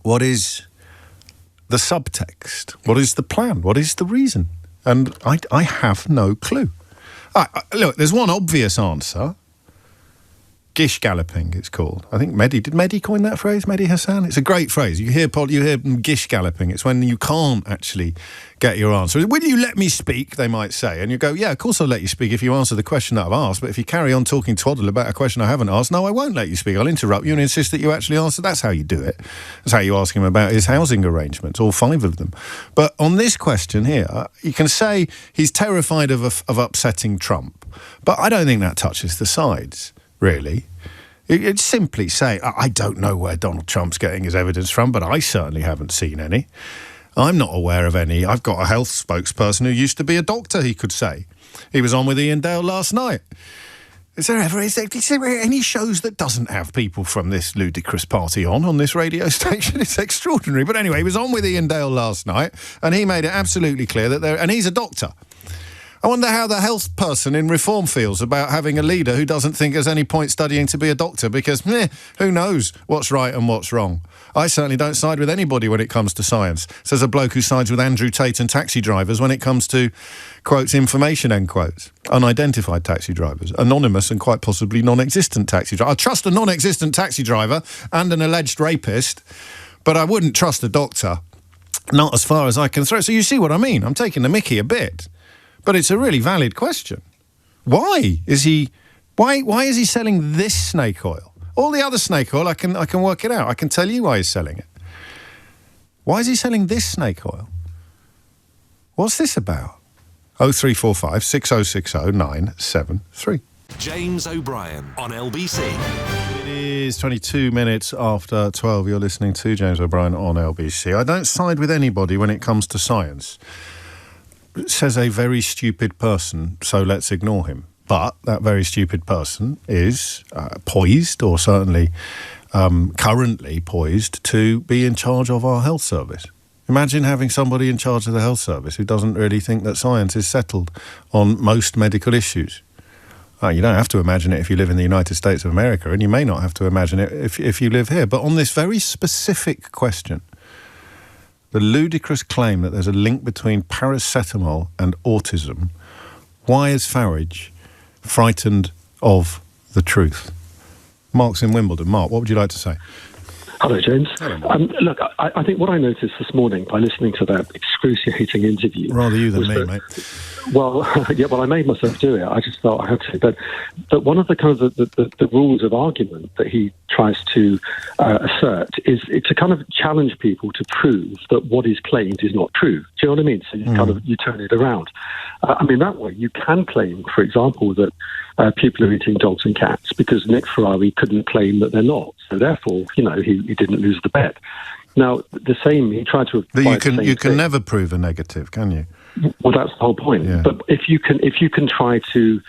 What is the subtext? What is the plan? What is the reason? And I have no clue. Look, there's one obvious answer. Gish galloping, it's called. I think did Mehdi coin that phrase? Mehdi Hassan? It's a great phrase. You hear gish galloping. It's when you can't actually get your answer. Will you let me speak, they might say. And you go, yeah, of course I'll let you speak if you answer the question that I've asked. But if you carry on talking twaddle about a question I haven't asked, no, I won't let you speak. I'll interrupt you and insist that you actually answer. That's how you do it. That's how you ask him about his housing arrangements, all 5 of them. But on this question here, you can say he's terrified of upsetting Trump. But I don't think that touches the sides, really. You'd simply say, I don't know where Donald Trump's getting his evidence from, but I certainly haven't seen any. I'm not aware of any. I've got a health spokesperson who used to be a doctor, he could say. He was on with Ian Dale last night. Is there any shows that doesn't have people from this ludicrous party on this radio station? It's extraordinary. But anyway, he was on with Ian Dale last night, and he made it absolutely clear that and he's a doctor. I wonder how the health person in Reform feels about having a leader who doesn't think there's any point studying to be a doctor, because who knows what's right and what's wrong. I certainly don't side with anybody when it comes to science, says a bloke who sides with Andrew Tate and taxi drivers when it comes to, quotes, information, end quotes. Unidentified taxi drivers, anonymous and quite possibly non-existent taxi drivers. I trust a non-existent taxi driver and an alleged rapist, but I wouldn't trust a doctor, not as far as I can throw. So you see what I mean? I'm taking the mickey a bit. But it's a really valid question. Why is he selling this snake oil? All the other snake oil, I can work it out. I can tell you why he's selling it. Why is he selling this snake oil? What's this about? 0345 6060 973. James O'Brien on LBC. It is 22 minutes after 12. You're listening to James O'Brien on LBC. I don't side with anybody when it comes to science. Says a very stupid person, so let's ignore him. But that very stupid person is poised, or certainly currently poised, to be in charge of our health service. Imagine having somebody in charge of the health service who doesn't really think that science is settled on most medical issues. You don't have to imagine it if you live in the United States of America, and you may not have to imagine it if you live here. But on this very specific question, the ludicrous claim that there's a link between paracetamol and autism, why is Farage frightened of the truth? Mark's in Wimbledon. Mark, what would you like to say? Hello, James. Hello. Look, I think what I noticed this morning by listening to that excruciating interview... Rather you than me, mate. Well, I made myself do it. I just felt I had to. But one of the kind of the rules of argument that he tries to assert is to kind of challenge people to prove that what is claimed is not true. Do you know what I mean? So you turn it around. That way you can claim, for example, that people are eating dogs and cats because Nick Ferrari couldn't claim that they're not. So therefore, he didn't lose the bet. Now, the same, he tried to... But you can never prove a negative, can you? Well, that's the whole point. Yeah. But if you can try to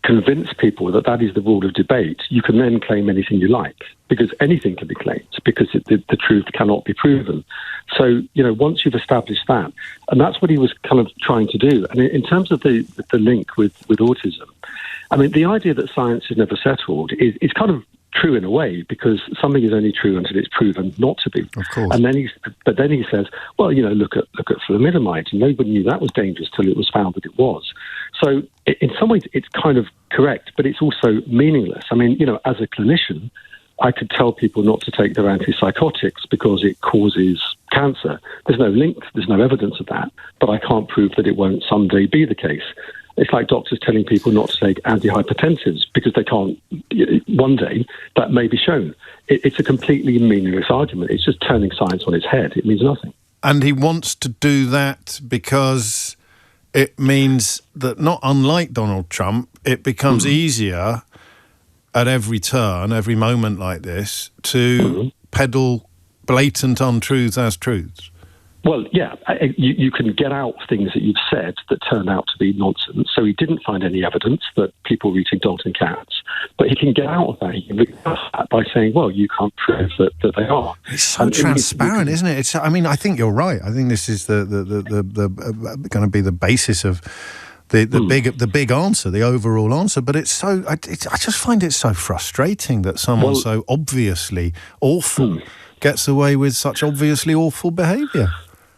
convince people that is the rule of debate, you can then claim anything you like, because anything can be claimed, because the truth cannot be proven. So, once you've established that, and that's what he was kind of trying to do. And in terms of the link with autism, the idea that science is never settled is kind of true in a way, because something is only true until it's proven not to be. Of course. And then he says, well, look at thalidomide, and nobody knew that was dangerous till it was found that it was. So in some ways it's kind of correct, but it's also meaningless. As a clinician, I could tell people not to take their antipsychotics because it causes cancer. There's no link, there's no evidence of that, but I can't prove that it won't someday be the case. It's like doctors telling people not to take antihypertensives because they can't. One day, that may be shown. It's a completely meaningless argument. It's just turning science on its head. It means nothing. And he wants to do that because it means that, not unlike Donald Trump, it becomes easier at every turn, every moment like this, to peddle blatant untruths as truths. Well, yeah, you can get out things that you've said that turn out to be nonsense. So he didn't find any evidence that people were eating dogs and cats, but he can get out of that. He can reverse that by saying, well, you can't prove that they are. It's so transparent, isn't it? I think you're right. I think this is the going to be the basis of the big answer, the overall answer. But it's so I just find it so frustrating that someone so obviously awful gets away with such obviously awful behaviour.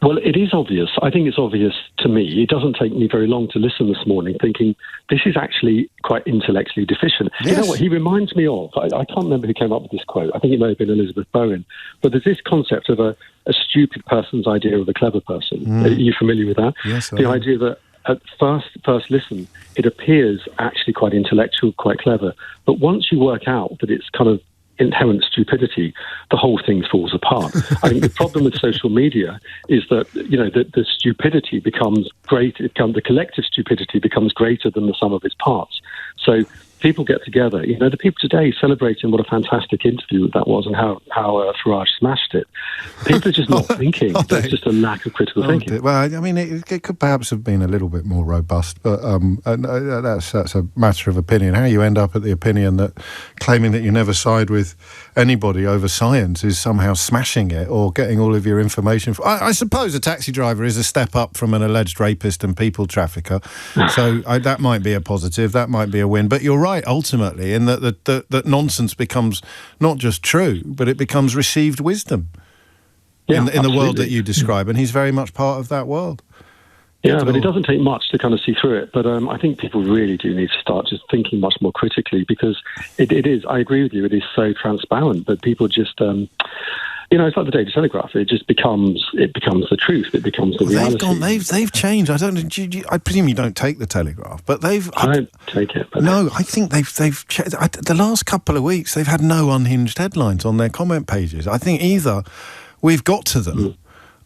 Well, it is obvious. I think it's obvious to me. It doesn't take me very long to listen this morning thinking this is actually quite intellectually deficient. Yes. You know what he reminds me of? I can't remember who came up with this quote. I think it may have been Elizabeth Bowen. But there's this concept of a stupid person's idea of a clever person. Are you familiar with that? Yes, the idea that at first listen, it appears actually quite intellectual, quite clever. But once you work out that it's kind of inherent stupidity, the whole thing falls apart. I think the problem with social media is that the stupidity becomes great. The collective stupidity becomes greater than the sum of its parts. So people get together. The people today celebrating what a fantastic interview that was and how Farage smashed it. People are just not thinking. There's just a lack of critical thinking. Well, it could perhaps have been a little bit more robust, but that's a matter of opinion. How you end up at the opinion that claiming that you never side with anybody over science is somehow smashing it or getting all of your information. I suppose a taxi driver is a step up from an alleged rapist and people trafficker, so that might be a positive, that might be a win. But you're right, ultimately, in that nonsense becomes not just true, but it becomes received wisdom in the world that you describe, and he's very much part of that world. Yeah, but it doesn't take much to kind of see through it. But I think people really do need to start just thinking much more critically, because it is, I agree with you, it is so transparent that people just, it's like the Daily Telegraph. It just becomes the truth. It becomes the reality. They've changed. I don't. I presume you don't take the Telegraph, but I don't take it. But no, I think they've the last couple of weeks they've had no unhinged headlines on their comment pages. I think either we've got to them,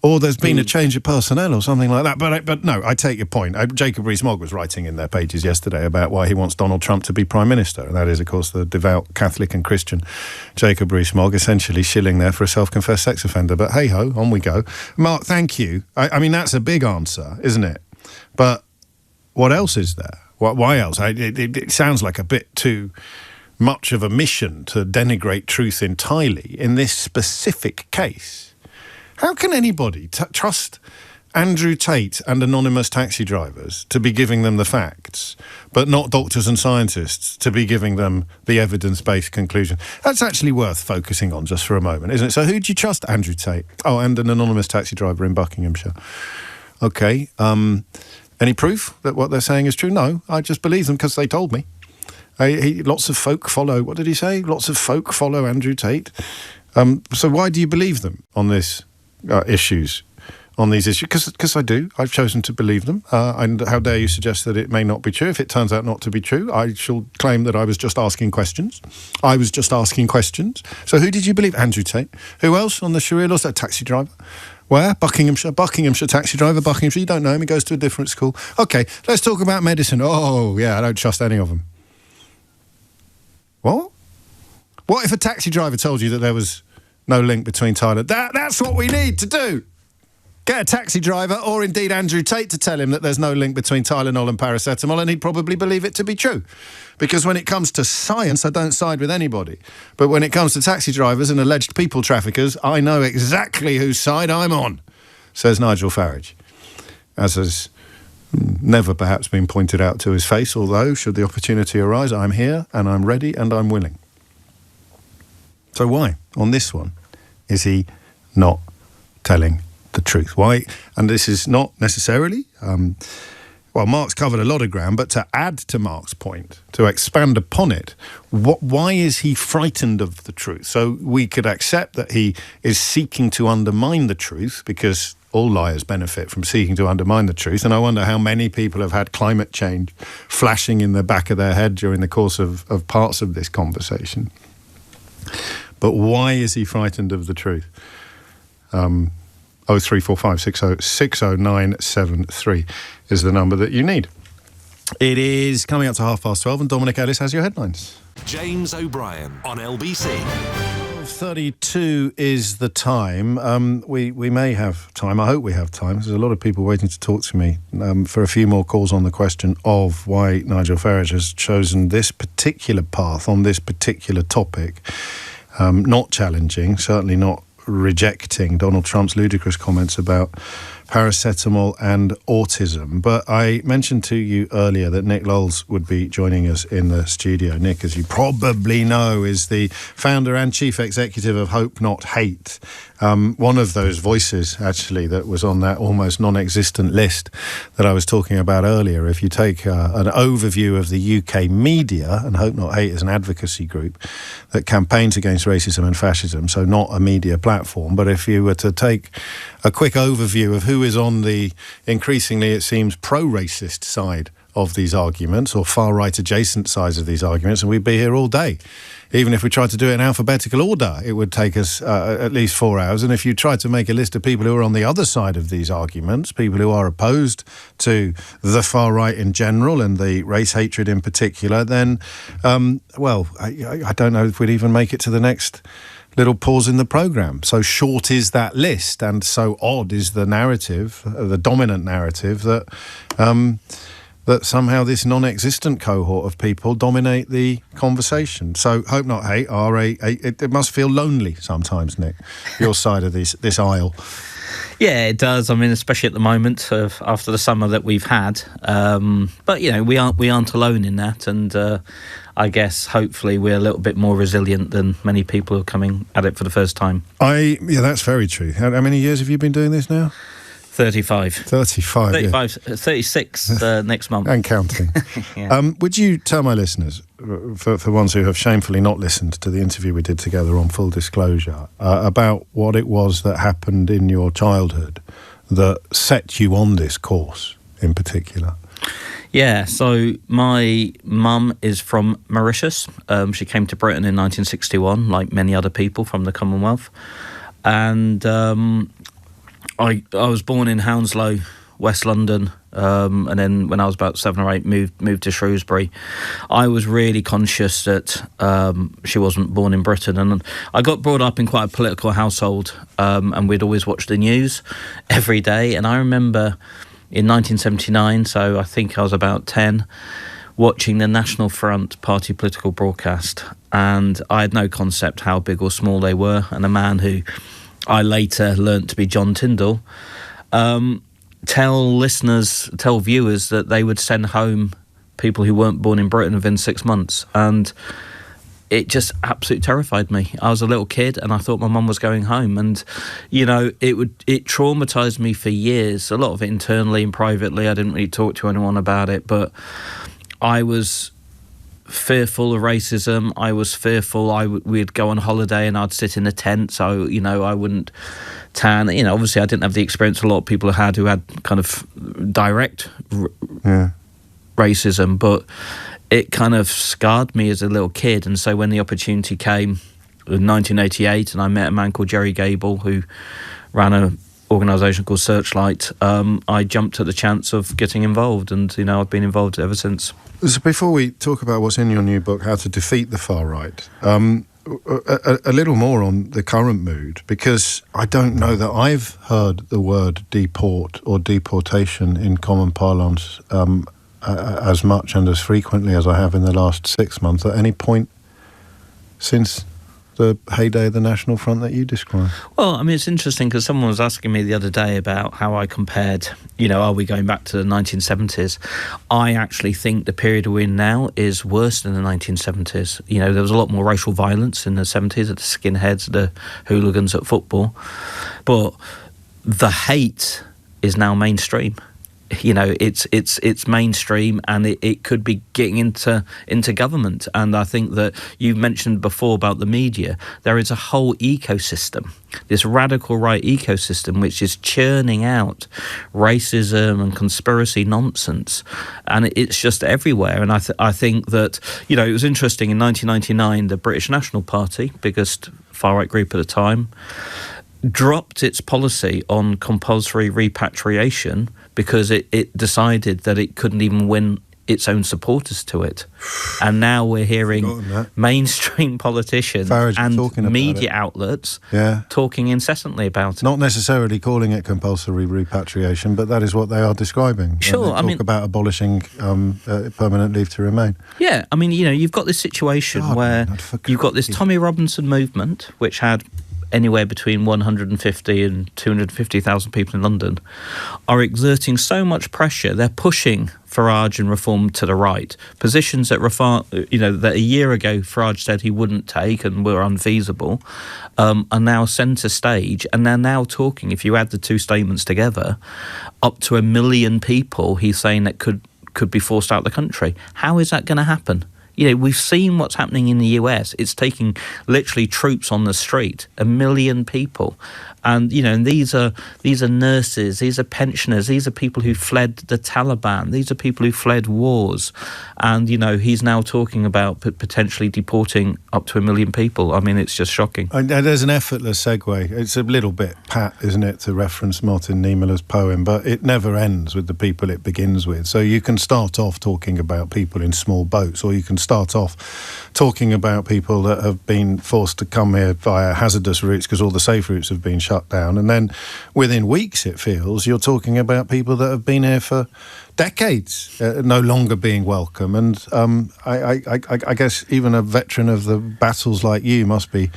or there's been a change of personnel or something like that. But no, I take your point. Jacob Rees-Mogg was writing in their pages yesterday about why he wants Donald Trump to be Prime Minister. And that is, of course, the devout Catholic and Christian Jacob Rees-Mogg essentially shilling there for a self-confessed sex offender. But hey-ho, on we go. Mark, thank you. I mean, that's a big answer, isn't it? But what else is there? Why else? It sounds like a bit too much of a mission to denigrate truth entirely in this specific case. How can anybody trust Andrew Tate and anonymous taxi drivers to be giving them the facts, but not doctors and scientists to be giving them the evidence-based conclusion? That's actually worth focusing on just for a moment, isn't it? So who do you trust? Andrew Tate. Oh, and an anonymous taxi driver in Buckinghamshire. Okay. Any proof that what they're saying is true? No, I just believe them because they told me. Lots of folk follow. What did he say? Lots of folk follow Andrew Tate. So why do you believe them on this issues? On these issues, because I do. I've chosen to believe them. And how dare you suggest that it may not be true? If it turns out not to be true, I shall claim that I was just asking questions. So who did you believe? Andrew Tate. Who else on the Sharia laws? That taxi driver. Where? Buckinghamshire taxi driver. Buckinghamshire. You don't know him. He goes to a different school. Okay, let's talk about medicine. Oh, yeah, I don't trust any of them. What? What if a taxi driver told you that there was no link between Thailand? That's what we need to do. Get a taxi driver, or indeed Andrew Tate, to tell him that there's no link between Tylenol and paracetamol, and he'd probably believe it to be true. Because when it comes to science, I don't side with anybody. But when it comes to taxi drivers and alleged people traffickers, I know exactly whose side I'm on, says Nigel Farage. As has never perhaps been pointed out to his face, although, should the opportunity arise, I'm here and I'm ready and I'm willing. So why, on this one, is he not telling the truth? Why? And this is not necessarily, Mark's covered a lot of ground, but to add to Mark's point, to expand upon it, why is he frightened of the truth? So we could accept that he is seeking to undermine the truth, because all liars benefit from seeking to undermine the truth. And I wonder how many people have had climate change flashing in the back of their head during the course of parts of this conversation. But why is he frightened of the truth? 0345 60973 is the number that you need. It is coming up to 12:30, and Dominic Ellis has your headlines. James O'Brien on LBC. 12:32 is the time. We may have time. I hope we have time. There's a lot of people waiting to talk to me for a few more calls on the question of why Nigel Farage has chosen this particular path on this particular topic. Not challenging, certainly not rejecting Donald Trump's ludicrous comments about paracetamol and autism. But I mentioned to you earlier that Nick Lowles would be joining us in the studio. Nick, as you probably know, is the founder and chief executive of Hope Not Hate. One of those voices, actually, that was on that almost non-existent list that I was talking about earlier. If you take an overview of the UK media, and Hope Not Hate is an advocacy group that campaigns against racism and fascism, so not a media platform, but if you were to take a quick overview of who is on the increasingly, it seems, pro-racist side of these arguments, or far-right adjacent sides of these arguments, and we'd be here all day. Even if we tried to do it in alphabetical order, it would take us at least 4 hours. And if you tried to make a list of people who are on the other side of these arguments, people who are opposed to the far right in general and the race hatred in particular, then, I don't know if we'd even make it to the next little pause in the programme. So short is that list, and so odd is the narrative, the dominant narrative, that that somehow this non-existent cohort of people dominate the conversation. So Hope Not Hate are it must feel lonely sometimes, Nick, your side of this aisle. Yeah, it does. I mean, especially at the moment after the summer that we've had. But you know, we aren't alone in that, and I guess hopefully we're a little bit more resilient than many people who are coming at it for the first time. Yeah, that's very true. How many years have you been doing this now? 35. 35, yeah. 36 next month. And counting. Yeah. Would you tell my listeners, for ones who have shamefully not listened to the interview we did together on Full Disclosure, about what it was that happened in your childhood that set you on this course in particular? Yeah, so my mum is from Mauritius. She came to Britain in 1961, like many other people from the Commonwealth. And I was born in Hounslow, West London, and then when I was about 7 or 8, moved to Shrewsbury. I was really conscious that she wasn't born in Britain, and I got brought up in quite a political household, and we'd always watch the news every day. And I remember in 1979, so I think I was about 10, watching the National Front party political broadcast, and I had no concept how big or small they were, and a man who I later learnt to be John Tyndall, tell viewers that they would send home people who weren't born in Britain within 6 months. And it just absolutely terrified me. I was a little kid and I thought my mum was going home. And, you know, it traumatised me for years, a lot of it internally and privately. I didn't really talk to anyone about it, but I was fearful of racism. I was fearful we'd go on holiday and I'd sit in a tent, so, you know, I wouldn't tan. You know, obviously I didn't have the experience a lot of people had who had kind of direct racism, but it kind of scarred me as a little kid. And so when the opportunity came in 1988 and I met a man called Jerry Gable who ran an organisation called Searchlight, I jumped at the chance of getting involved, and, you know, I've been involved ever since. So before we talk about what's in your new book, How to Defeat the Far Right, a little more on the current mood, because I don't know that I've heard the word deport or deportation in common parlance as much and as frequently as I have in the last 6 months at any point since the heyday of the National Front that you described. Well, I mean, it's interesting because someone was asking me the other day about how I compared, you know, are we going back to the 1970s? I actually think the period we're in now is worse than the 1970s. You know, there was a lot more racial violence in the 70s, at the skinheads, the hooligans at football. But the hate is now mainstream. You know, it's mainstream, and it could be getting into government. And I think that you mentioned before about the media. There is a whole ecosystem, this radical right ecosystem, which is churning out racism and conspiracy nonsense, and it's just everywhere. And I think that, you know, it was interesting in 1999, the British National Party, biggest far right group at the time, dropped its policy on compulsory repatriation because it decided that it couldn't even win its own supporters to it. And now we're hearing mainstream politicians Farage and media outlets talking incessantly about it. Not necessarily calling it compulsory repatriation, but that is what they are describing. Sure, I mean, about abolishing permanent leave to remain. Yeah, I mean, you know, you've got this situation where you've got this Tommy Robinson movement, which had anywhere between 150 and 250,000 people in London, are exerting so much pressure. They're pushing Farage and Reform to the right. Positions that that a year ago Farage said he wouldn't take and were unfeasible, are now centre stage, and they're now talking, if you add the two statements together, up to 1 million people he's saying that could be forced out of the country. How is that going to happen? You know, we've seen what's happening in the US. It's taking literally troops on the street, 1 million people. And, you know, and these are nurses, these are pensioners, these are people who fled the Taliban, these are people who fled wars. And, you know, he's now talking about potentially deporting up to 1 million people. I mean, it's just shocking. And there's an effortless segue. It's a little bit pat, isn't it, to reference Martin Niemöller's poem, but it never ends with the people it begins with. So you can start off talking about people in small boats, or you can start off talking about people that have been forced to come here via hazardous routes because all the safe routes have been shut down. And then within weeks, it feels, you're talking about people that have been here for decades, no longer being welcome. And I guess even a veteran of the battles like you must be,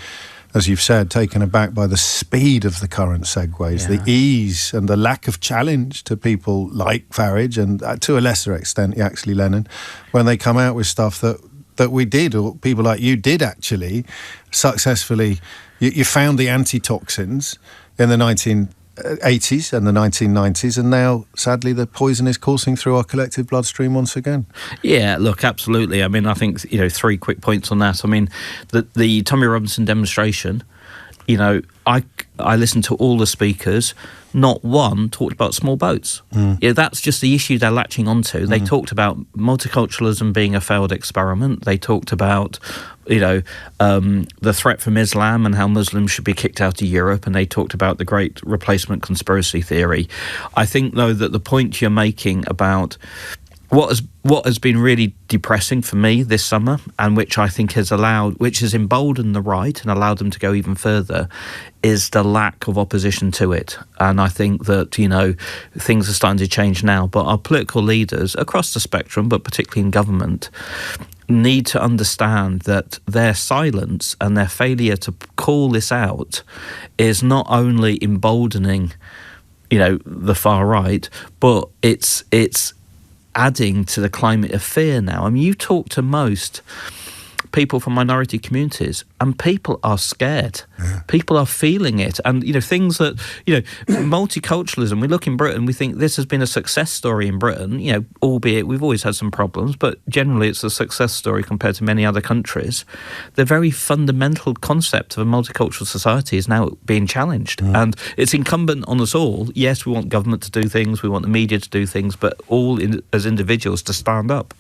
as you've said, taken aback by the speed of the current segues, the ease and the lack of challenge to people like Farage and to a lesser extent Yaxley Lennon, when they come out with stuff that we did, or people like you did actually successfully. You found the antitoxins in the 1980s and the 1990s, and now, sadly, the poison is coursing through our collective bloodstream once again. Yeah, look, absolutely. I mean, I think, you know, 3 quick points on that. I mean, the Tommy Robinson demonstration, you know, I listened to all the speakers. Not one talked about small boats. Yeah, that's just the issue they're latching onto. They talked about multiculturalism being a failed experiment. They talked about, you know, the threat from Islam and how Muslims should be kicked out of Europe, and they talked about the great replacement conspiracy theory. I think, though, that the point you're making about what has been really depressing for me this summer, and which I think has emboldened the right and allowed them to go even further, is the lack of opposition to it. And I think that, you know, things are starting to change now, but our political leaders across the spectrum, but particularly in government, need to understand that their silence and their failure to call this out is not only emboldening, you know, the far right, but it's adding to the climate of fear now. I mean, you talk to most people from minority communities, and people are scared. Yeah. People are feeling it. And, things that, multiculturalism, we look in Britain, we think this has been a success story in Britain, albeit we've always had some problems, but generally it's a success story compared to many other countries. The very fundamental concept of a multicultural society is now being challenged. And it's incumbent on us all. Yes, we want government to do things, we want the media to do things, but all as individuals to stand up.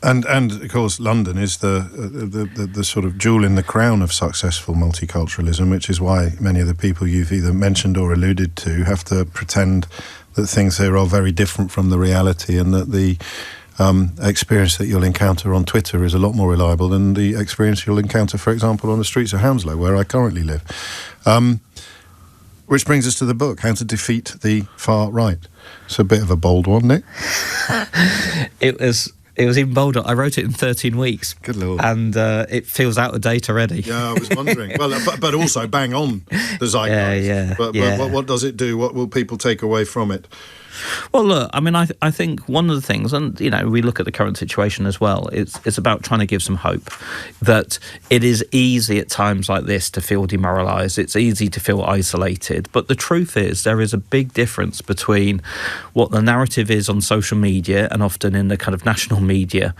And of course, London is the sort of jewel in the crown of successful multiculturalism, which is why many of the people you've either mentioned or alluded to have to pretend that things here are very different from the reality, and that the experience that you'll encounter on Twitter is a lot more reliable than the experience you'll encounter, for example, on the streets of Hounslow, where I currently live. Which brings us to the book, How to Defeat the Far Right. It's a bit of a bold one, Nick. It was even bolder. I wrote it in 13 weeks. Good Lord. And it feels out of date already. Yeah, I was wondering. Well, but also bang on the zeitgeist. Yeah. But what does it do? What will people take away from it? Well, look, I mean, I think one of the things, and, we look at the current situation as well, it's about trying to give some hope that it is easy at times like this to feel demoralised. It's easy to feel isolated. But the truth is there is a big difference between what the narrative is on social media and often in the kind of national media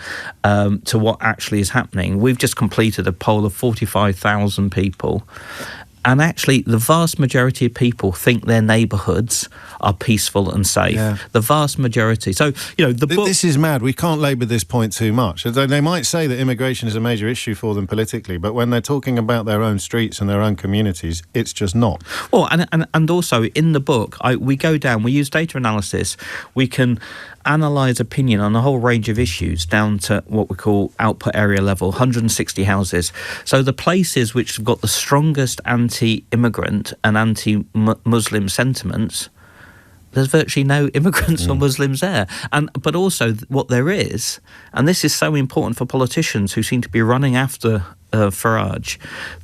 to what actually is happening. We've just completed a poll of 45,000 people. And actually, the vast majority of people think their neighbourhoods are peaceful and safe. Yeah. The vast majority. So, the book... This is mad. We can't labour this point too much. They might say that immigration is a major issue for them politically, but when they're talking about their own streets and their own communities, it's just not. Well, and also, in the book, we go down, we use data analysis, we can analyse opinion on a whole range of issues down to what we call output area level, 160 houses. So the places which have got the strongest anti-immigrant and anti-Muslim sentiments, there's virtually no immigrants or Muslims there. But also what there is, and this is so important for politicians who seem to be running after Farage,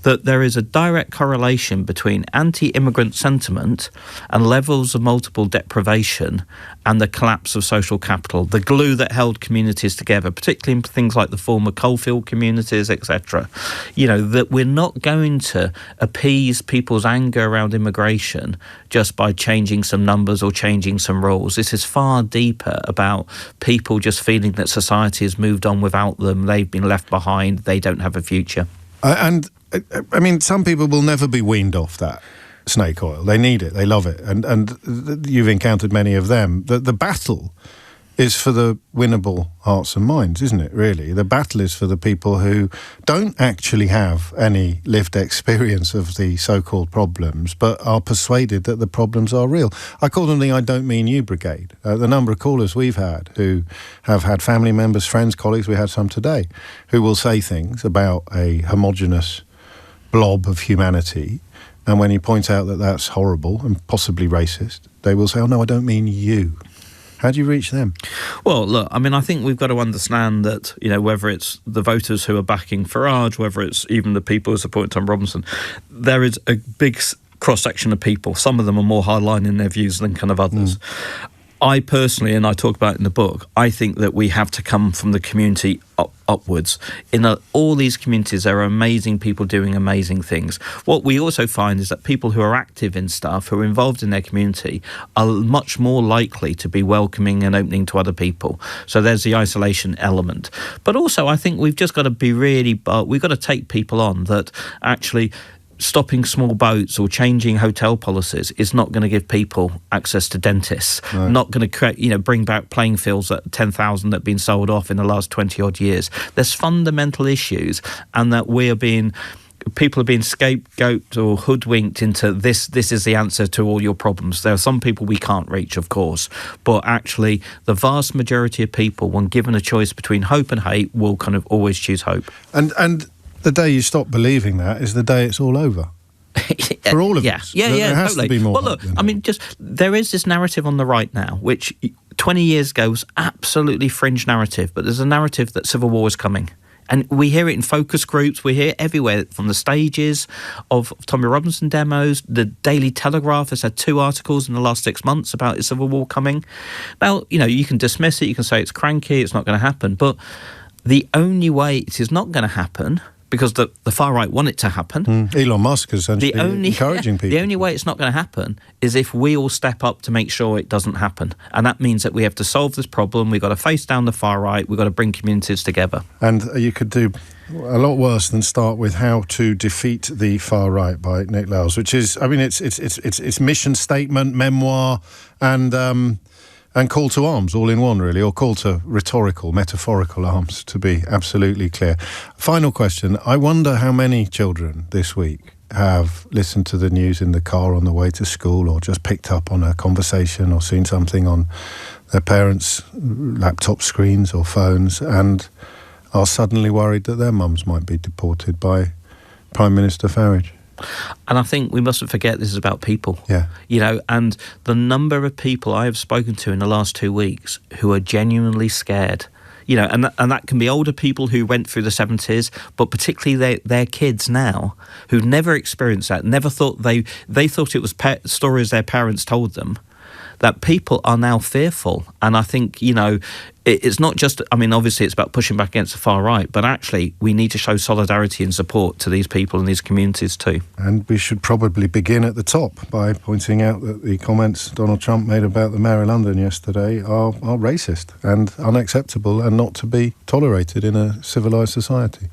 that there is a direct correlation between anti-immigrant sentiment and levels of multiple deprivation and the collapse of social capital, the glue that held communities together, particularly in things like the former coalfield communities, etc. That we're not going to appease people's anger around immigration just by changing some numbers or changing some rules. This is far deeper about people just feeling that society has moved on without them, they've been left behind, they don't have a future. And I mean, some people will never be weaned off that snake oil. They need it. They love it. And you've encountered many of them. The battle is for the winnable hearts and minds, isn't it, really? The battle is for the people who don't actually have any lived experience of the so-called problems, but are persuaded that the problems are real. I call them the I Don't Mean You Brigade. The number of callers we've had who have had family members, friends, colleagues, we had some today, who will say things about a homogenous blob of humanity, and when you point out that that's horrible and possibly racist, they will say, oh, no, I don't mean you. How do you reach them? Well, look, I mean, I think we've got to understand that, whether it's the voters who are backing Farage, whether it's even the people who support Tom Robinson, there is a big cross-section of people. Some of them are more hardline in their views than kind of others. I personally, and I talk about it in the book, I think that we have to come from the community upwards. In all these communities, there are amazing people doing amazing things. What we also find is that people who are active in stuff, who are involved in their community, are much more likely to be welcoming and opening to other people. So there's the isolation element. But also, I think we've just got to be we've got to take people on that actually... Stopping small boats or changing hotel policies is not going to give people access to dentists. No. Not going to create, bring back playing fields at 10,000 that have been sold off in the last 20 odd years. There's fundamental issues, and that people are being scapegoated or hoodwinked into this is the answer to all your problems. There are some people we can't reach, of course, but actually the vast majority of people, when given a choice between hope and hate, will kind of always choose hope. And the day you stop believing that is the day it's all over. For all of us. Yeah, there has totally. to be more. Well, look, I mean, there is this narrative on the right now, which 20 years ago was absolutely fringe narrative, but there's a narrative that civil war is coming. And we hear it in focus groups, we hear it everywhere, from the stages of Tommy Robinson demos. The Daily Telegraph has had 2 articles in the last 6 months about a civil war coming. Now, you can dismiss it, you can say it's cranky, it's not going to happen, but the only way it is not going to happen, because the far right want it to happen. Elon Musk is essentially encouraging people. The only way it's not going to happen is if we all step up to make sure it doesn't happen. And that means that we have to solve this problem. We've got to face down the far right. We've got to bring communities together. And you could do a lot worse than start with How to Defeat the Far Right by Nick Lowles, which is, I mean, it's mission statement, memoir, and call to arms all in one, really, or call to rhetorical, metaphorical arms, to be absolutely clear. Final question. I wonder how many children this week have listened to the news in the car on the way to school, or just picked up on a conversation or seen something on their parents' laptop screens or phones and are suddenly worried that their mums might be deported by Prime Minister Farage. And I think we mustn't forget this is about people. Yeah. You know, and the number of people I have spoken to in the last 2 weeks who are genuinely scared. You know, and that can be older people who went through the 70s, but particularly their kids now who've never experienced that, never thought they thought it was stories their parents told them. That people are now fearful. And I think, you know, it's not just, I mean, obviously it's about pushing back against the far right, but actually we need to show solidarity and support to these people and these communities too. And we should probably begin at the top by pointing out that the comments Donald Trump made about the Mayor of London yesterday are racist and unacceptable and not to be tolerated in a civilised society.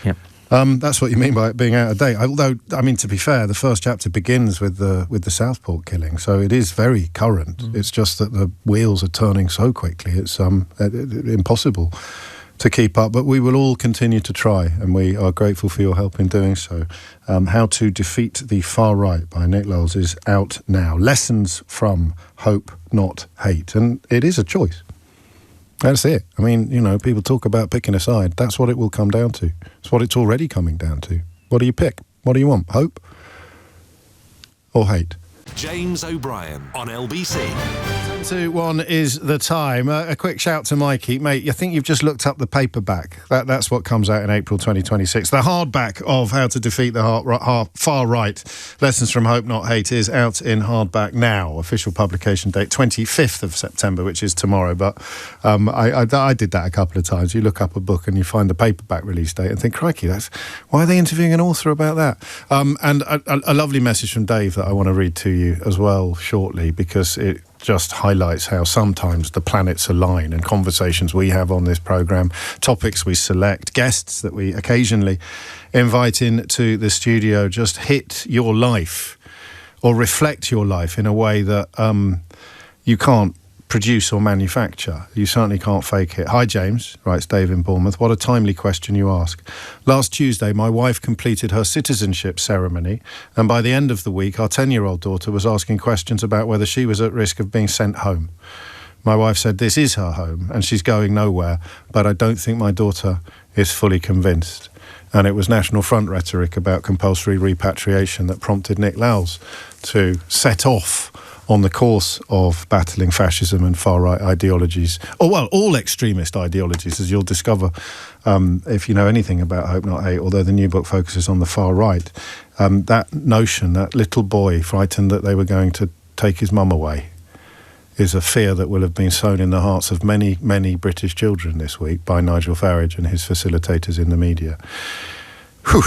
Yep. That's what you mean by it being out of date. Although, I mean, to be fair, the first chapter begins with the Southport killing, so it is very current. It's just that the wheels are turning so quickly; it's impossible to keep up. But we will all continue to try, and we are grateful for your help in doing so. How to Defeat the Far Right by Nick Lowles is out now. Lessons from Hope, Not Hate, and it is a choice. That's it. I mean, you know, people talk about picking a side. That's what it will come down to. It's what it's already coming down to. What do you pick? What do you want? Hope or hate? James O'Brien on LBC. 2-1 is the time. A quick shout to Mikey. Mate, I think you've just looked up the paperback. That's what comes out in April 2026. The hardback of How to Defeat the Far Right, Lessons from Hope Not Hate, is out in hardback now. Official publication date 25th of September, which is tomorrow. But I did that a couple of times. You look up a book and you find the paperback release date and think, crikey, why are they interviewing an author about that? And a lovely message from Dave that I want to read to you as well shortly, because it just highlights how sometimes the planets align, and conversations we have on this programme, topics we select, guests that we occasionally invite into the studio just hit your life or reflect your life in a way that you can't produce or manufacture. You certainly can't fake it. Hi James, writes Dave in Bournemouth. What a timely question you ask. Last Tuesday, my wife completed her citizenship ceremony, and by the end of the week, our 10-year-old daughter was asking questions about whether she was at risk of being sent home. My wife said this is her home and she's going nowhere, but I don't think my daughter is fully convinced. And it was National Front rhetoric about compulsory repatriation that prompted Nick Lowles to set off on the course of battling fascism and far-right ideologies, or, well, all extremist ideologies, as you'll discover if you know anything about Hope Not Hate, although the new book focuses on the far right. That notion, that little boy frightened that they were going to take his mum away, is a fear that will have been sown in the hearts of many, many British children this week by Nigel Farage and his facilitators in the media. Whew.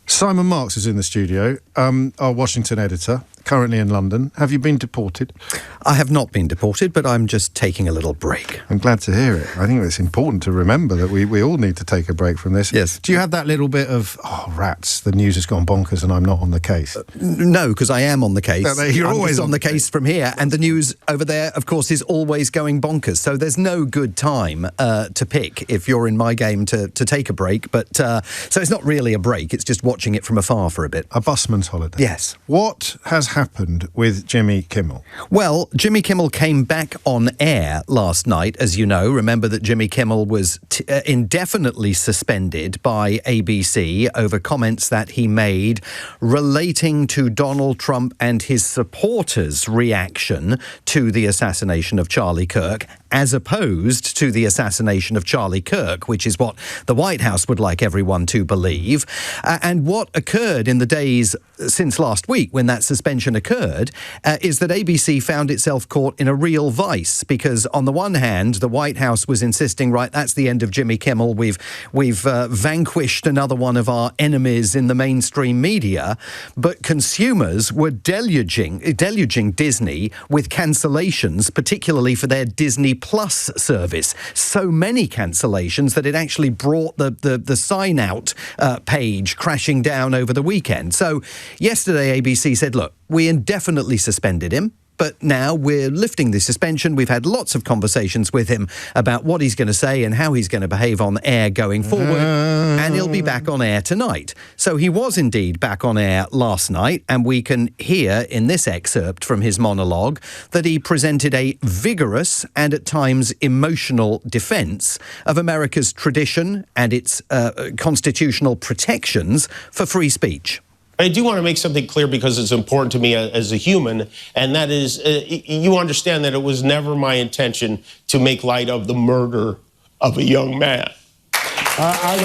Simon Marks is in the studio, our Washington editor, currently in London. Have you been deported? I have not been deported, but I'm just taking a little break. I'm glad to hear it. I think it's important to remember that we all need to take a break from this. Yes. Do you have that little bit of, oh, rats, the news has gone bonkers and I'm not on the case? No, because I am on the case. You're always on the case from here, and the news over there, of course, is always going bonkers. So there's no good time to pick if you're in my game to take a break. But so it's not really a break, it's just watching it from afar for a bit. A busman's holiday. Yes. What has happened with Jimmy Kimmel? Well, Jimmy Kimmel came back on air last night, as you know. Remember that Jimmy Kimmel was indefinitely suspended by ABC over comments that he made relating to Donald Trump and his supporters' reaction to the assassination of Charlie Kirk, as opposed to the assassination of Charlie Kirk, which is what the White House would like everyone to believe. And what occurred in the days since last week when that suspension suspension occurred is that ABC found itself caught in a real vice, because on the one hand, the White House was insisting, right, that's the end of Jimmy Kimmel. We've vanquished another one of our enemies in the mainstream media, but consumers were deluging Disney with cancellations, particularly for their Disney Plus service. So many cancellations that it actually brought the sign-out page crashing down over the weekend. So yesterday ABC said, look, we indefinitely suspended him, but now we're lifting the suspension. We've had lots of conversations with him about what he's going to say and how he's going to behave on air going forward, and he'll be back on air tonight. So he was indeed back on air last night, and we can hear in this excerpt from his monologue that he presented a vigorous and at times emotional defence of America's tradition and its constitutional protections for free speech. I do want to make something clear because it's important to me as a human, and that is, you understand that it was never my intention to make light of the murder of a young man. I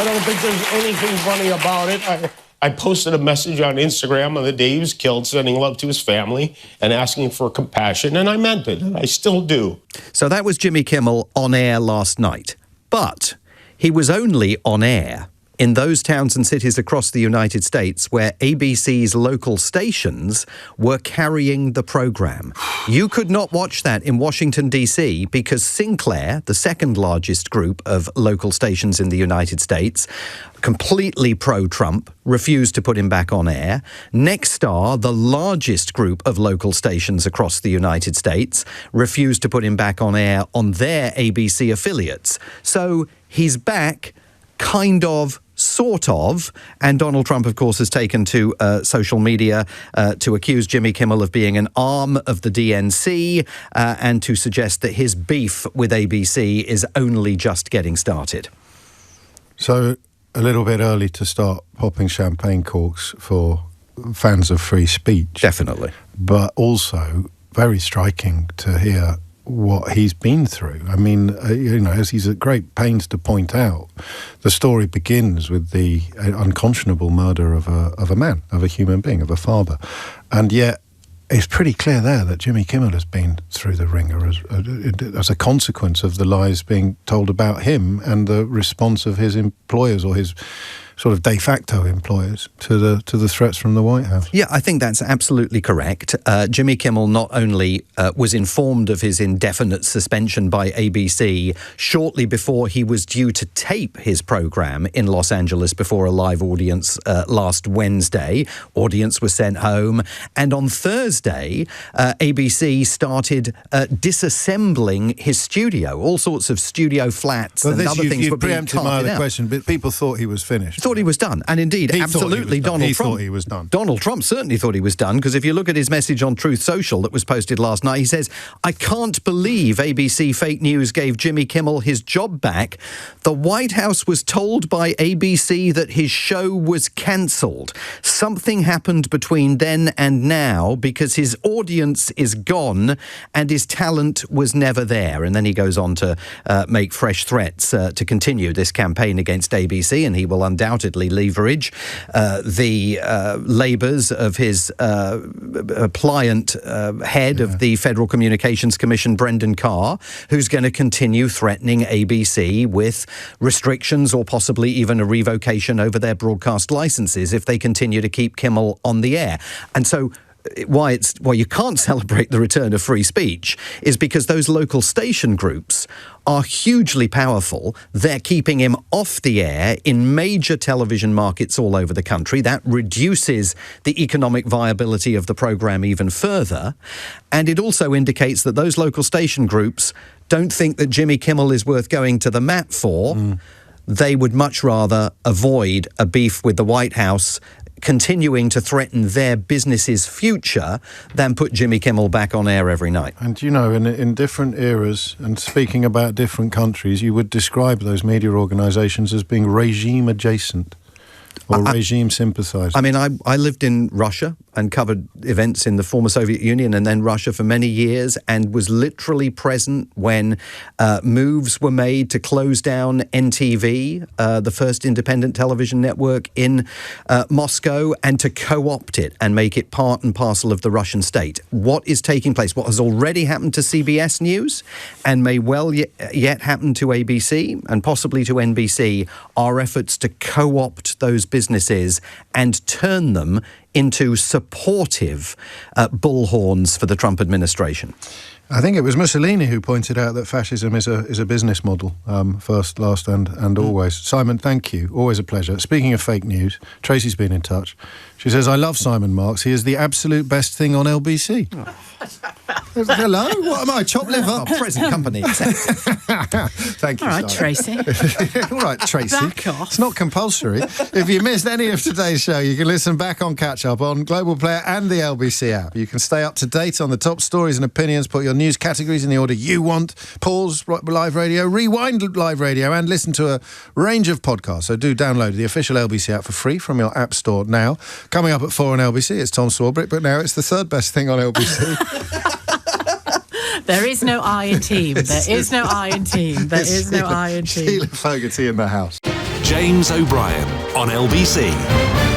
don't think there's anything funny about it. I posted a message on Instagram on the day he was killed, sending love to his family and asking for compassion, and I meant it, and I still do. So that was Jimmy Kimmel on air last night. But he was only on air in those towns and cities across the United States where ABC's local stations were carrying the programme. You could not watch that in Washington, D.C. because Sinclair, the second largest group of local stations in the United States, completely pro-Trump, refused to put him back on air. Nexstar, the largest group of local stations across the United States, refused to put him back on air on their ABC affiliates. So he's back, kind of, sort of, and Donald Trump, of course, has taken to social media to accuse Jimmy Kimmel of being an arm of the DNC and to suggest that his beef with ABC is only just getting started. So, a little bit early to start popping champagne corks for fans of free speech. Definitely. But also very striking to hear what he's been through. I mean, as he's at great pains to point out, the story begins with the unconscionable murder of a man, of a human being, of a father. And yet, it's pretty clear there that Jimmy Kimmel has been through the ringer as a consequence of the lies being told about him and the response of his employers, or his sort of de facto employers, to the threats from the White House. Yeah, I think that's absolutely correct. Jimmy Kimmel not only was informed of his indefinite suspension by ABC shortly before he was due to tape his programme in Los Angeles before a live audience last Wednesday. Audience was sent home. And on Thursday, ABC started disassembling his studio. All sorts of studio flats and other things were being carted out. My other question, but people thought he was finished. Thought he was done, and indeed, absolutely, Donald Trump. Thought he was done. Donald Trump certainly thought he was done, because if you look at his message on Truth Social that was posted last night, he says, "I can't believe ABC fake news gave Jimmy Kimmel his job back. The White House was told by ABC that his show was cancelled. Something happened between then and now because his audience is gone and his talent was never there." And then he goes on to make fresh threats to continue this campaign against ABC, and he will undoubtedly leverage the labours of his pliant head of the Federal Communications Commission, Brendan Carr, who's going to continue threatening ABC with restrictions or possibly even a revocation over their broadcast licences if they continue to keep Kimmel on the air. And so why you can't celebrate the return of free speech is because those local station groups are hugely powerful. They're keeping him off the air in major television markets all over the country. That reduces the economic viability of the programme even further. And it also indicates that those local station groups don't think that Jimmy Kimmel is worth going to the mat for. They would much rather avoid a beef with the White House continuing to threaten their business's future than put Jimmy Kimmel back on air every night. And, in different eras, and speaking about different countries, you would describe those media organisations as being regime adjacent. or regime sympathisers. I mean, I lived in Russia and covered events in the former Soviet Union and then Russia for many years, and was literally present when moves were made to close down NTV, the first independent television network in Moscow, and to co-opt it and make it part and parcel of the Russian state. What is taking place, what has already happened to CBS News and may well yet happen to ABC and possibly to NBC, are efforts to co-opt those businesses and turn them into supportive bullhorns for the Trump administration. I think it was Mussolini who pointed out that fascism is a business model, first, last and always. Simon, thank you. Always a pleasure. Speaking of fake news, Tracy's been in touch. She says, I love Simon Marks. He is the absolute best thing on LBC. Hello? What am I, chopped liver? Present company. Thank you, All right, Tracy. All right, Tracy. Back off. It's not compulsory. If you missed any of today's show, you can listen back on Catch Up on Global Player and the LBC app. You can stay up to date on the top stories and opinions, put your news categories in the order you want, pause live radio, rewind live radio, and listen to a range of podcasts. So do download the official LBC app for free from your app store now. Coming up at 4 on LBC, it's Tom Swarbrick, but now it's the third best thing on LBC. There is no I in team. There is no I in team. There is no I in team. Sheila Fogarty in the house. James O'Brien on LBC.